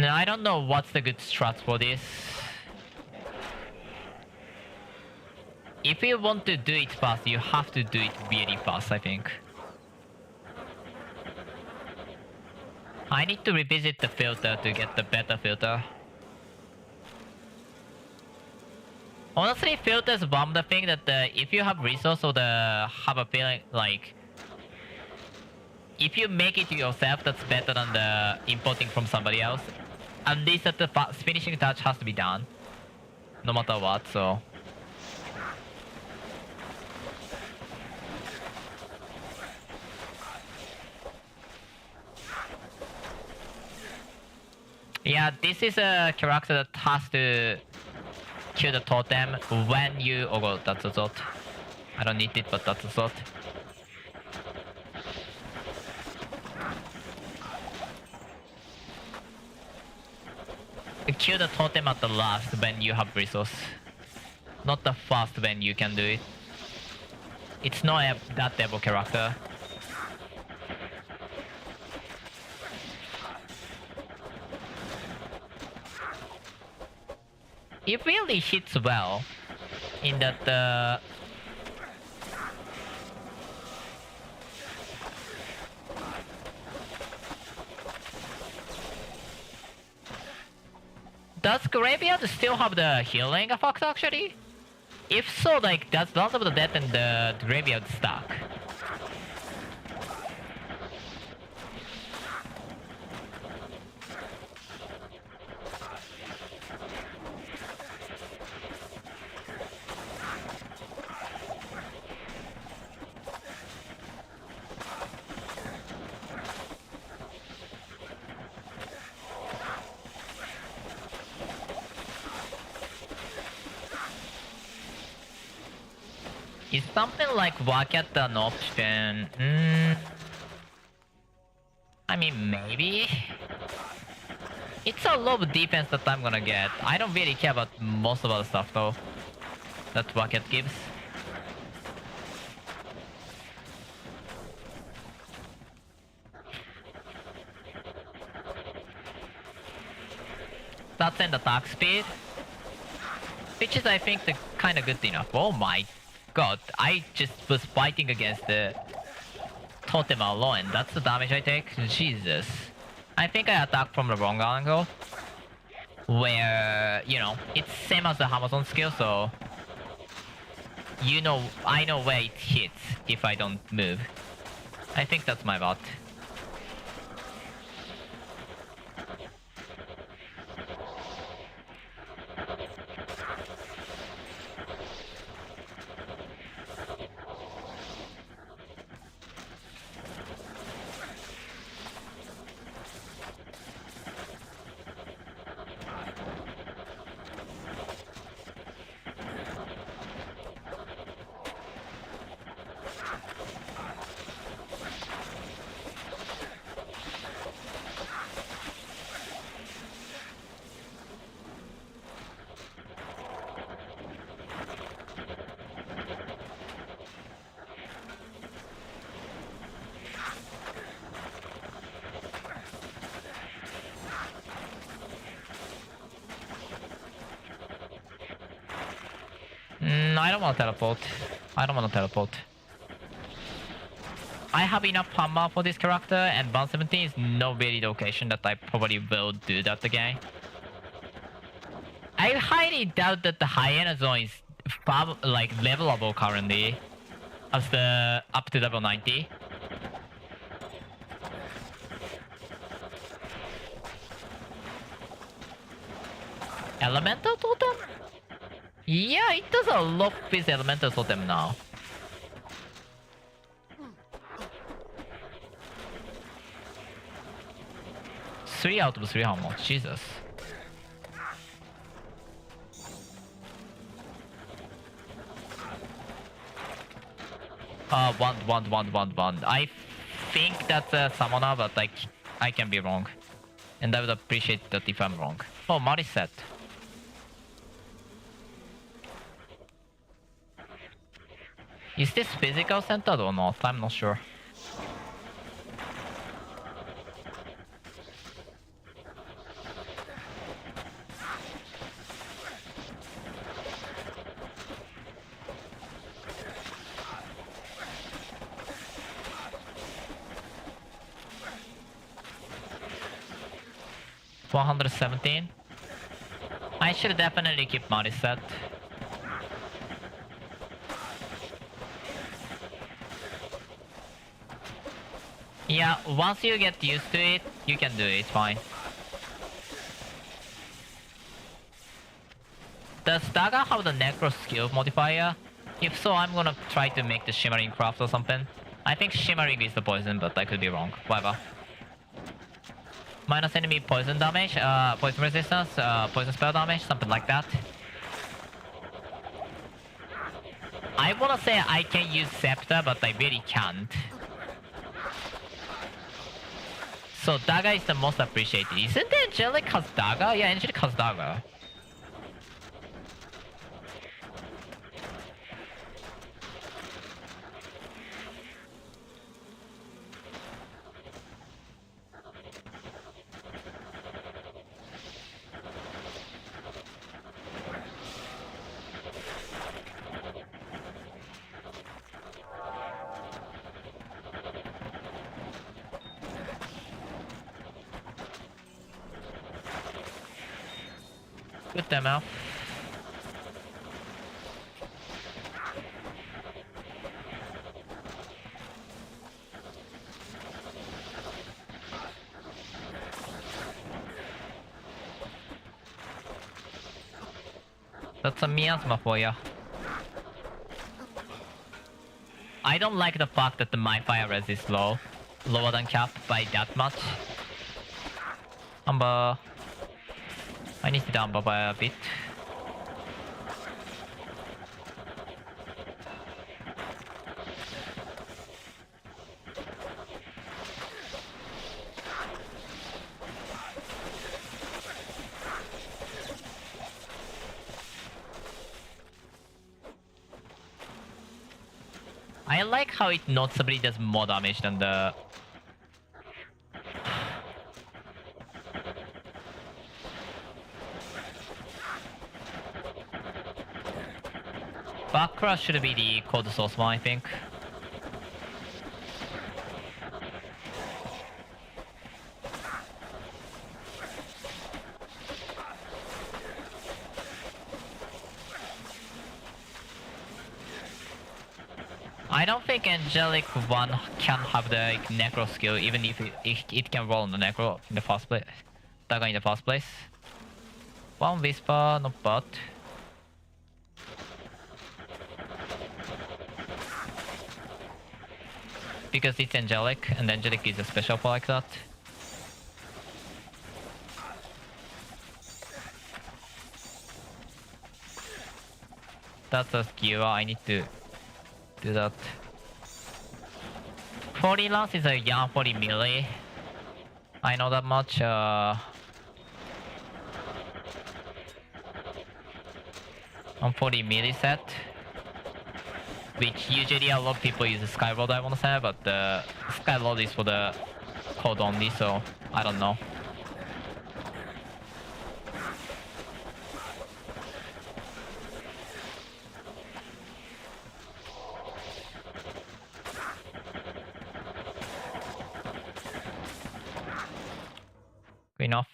I don't know what's the good strat for this. If you want to do it fast, you have to do it really fast, I think. I need to revisit the filter to get the better filter. Honestly, filters bomb the thing that if you have resource or have a feeling like if you make it yourself, that's better than the importing from somebody else. At least that the finishing touch has to be done, no matter what. So. Yeah, this is a character that has to kill the totem when you... Oh god, that's a thought. I don't need it, but that's a thought. Kill the totem at the last when you have resource. Not the first when you can do it. It's not that devil character. It really hits well in that does Graveyard still have the healing effect actually? If so, like, does Dance of the Dead and the Graveyard stack? Is something like Wakat an option? I mean, maybe? It's a low defense that I'm gonna get. I don't really care about most of the stuff though that Wakat gives. That's an attack speed, which is I think the kind of good enough. Oh my god, I just was fighting against the totem alone. That's the damage I take? Jesus. I think I attacked from the wrong angle. Where, you know, it's same as the Amazon skill, so... You know, I know where it hits if I don't move. I think that's my bot. I don't want to teleport. I don't want to teleport. I have enough hammer for this character, and 117 is no really the occasion that I probably will do that again. I highly doubt that the hyena zone is like levelable currently, as the up to level 90. Elemental totem? Yeah, it does a lot with elemental totem now. Three out of 3 hammer, Jesus. One. I think that's a summoner, but I can be wrong. And I would appreciate that if I'm wrong. Oh, Mari set. Is this physical centered or not? I'm not sure. $117. I should definitely keep Mari set. Yeah, once you get used to it, you can do it, it's fine. Does Dagger have the necro skill modifier? If so, I'm gonna try to make the shimmering craft or something. I think shimmering is the poison, but I could be wrong. Whatever. Minus enemy poison damage, poison resistance, poison spell damage, something like that. I wanna say I can use Scepter, but I really can't. So Dagger is the most appreciated. Isn't the Angelic has Dagger? Yeah, Angelic has Dagger. Good demo. That's a miasma for ya. I don't like the fact that my fire res is low. Lower than cap by that much. Amber. I need to down by a bit. I like how it noticeably does more damage than the... Bakra should be the cold source one, I think. I don't think Angelic 1 can have the necro skill, even if it can roll on the necro in the first place. Dagger in the first place. One Whisper, not bad. Because it's Angelic, and Angelic is a special for like that. That's a skill, I need to do that. 40 lance is a yarn 40 melee. I know that much. On 40 melee set, which usually a lot of people use the Skyroad, I wanna say, but the Skyroad is for the code only, so I don't know. Enough.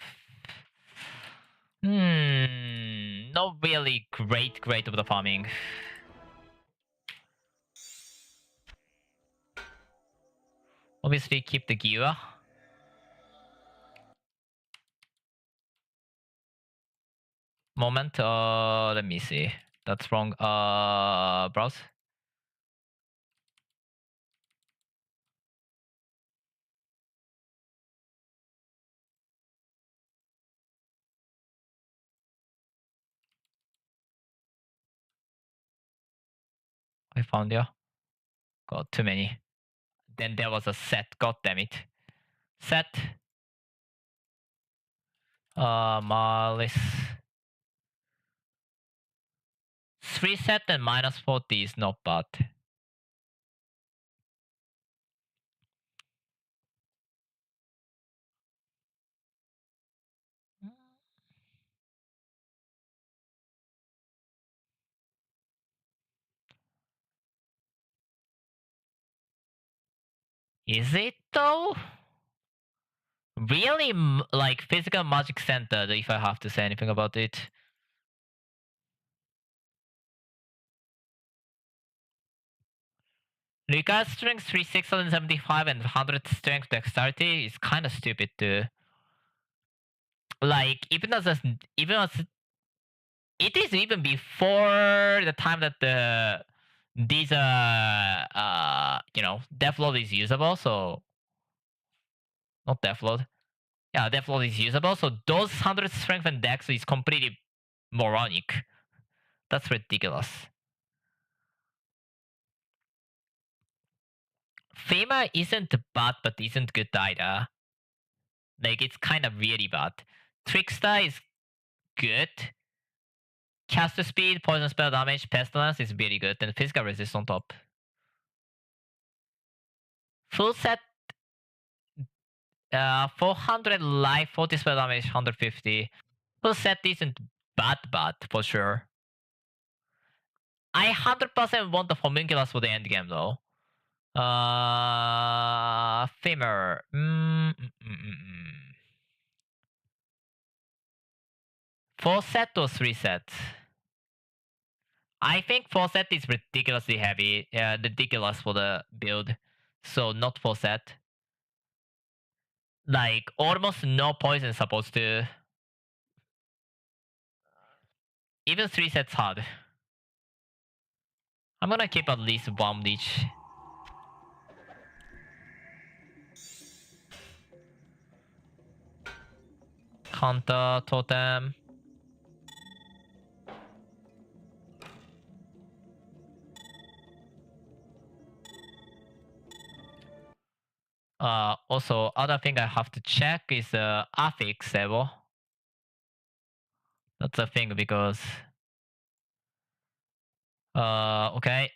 Not really great of the farming. Obviously keep the gear. Moment, let me see. That's wrong. Browse. I found you. Got too many. Then there was a set. God damn it. Set. Malice. 3 set and minus 40 is not bad. Is it though? Really, like physical magic centered, if I have to say anything about it. Requires strength 3, 675 and 100 strength dexterity is kind of stupid too. Like even as it is even before the time that these death load is usable. So not death load. Yeah, death load is usable. So those 100 strength and dex is completely moronic. That's ridiculous. Fema isn't bad, but isn't good either. Like it's kind of really bad. Trickster is good. Caster speed, poison spell damage, pestilence is really good, and physical resist on top. Full set 400 life, 40 spell damage, 150. Full set isn't bad for sure. I 100% want the homunculus for the end game though. Femur. Four set or three set? I think 4 set is ridiculously heavy. Ridiculous for the build. So not 4 set. Like almost no poison supposed to. Even 3 sets hard. I'm gonna keep at least 1 each. Counter totem. Also, other thing I have to check is affix level. That's a thing because okay.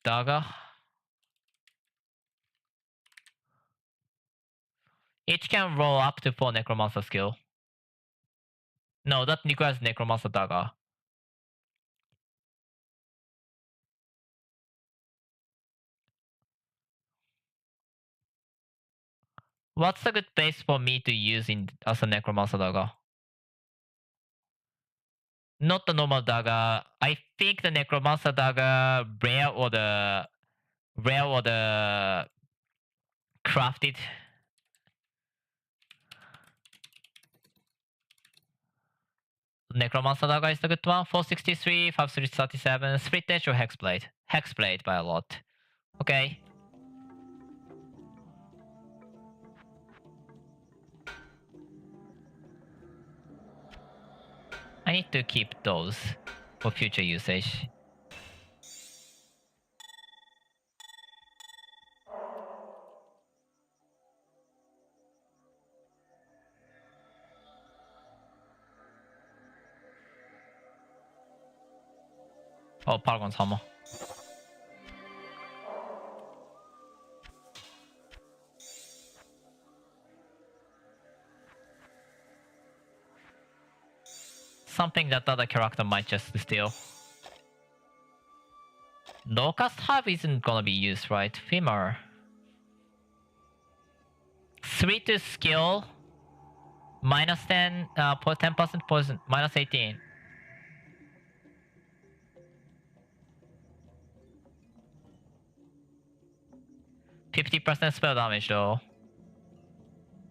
Dagger. It can roll up to 4 necromancer skill. No, that requires necromancer dagger. What's a good base for me to use as a necromancer dagger? Not the normal dagger. I think the necromancer dagger rare or the crafted. Necromancer dagger is the good one. 463, 5337, split edge or hexblade. Hexblade by a lot. Okay. I need to keep those for future usage. Oh, Paragon's hammer. Something that other character might just steal. Locust Hive isn't gonna be used, right? Femur. 3 to skill. Minus 10, 10% poison. Minus 18. %50% spell damage though.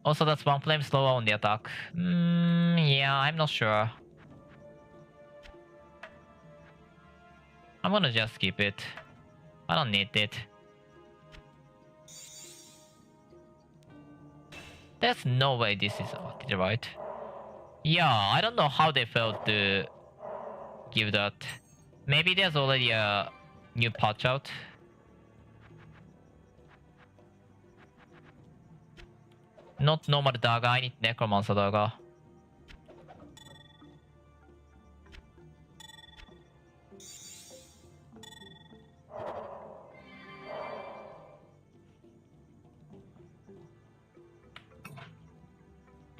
Also, that's 1 flame slower on the attack. Yeah, I'm not sure. I'm gonna just keep it. I don't need it. There's no way this is right. Yeah, I don't know how they failed to give that. Maybe there's already a new patch out. Not normal dagger, I need necromancer dagger.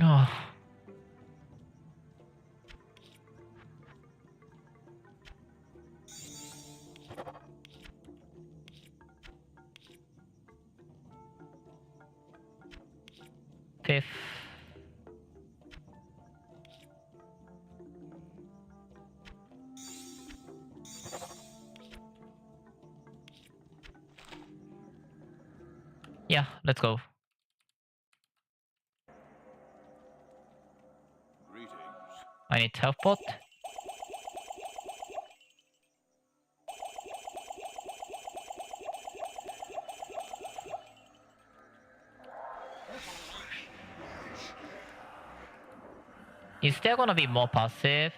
Oh. Fifth. Yeah, let's go. Greetings. I need teleport. Is there gonna be more passive?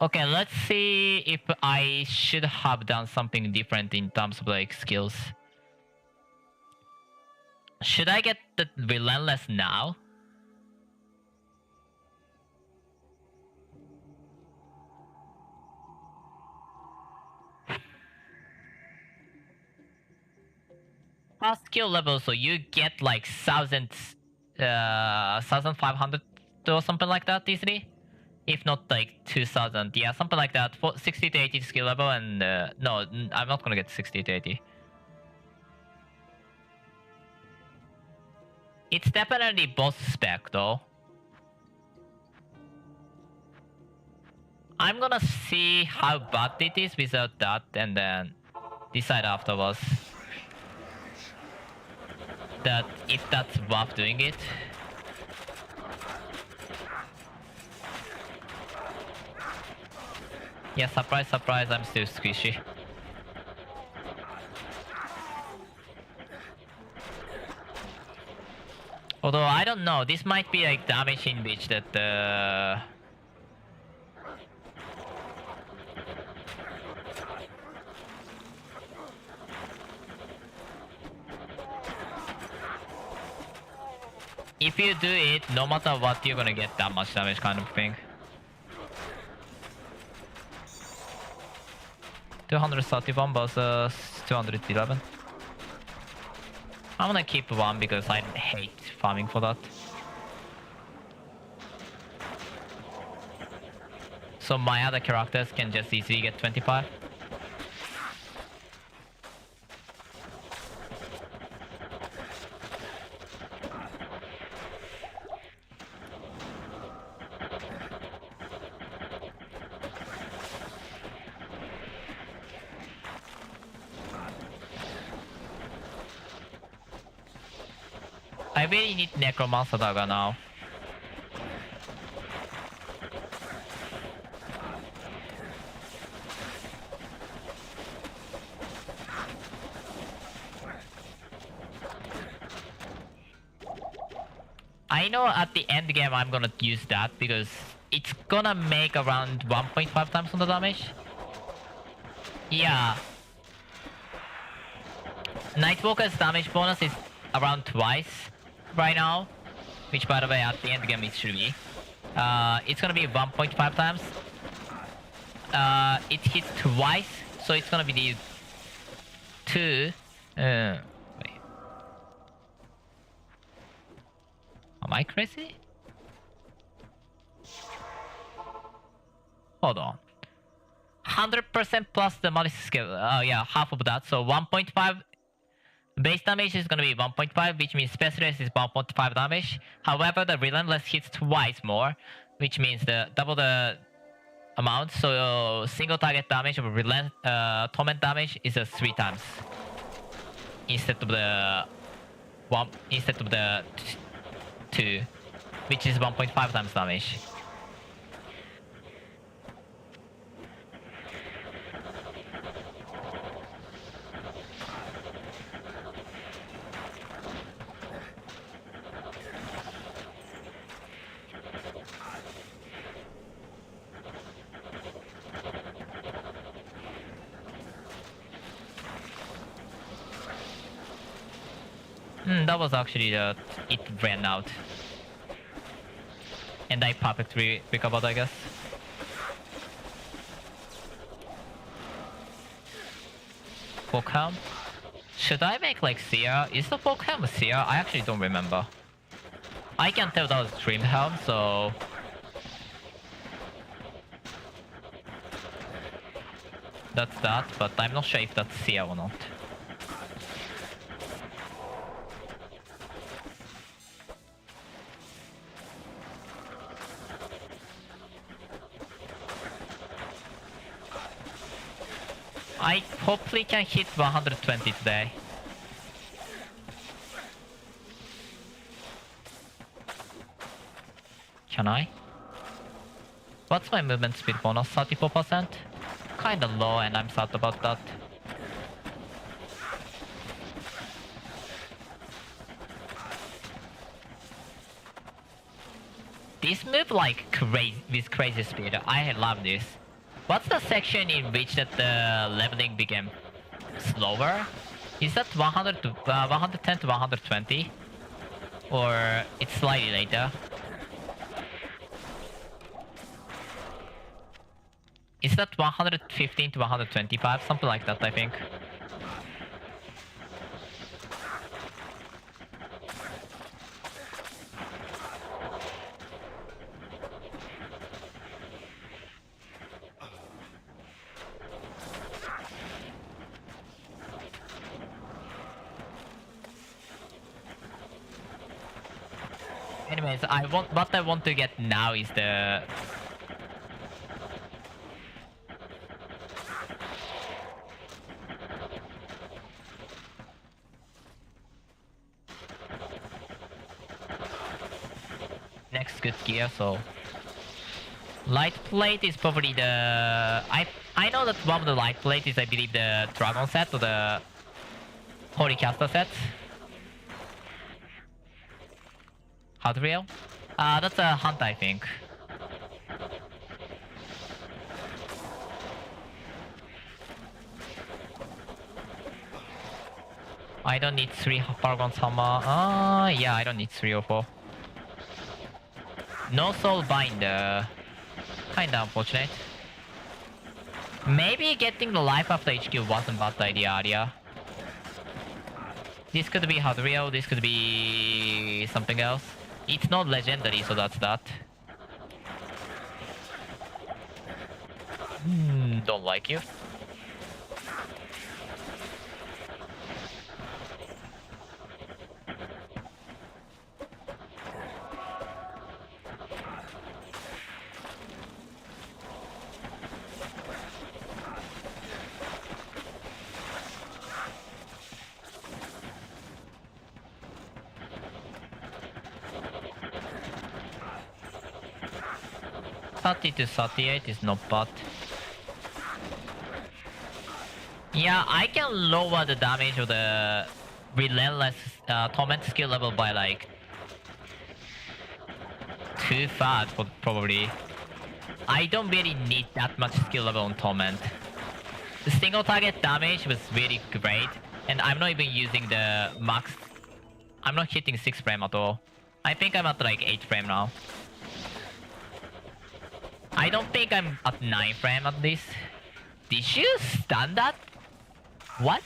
Okay, let's see if I should have done something different in terms of like skills. Should I get the relentless now? Past skill level, so you get like 1,500 or something like that easily. If not like 2,000, yeah, something like that. For 60 to 80 skill level, and no, I'm not gonna get 60 to 80. It's definitely boss spec though. I'm gonna see how bad it is without that, and then decide afterwards that if that's worth doing it. Yeah, surprise, surprise, I'm still squishy. Although I don't know, this might be like damage in which that if you do it, no matter what, you're gonna get that much damage kind of thing. 231 versus 211. I'm gonna keep one because I hate farming for that. So my other characters can just easily get 25. I really need Necromancer Dagger now. I know at the end game I'm gonna use that because it's gonna make around 1.5 times on the damage. Yeah. Nightwalker's damage bonus is around twice right now, which by the way at the end game it should be. It's gonna be 1.5 times. It hits twice, so it's gonna be the 2. Wait. Am I crazy? Hold on. 100% plus the malice skill. Oh yeah, half of that. So 1.5 base damage is gonna be 1.5, which means pestilence is 1.5 damage. However, the relentless hits twice more, which means the double the amount. So single target damage of torment damage is 3 times instead of the 2, which is 1.5 times damage. That was actually it ran out. And I perfectly recovered, I guess. Folkhelm? Should I make like Seer? Is the Folkhelm a Seer? I actually don't remember. I can tell that was Dreamhelm, so... That's that, but I'm not sure if that's Seer or not. I hopefully can hit 120 today. Can I? What's my movement speed bonus? 34%? Kinda low and I'm sad about that. This move like crazy with crazy speed. I love this. What's the section in which that the leveling became slower? Is that 100 to 110 to 120? Or it's slightly later? Is that 115 to 125? Something like that, I think. Anyways, what I want to get now is the next good gear. So light plate is probably the I know that one of the light plate is I believe the dragon set or the holy caster set. Hard rail? That's a hunt, I think. I don't need 3 Paragon's hammer. Yeah, I don't need 3 or 4. No soul binder. Kinda unfortunate. Maybe getting the life after HQ wasn't bad idea earlier. This could be hard rail, this could be something else. It's not legendary, so that's that. Don't like you. To 38 is not bad. Yeah, I can lower the damage of the relentless torment skill level by like 2 fast probably. I don't really need that much skill level on torment. The single target damage was really great, and I'm not even using the max. I'm not hitting 6 frame at all. I think I'm at like 8 frame now. I don't think I'm at 9 frame at least. Did you stun that? What?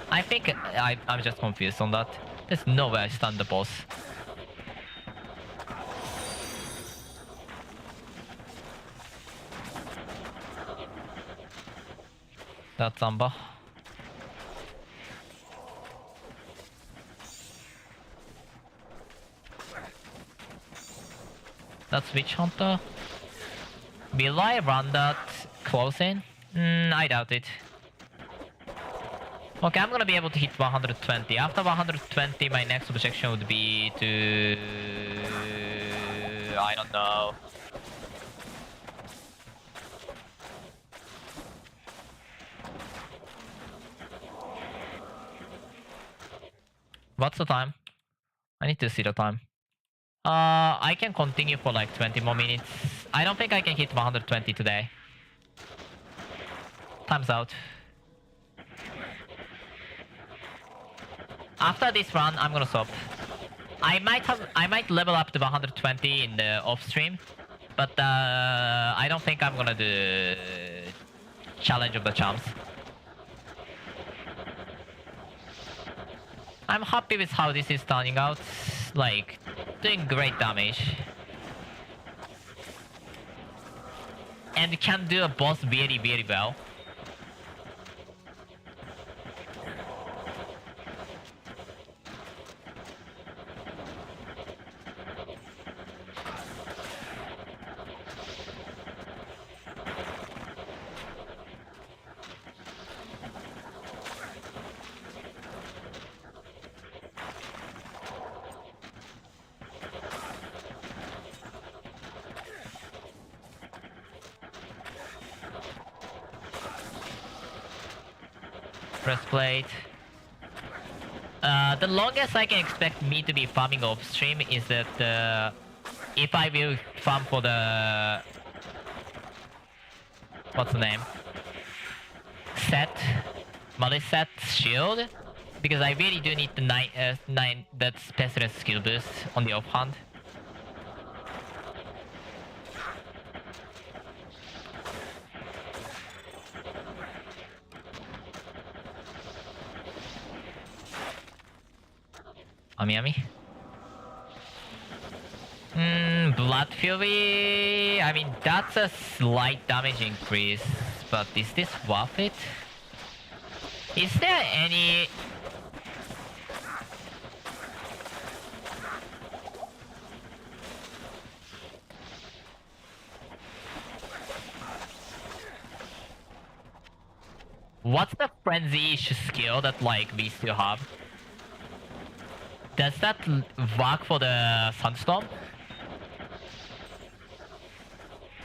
I think I'm just confused on that. There's no way I stunned the boss. That's Zamba. That's Witch Hunter. Will I run that close in? I doubt it. Okay, I'm gonna be able to hit 120. After 120, my next objection would be to... I don't know. What's the time? I need to see the time. I can continue for like 20 more minutes. I don't think I can hit 120 today. Time's out. After this run, I'm gonna stop. I might level up to 120 in the off stream, but I don't think I'm gonna do challenge of the champs. I'm happy with how this is turning out. Like, doing great damage. And can do a boss very, very well. Breastplate. The longest I can expect me to be farming off stream is that if I will farm for the what's the name? Set, multi-set shield, because I really do need the nine that's pestilence skill boost on the offhand. Ami. Blood Fury... I mean, that's a slight damage increase, but is this worth it? Is there any... What's the frenzy skill that, like, we still have? Does that work for the Sunstorm?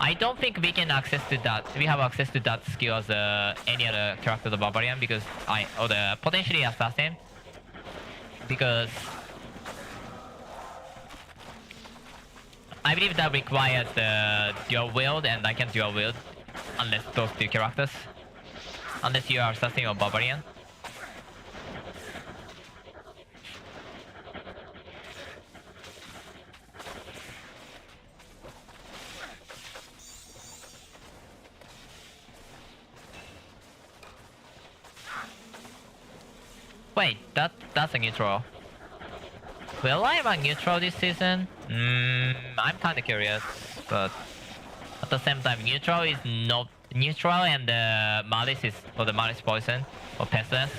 I don't think we can access to that. We have access to that skill as any other character, the Barbarian, because or the potentially Assassin, because I believe that requires the dual wield, and I can dual wield unless those two characters, unless you are Assassin or Barbarian. Wait, that's a neutral. Will I run neutral this season? I'm kinda curious, but at the same time, neutral is not neutral, and the Malice is, or the Malice Poison, or Pestilence,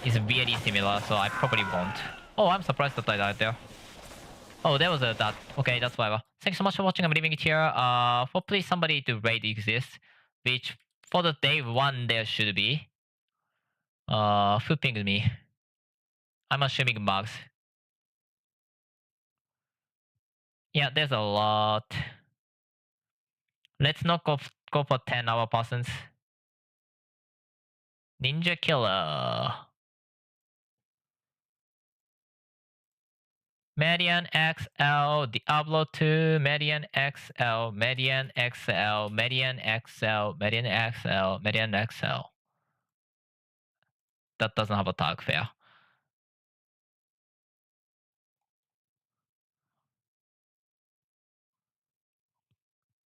is really similar, so I probably won't. Oh, I'm surprised that I died there. Oh, there was a that. Okay, that's whatever. Thanks so much for watching. I'm leaving it here. Hopefully somebody to raid exists, which for the day one there should be. Who pinged me? I'm assuming Mugs. Yeah, there's a lot. Let's not go for 10-hour persons. Ninja Killer. Median XL, Diablo 2, Median XL, Median XL, Median XL, Median XL, Median XL. That doesn't have a tag, fair.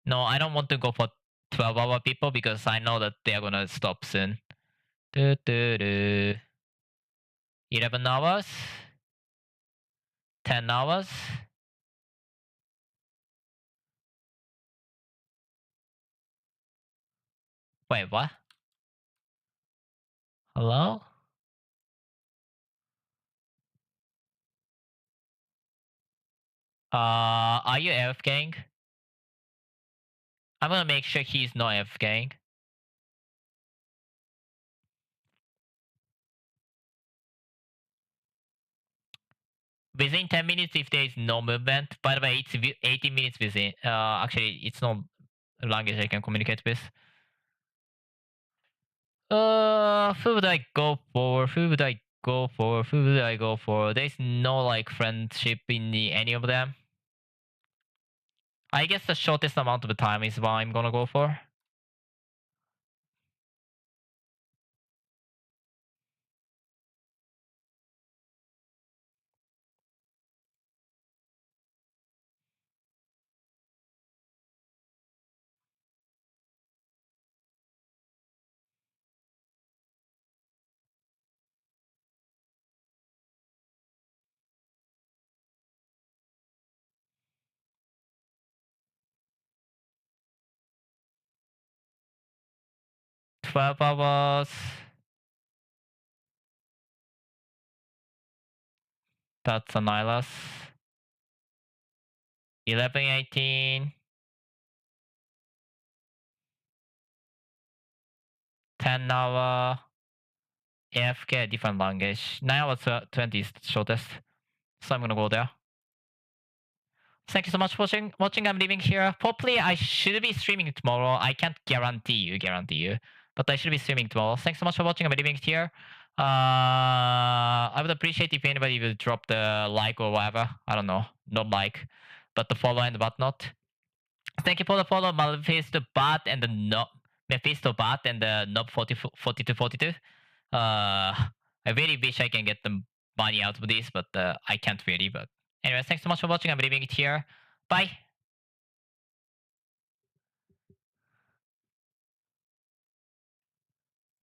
No, I don't want to go for 12-hour people because I know that they're gonna stop soon. 11 hours? 10 hours? Wait, what? Hello? Are you AFKing? I'm gonna make sure he's not AFKing. Within 10 minutes if there is no movement. By the way, it's 80 minutes within. Actually, it's no language I can communicate with. Who would I go for? Who would I go for? Who would I go for? There's no like friendship in any of them. I guess the shortest amount of time is what I'm gonna go for. $12 hours. That's a Nihilus. 11:18. 10-hour. AFK, different language. 9 hours 20 is the shortest. So I'm gonna go there. Thank you so much for watching. I'm leaving here. Hopefully I should be streaming tomorrow. I can't guarantee you. But I should be streaming tomorrow. Thanks so much for watching. I'm leaving it here. I would appreciate if anybody will drop the like or whatever. I don't know. Not like, but the follow and whatnot. Thank you for the follow, Mephisto Bot and the Mephisto Bot and the Nob 4242. I really wish I can get the money out of this, but I can't really. But anyway, thanks so much for watching. I'm leaving it here. Bye.